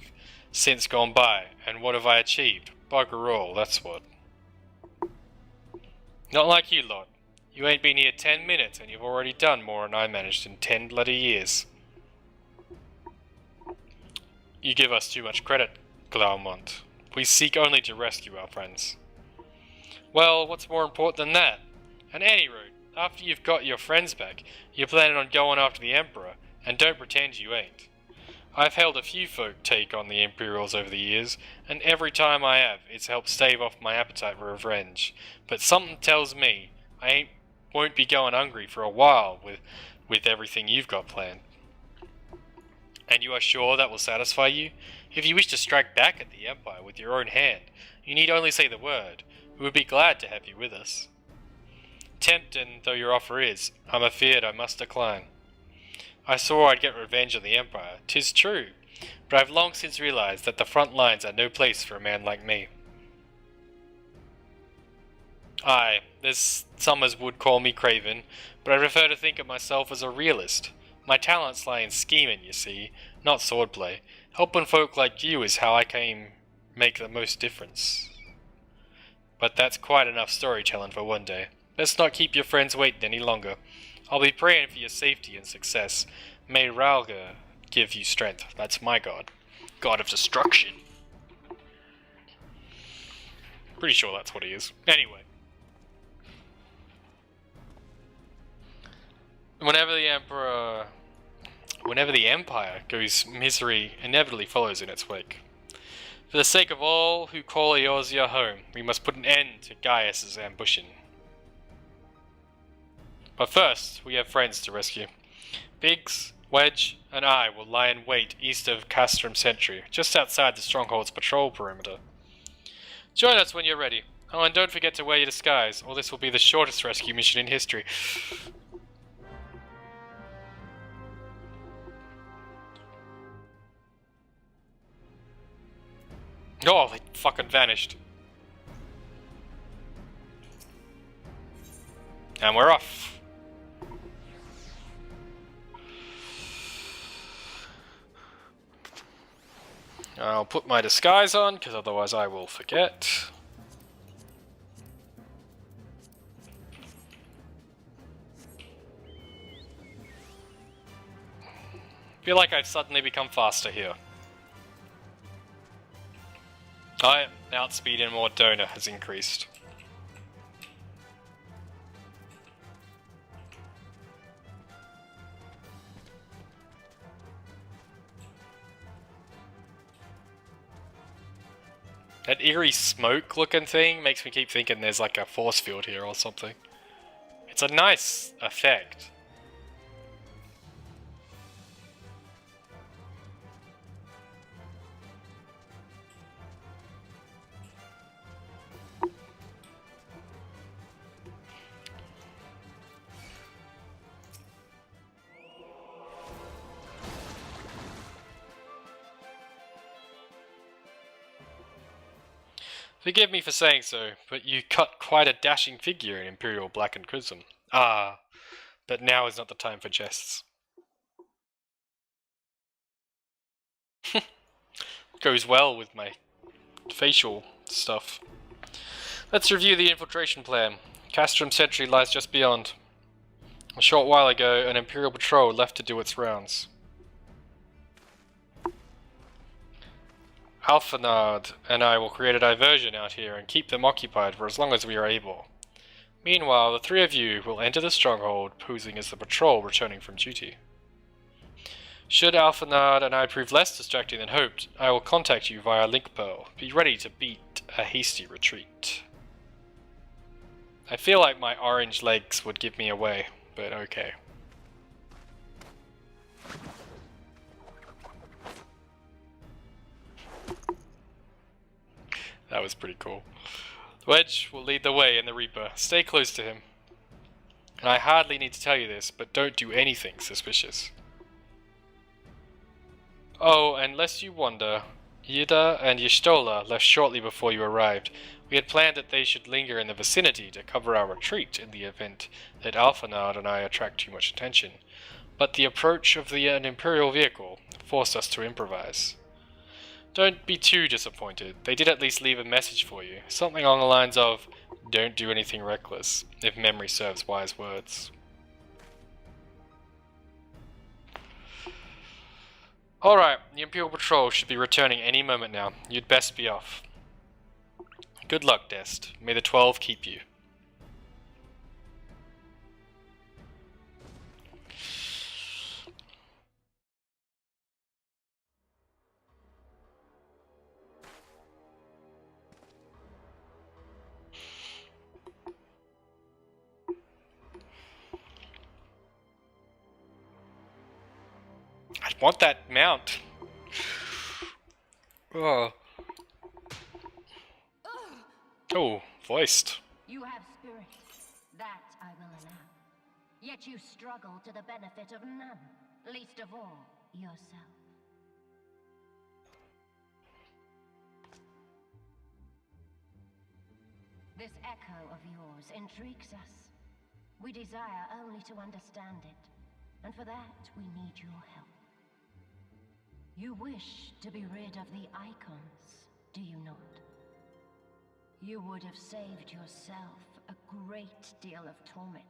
since gone by, and what have I achieved? Bugger all, that's what. Not like you lot. You ain't been here 10 minutes and you've already done more than I managed in 10 bloody years. You give us too much credit, Glaumont. We seek only to rescue our friends. Well, what's more important than that? At any rate, after you've got your friends back, you're planning on going after the Emperor, and don't pretend you ain't. I've held a few folk take on the Imperials over the years, and every time I have, it's helped stave off my appetite for revenge. But something tells me I won't be going hungry for a while with everything you've got planned. And you are sure that will satisfy you? If you wish to strike back at the Empire with your own hand, you need only say the word. We would be glad to have you with us. Tempting though your offer is, I'm afeard I must decline. I swore I'd get revenge on the Empire, 'tis true, but I've long since realized that the front lines are no place for a man like me. Aye, there's some as would call me craven, but I prefer to think of myself as a realist. My talents lie in scheming, you see, not swordplay. Helping folk like you is how I can make the most difference. But that's quite enough storytelling for one day. Let's not keep your friends waiting any longer. I'll be praying for your safety and success. May Ralga give you strength. That's my god. God of destruction. Pretty sure that's what he is. Anyway. Whenever the Empire goes, misery inevitably follows in its wake. For the sake of all who call Eorzea home, we must put an end to Gaius's ambition. But first, we have friends to rescue. Biggs, Wedge, and I will lie in wait east of Castrum Sentry, just outside the Stronghold's patrol perimeter. Join us when you're ready. Oh, and don't forget to wear your disguise, or this will be the shortest rescue mission in history. Oh, they fucking vanished. And we're off. I'll put my disguise on, because otherwise I will forget. Feel like I've suddenly become faster here. Outspeed in Mordona has increased. That eerie smoke looking thing makes me keep thinking there's like a force field here or something. It's a nice effect. Forgive me for saying so, but you cut quite a dashing figure in Imperial Black and Crimson. Ah, but now is not the time for jests. goes well with my facial stuff. Let's review the infiltration plan. Castrum Sentry lies just beyond. A short while ago, an Imperial patrol left to do its rounds. Alphanard and I will create a diversion out here and keep them occupied for as long as we are able. Meanwhile, the three of you will enter the stronghold, posing as the patrol returning from duty. Should Alphanard and I prove less distracting than hoped, I will contact you via Link Pearl. Be ready to beat a hasty retreat. I feel like my orange legs would give me away, but okay. That was pretty cool. Wedge will lead the way in the Reaper. Stay close to him. And I hardly need to tell you this, but don't do anything suspicious. Oh, and lest you wonder, Yida and Y'shtola left shortly before you arrived. We had planned that they should linger in the vicinity to cover our retreat in the event that Alphanard and I attract too much attention. But the approach of an Imperial vehicle forced us to improvise. Don't be too disappointed. They did at least leave a message for you. Something along the lines of, don't do anything reckless, if memory serves wise words. Alright, the Imperial Patrol should be returning any moment now. You'd best be off. Good luck, Dest. May the 12 keep you. I want that mount. Oh. Oh, voiced. You have spirit. That I will allow. Yet you struggle to the benefit of none, least of all yourself. This echo of yours intrigues us. We desire only to understand it, and for that we need your help. You wish to be rid of the icons, do you not? You would have saved yourself a great deal of torment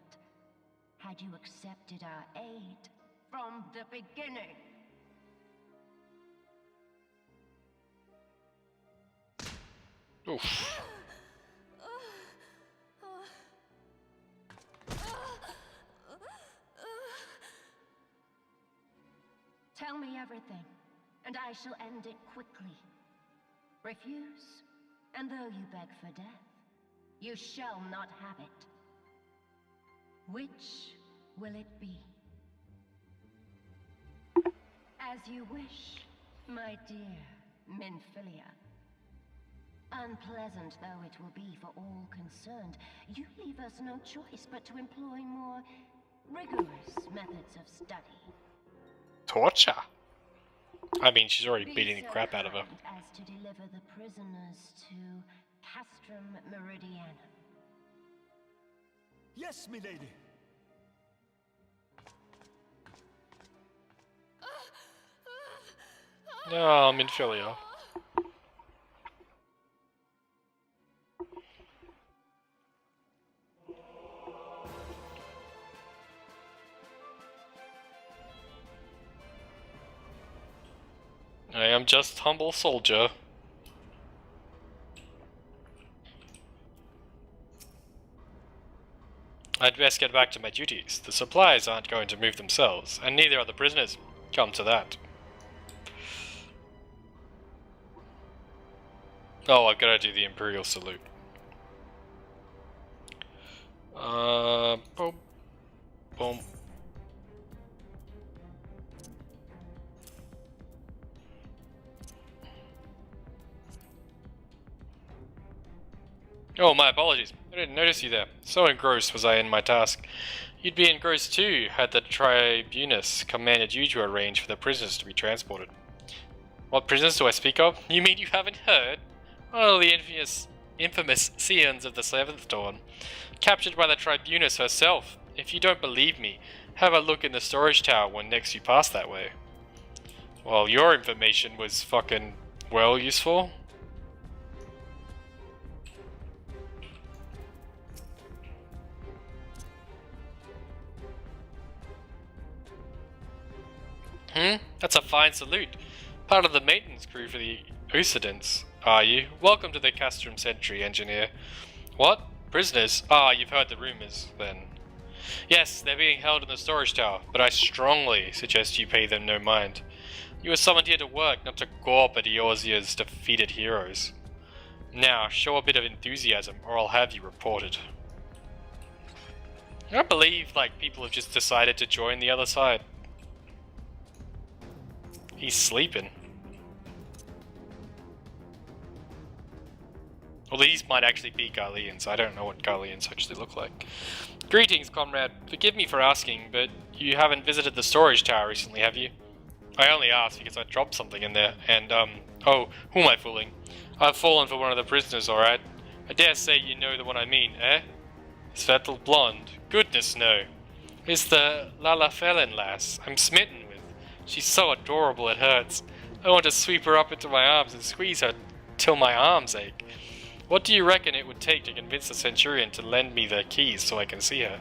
had you accepted our aid from the beginning. Oof. Tell me everything, and I shall end it quickly. Refuse, and though you beg for death, you shall not have it. Which will it be? As you wish, my dear Minfillia. Unpleasant though it will be for all concerned, you leave us no choice but to employ more rigorous methods of study. Torture? I mean, she's already beating the crap out of her. As to deliver the prisoners to Castrum Meridianum. Yes, milady. No, Minfillia. I am just humble soldier. I'd best get back to my duties. The supplies aren't going to move themselves, and neither are the prisoners. Come to that. Oh, I've got to do the Imperial salute. Boom. Boom. Oh, my apologies. I didn't notice you there. So engrossed was I in my task. You'd be engrossed too, had the Tribunus commanded you to arrange for the prisoners to be transported. What prisoners do I speak of? You mean you haven't heard? Oh, the infamous Scions of the 7th Dawn. Captured by the Tribunus herself. If you don't believe me, have a look in the storage tower when next you pass that way. Well, your information was fucking well useful. That's a fine salute. Part of the maintenance crew for the Ucidents, are you? Welcome to the Castrum Sentry, engineer. What? Prisoners? Ah, you've heard the rumors, then. Yes, they're being held in the storage tower, but I strongly suggest you pay them no mind. You were summoned here to work, not to gawp at Eorzea's defeated heroes. Now, show a bit of enthusiasm, or I'll have you reported. I don't believe, people have just decided to join the other side. He's sleeping. Well, these might actually be Garleans. I don't know what Garleans actually look like. Greetings, comrade. Forgive me for asking, but you haven't visited the storage tower recently, have you? I only asked because I dropped something in there, and, oh, who am I fooling? I've fallen for one of the prisoners, alright? I dare say you know the one I mean, eh? This fat little blonde. Goodness, no. It's the Lala Felon lass I'm smitten with. She's so adorable it hurts. I want to sweep her up into my arms and squeeze her till my arms ache. What do you reckon it would take to convince the Centurion to lend me the keys so I can see her?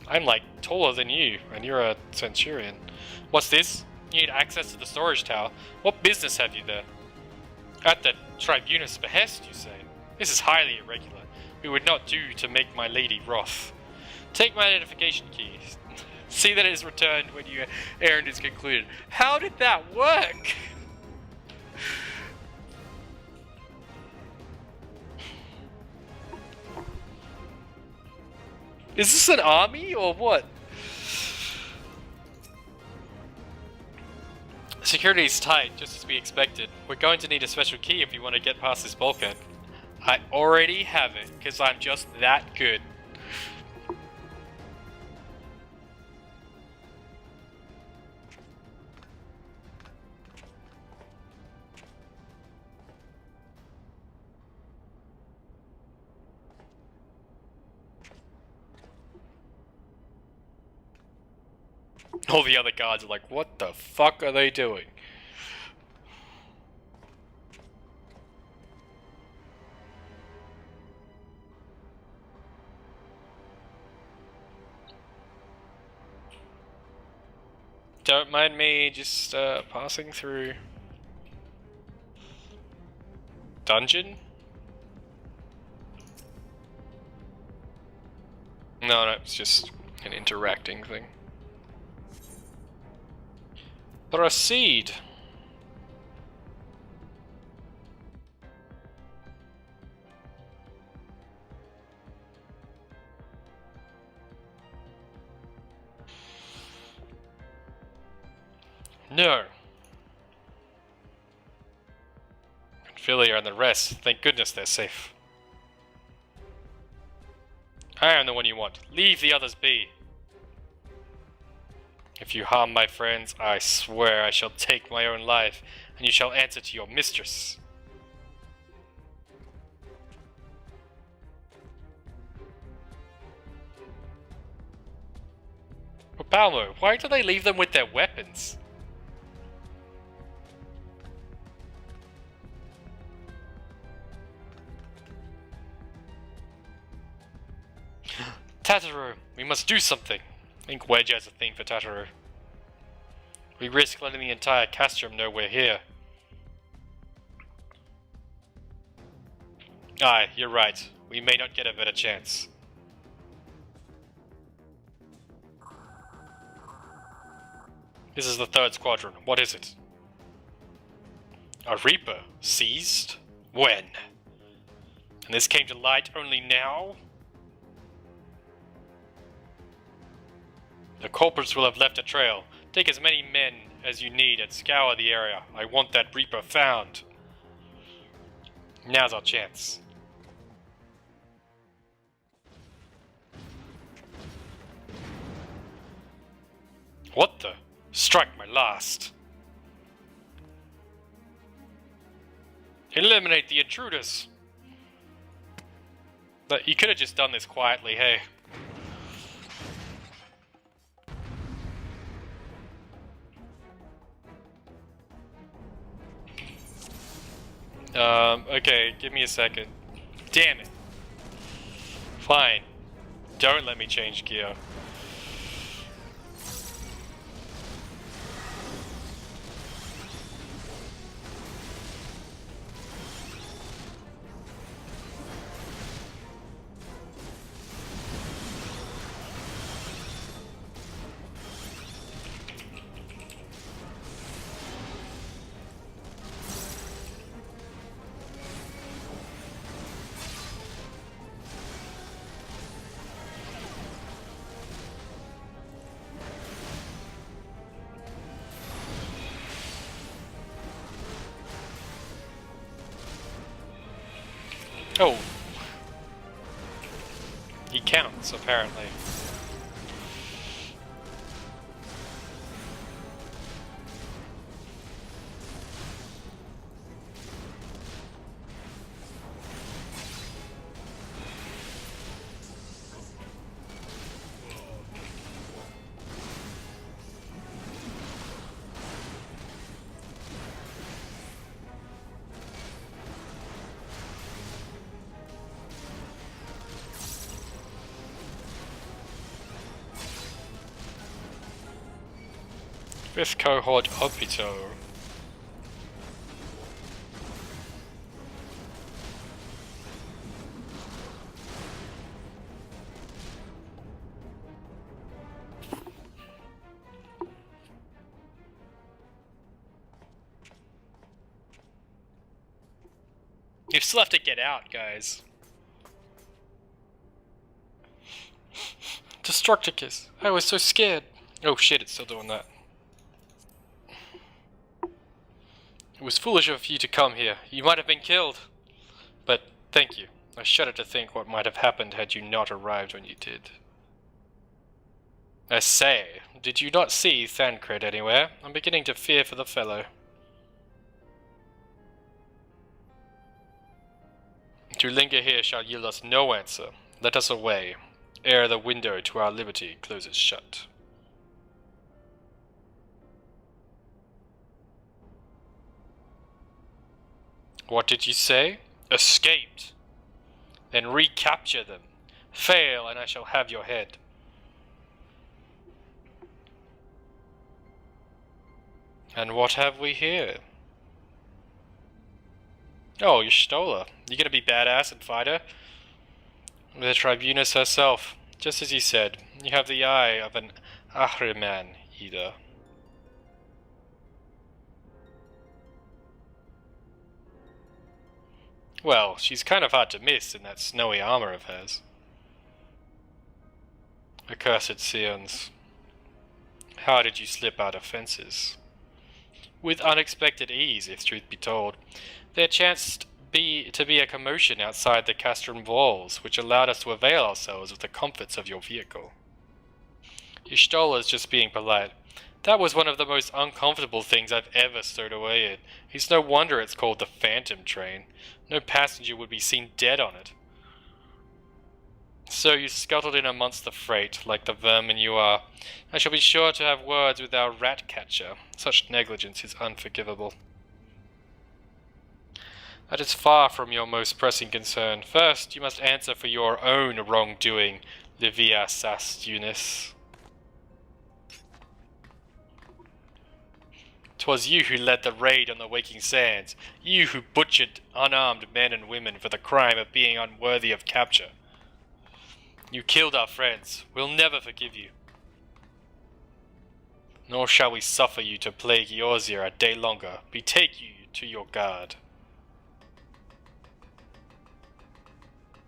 I'm taller than you, and you're a Centurion. What's this? You need access to the storage tower. What business have you there? At the Tribunus' behest, you say? This is highly irregular. We would not do to make my lady wroth. Take my identification key. See that it is returned when your errand is concluded. How did that work? Is this an army or what? Security is tight, just as we expected. We're going to need a special key if you want to get past this bulkhead. I already have it, because I'm just that good. All the other guards are like, what the fuck are they doing? Don't mind me just passing through. Dungeon? No, it's just an interacting thing. Proceed. No. Minfillia and the rest, thank goodness they're safe. I am the one you want. Leave the others be. If you harm my friends, I swear I shall take my own life, and you shall answer to your mistress. But Palmo, why do they leave them with their weapons? Tataru, we must do something. I think Wedge has a thing for Tataru. We risk letting the entire Castrum know we're here. Aye, you're right. We may not get a better chance. This is the third squadron. What is it? A Reaper seized? When? And this came to light only now? The culprits will have left a trail. Take as many men as you need and scour the area. I want that Reaper found. Now's our chance. What the? Strike my last. Eliminate the intruders! But you could have just done this quietly, hey. Okay, give me a second. Damn it. Fine. Don't let me change gear. Oh. He counts, apparently. Fifth cohort Obito. You still have to get out, guys. Destruktikus. I was so scared. Oh shit, it's still doing that. It was foolish of you to come here. You might have been killed. But thank you. I shudder to think what might have happened had you not arrived when you did. I say, did you not see Thancred anywhere? I'm beginning to fear for the fellow. To linger here shall yield us no answer. Let us away, ere the window to our liberty closes shut. What did you say? Escaped. Then recapture them. Fail, and I shall have your head. And what have we here? Oh, Y'shtola. You gonna be badass and fight her? The Tribunus herself. Just as you said, you have the eye of an Ahriman, Ida. Well, she's kind of hard to miss in that snowy armor of hers. Accursed Scions. How did you slip out of fences? With unexpected ease, if truth be told. There chanced to be a commotion outside the castrum walls, which allowed us to avail ourselves of the comforts of your vehicle. Y'shtola's just being polite. That was one of the most uncomfortable things I've ever stowed away in. It's no wonder it's called the Phantom Train. No passenger would be seen dead on it. So you scuttled in amongst the freight, like the vermin you are. I shall be sure to have words with our rat catcher. Such negligence is unforgivable. That is far from your most pressing concern. First, you must answer for your own wrongdoing, Livia Sastunis. 'Twas you who led the raid on the Waking Sands. You who butchered unarmed men and women for the crime of being unworthy of capture. You killed our friends. We'll never forgive you. Nor shall we suffer you to plague Eorzea a day longer. Betake you to your guard.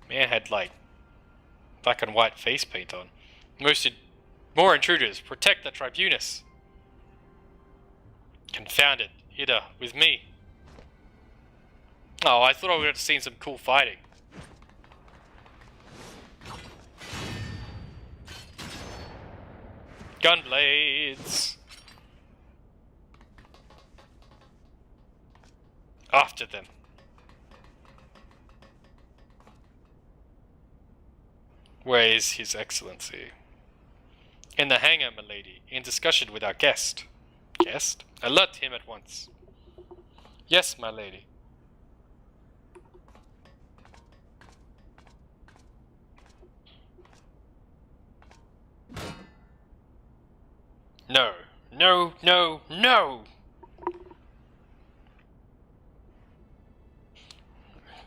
Man had, like, black and white face paint on. More intruders. Protect the Tribunus. Confound it. Ida, with me. Oh, I thought I would have seen some cool fighting. Gunblades! After them. Where is His Excellency? In the hangar, milady, in discussion with our guest. Guest? Alert him at once. Yes, my lady. No, no, no, no!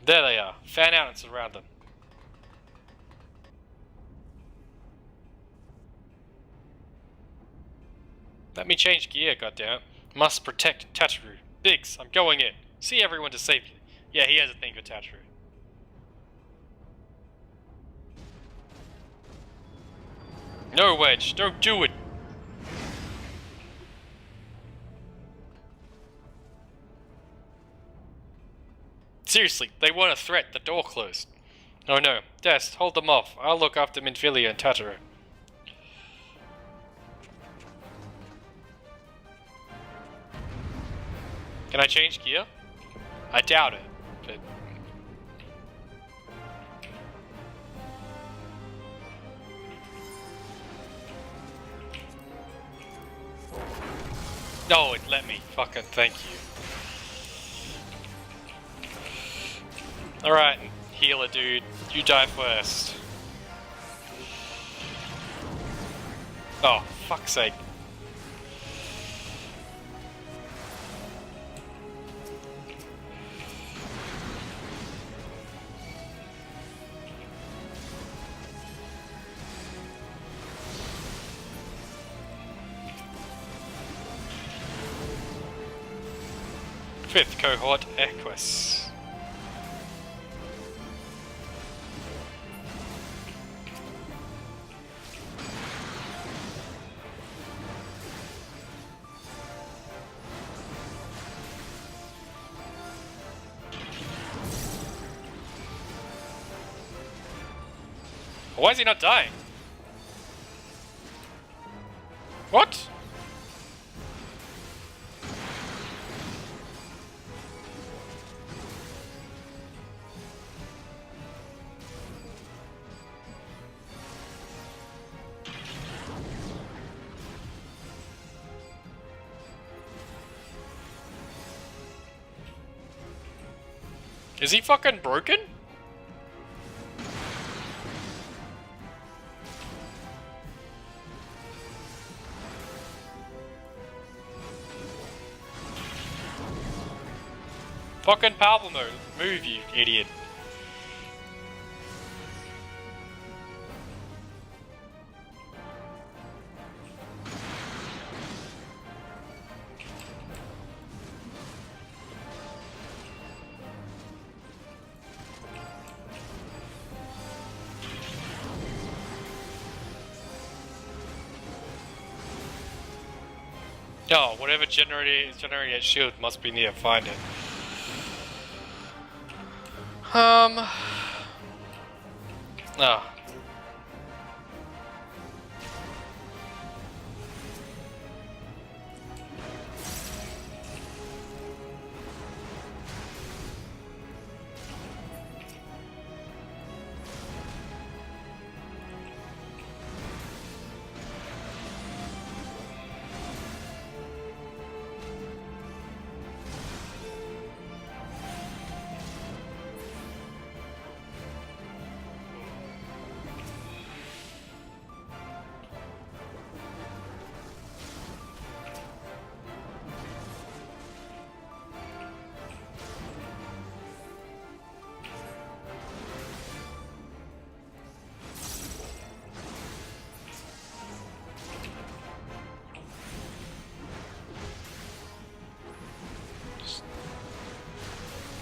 There they are. Fan out and surround them. Let me change gear, goddammit. Must protect Tatru. Biggs, I'm going in. See everyone to safety. Yeah, he has a thing for Tatru. No, Wedge, don't do it! Seriously, they weren't a threat, the door closed. Oh no, Dest, hold them off. I'll look after Minfillia and Tatru. Can I change gear? I doubt it, but... No, it let me. Fucking thank you. Alright, healer dude, you die first. Oh, fuck's sake. Fifth cohort, Equus. Why is he not dying? What? Is he fucking broken? Fucking Palmer, move you idiot. Oh, whatever generating that shield must be near. Find it. Ah.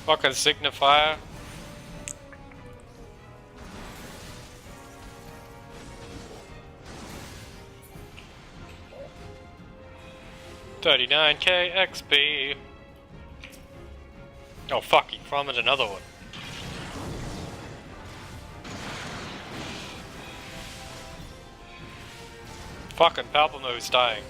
Fucking signifier. $39k XP. Oh fuck, he farmed another one. Fucking Palpamo's dying.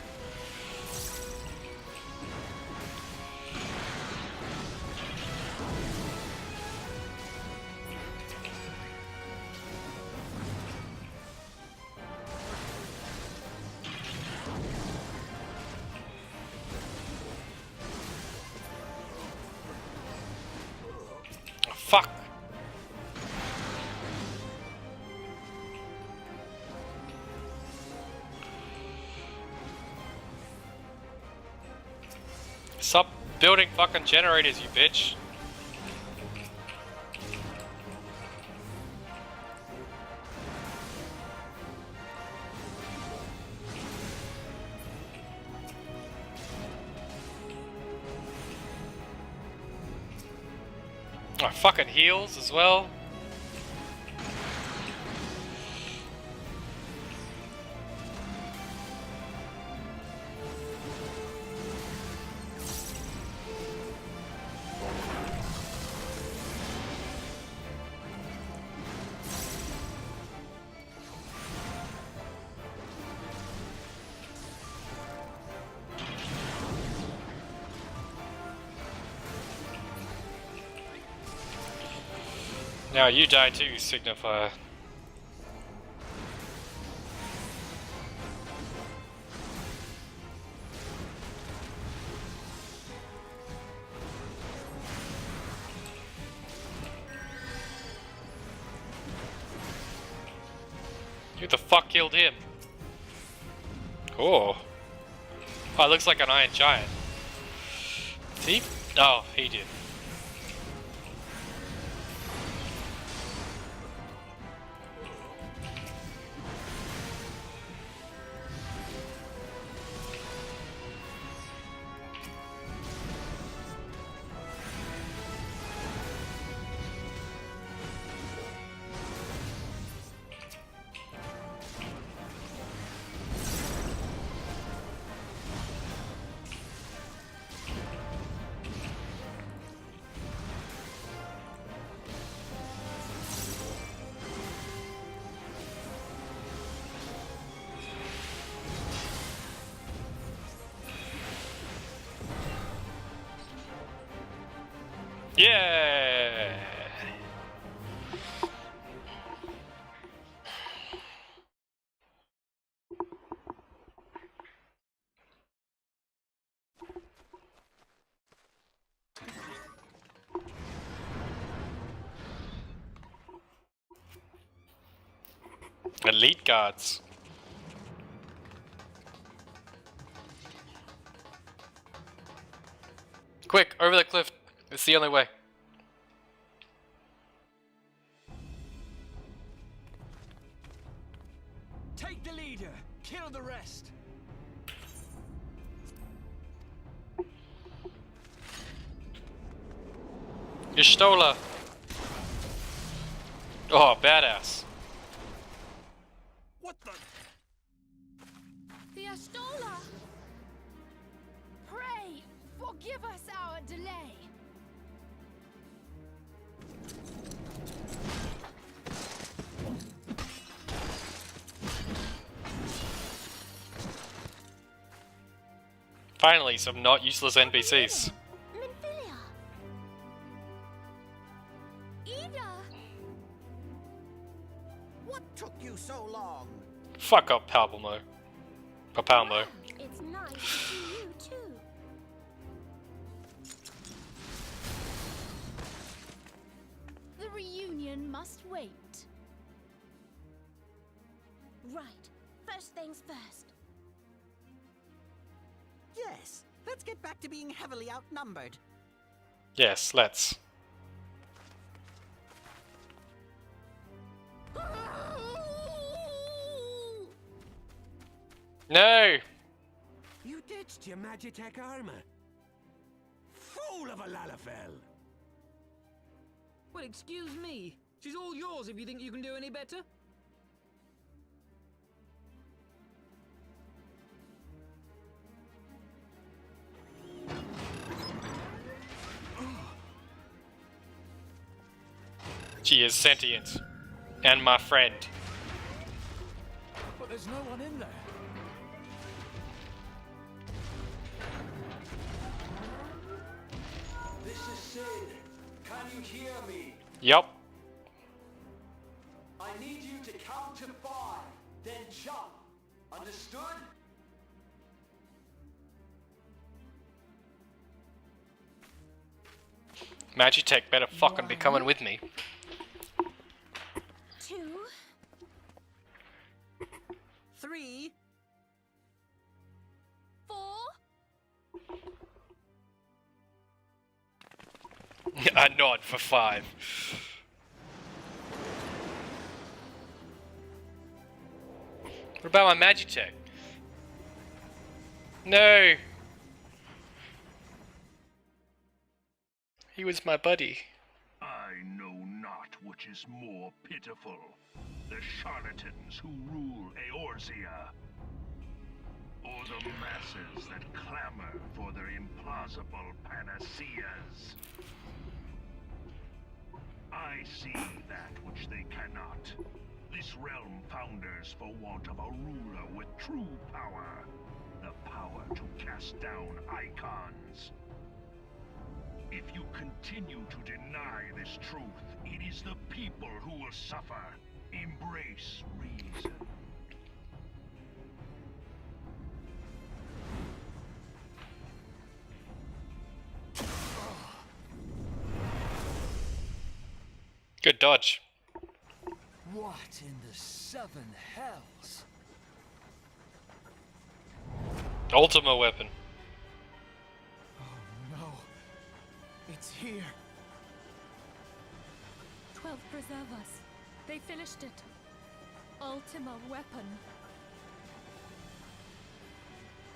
Stop building fucking generators, you bitch. Oh, fucking heals as well. Now you die too, Signifier. Who the fuck killed him? Oh. Oh, it looks like an Iron Giant. He? Oh, he did. Yeah. Elite guards. Quick, over the cliff. It's the only way. Take the leader, kill the rest. Y'shtola. Oh, badass. What the? The Y'shtola! Pray, forgive us our delay. Finally, some not useless NPCs. Minfillia! Ida! What took you so long? Fuck up, Palmo. Palmo. It's nice to see you too. The reunion must wait. Right. First things first. Yes, let's get back to being heavily outnumbered. Yes, let's. No! You ditched your Magitech armor. Fool of a Lalafell! Well, excuse me. She's all yours if you think you can do any better. She is sentient. And my friend. But there's no one in there. This is Sid. Can you hear me? Yup. I need you to count to 5, then jump. Understood? Magitech better fucking be coming with me. 2, 3, 4, A nod for 5. What about my Magitech? No! He was my buddy. I know not which is more pitiful, the charlatans who rule Eorzea, or the masses that clamor for their implausible panaceas. I see that which they cannot. This realm founders for want of a ruler with true power. The power to cast down icons. If you continue to deny this truth, it is the people who will suffer. Embrace reason. Good dodge. What in the 7 hells? Ultima weapon. Oh no. It's here. 12 preserve us. They finished it. Ultima weapon.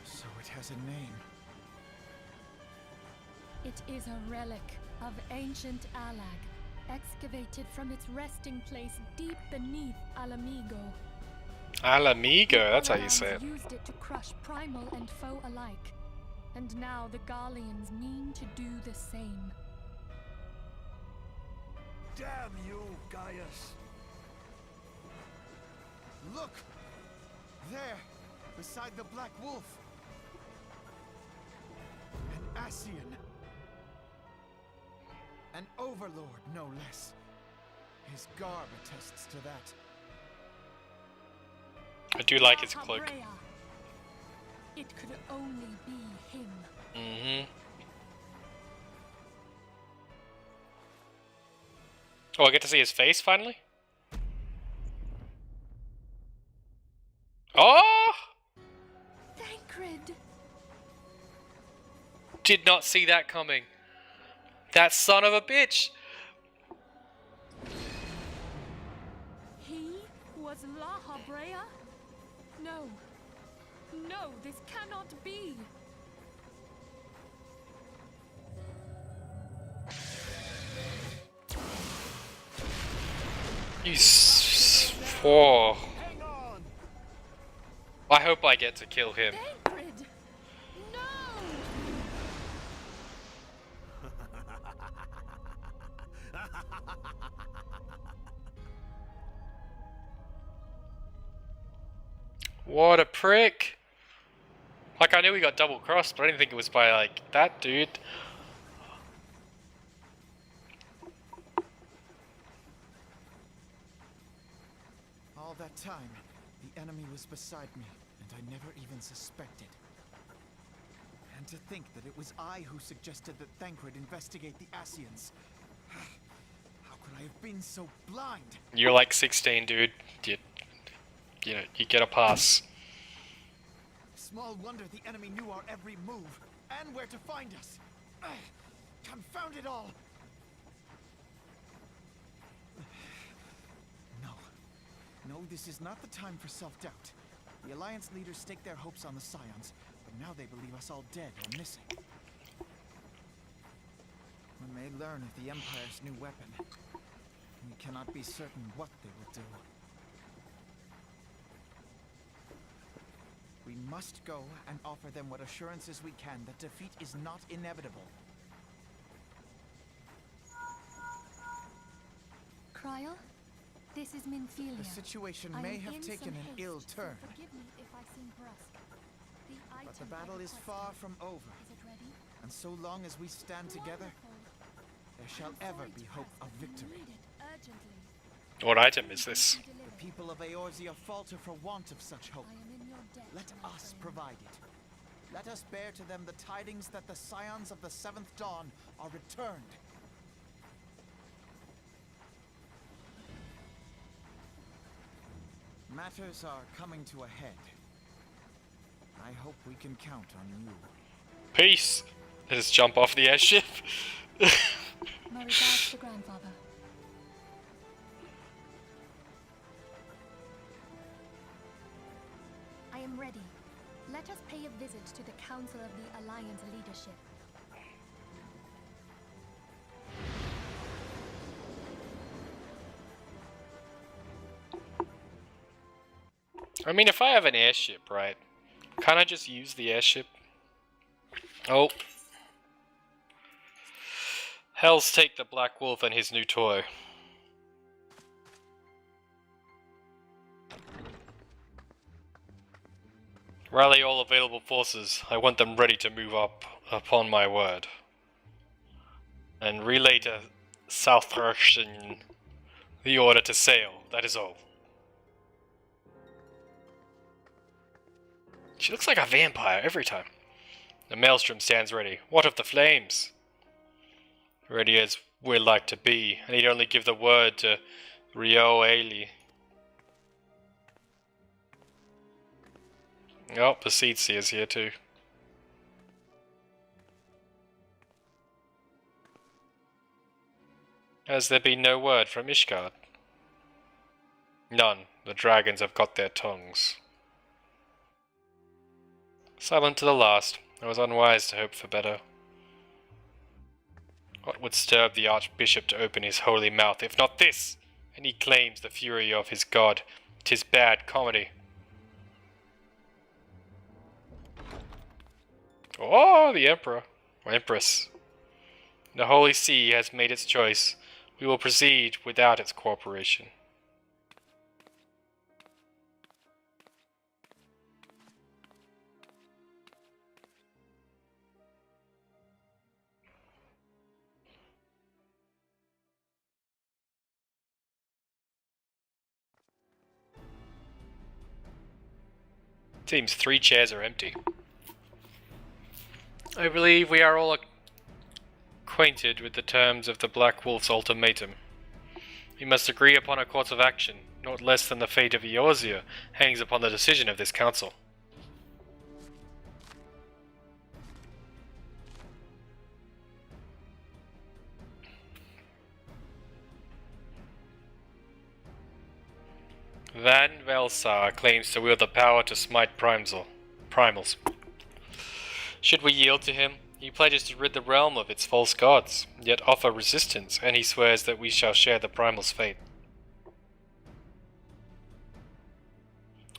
So it has a name. It is a relic of ancient Alag, excavated from its resting place deep beneath Alamigo. Alamigo, that's how you say it. Alans used it to crush primal and foe alike, and now the Garleans mean to do the same. Damn you, Gaius! Look! There, beside the Black Wolf. An Ascian. An overlord, no less. His garb attests to that. I do like his cloak. Habrea. It could only be him. Mm-hmm. Oh, I get to see his face finally? Oh! Thancred! Did not see that coming. That son of a bitch! He was La Habrea? No. No, this cannot be. Oh. I hope I get to kill him. Thancred! No! What a prick! Like, I knew he got double crossed, but I didn't think it was by, like, that dude. All that time, the enemy was beside me, and I never even suspected. And to think that it was I who suggested that Thancred investigate the Ascians. How could I have been so blind? You're like 16, dude. You know, you get a pass. Small wonder the enemy knew our every move, and where to find us. Confound it all! No, this is not the time for self-doubt. The Alliance leaders stake their hopes on the Scions, but now they believe us all dead or missing. When they learn of the Empire's new weapon, we cannot be certain what they will do. We must go and offer them what assurances we can that defeat is not inevitable. Cryle? This is Minfillia. The situation I may am have in taken some an haste, ill so turn, forgive me if I seem brusque. The but the item I battle is requested. far from over. Is it ready? And so long as we stand together, Wonderful. there shall I'm ever sorry be to hope press, of but we victory. need it urgently. What item is this? The people of Eorzea falter for want of such hope. I am in your debt, Let my us friend. provide it. Let us bear to them the tidings that the Scions of the Seventh Dawn are returned. Matters are coming to a head. I hope we can count on you. Peace! Let's jump off the airship. My regards to grandfather. I am ready. Let us pay a visit to the Council of the Alliance leadership. I mean, if I have an airship, right? Can't I just use the airship? Oh. Hells take the Black Wolf and his new toy. Rally all available forces. I want them ready to move up upon my word. And relay to Southrussian the order to sail. That is all. She looks like a vampire every time. The maelstrom stands ready. What of the flames? Ready as we'd like to be. I need only give the word to Rio Ailey. Oh, the Seed Seer's here too. Has there been no word from Ishgard? None. The dragons have got their tongues. Silent to the last. I was unwise to hope for better. What would stir the Archbishop to open his holy mouth, if not this? And he claims the fury of his god. 'Tis bad comedy. Oh, the Emperor. Or Empress. The Holy See has made its choice. We will proceed without its cooperation. Seems 3 chairs are empty. I believe we are all acquainted with the terms of the Black Wolf's ultimatum. We must agree upon a course of action, not less than the fate of Eorzea hangs upon the decision of this council. Van Velsar claims to wield the power to smite primals. Should we yield to him? He pledges to rid the realm of its false gods, yet offer resistance, and he swears that we shall share the primal's fate.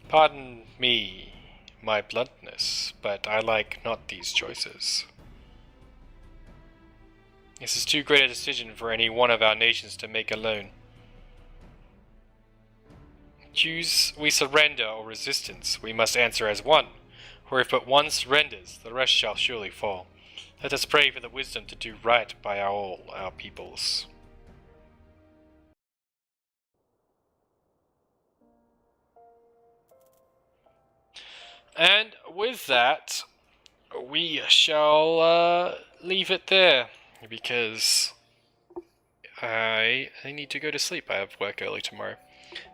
Pardon me, my bluntness, but I like not these choices. This is too great a decision for any one of our nations to make alone. Choose we surrender or resistance, we must answer as one, for if but one surrenders, the rest shall surely fall. Let us pray for the wisdom to do right by all our peoples. And with that, we shall leave it there, because I need to go to sleep. I have work early tomorrow.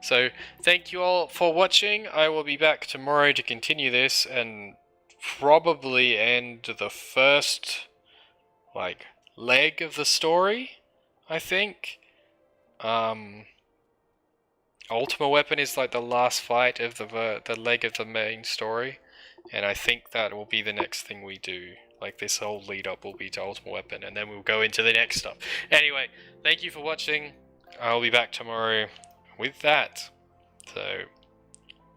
So, thank you all for watching. I will be back tomorrow to continue this and probably end the first, leg of the story, I think. Ultima Weapon is the last fight of the leg of the main story, and I think that will be the next thing we do. This whole lead up will be to Ultima Weapon, and then we'll go into the next stuff. Anyway, thank you for watching. I'll be back tomorrow with that. So,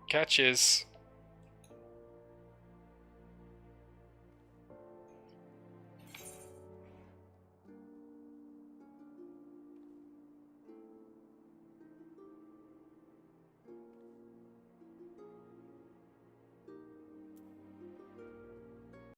catches.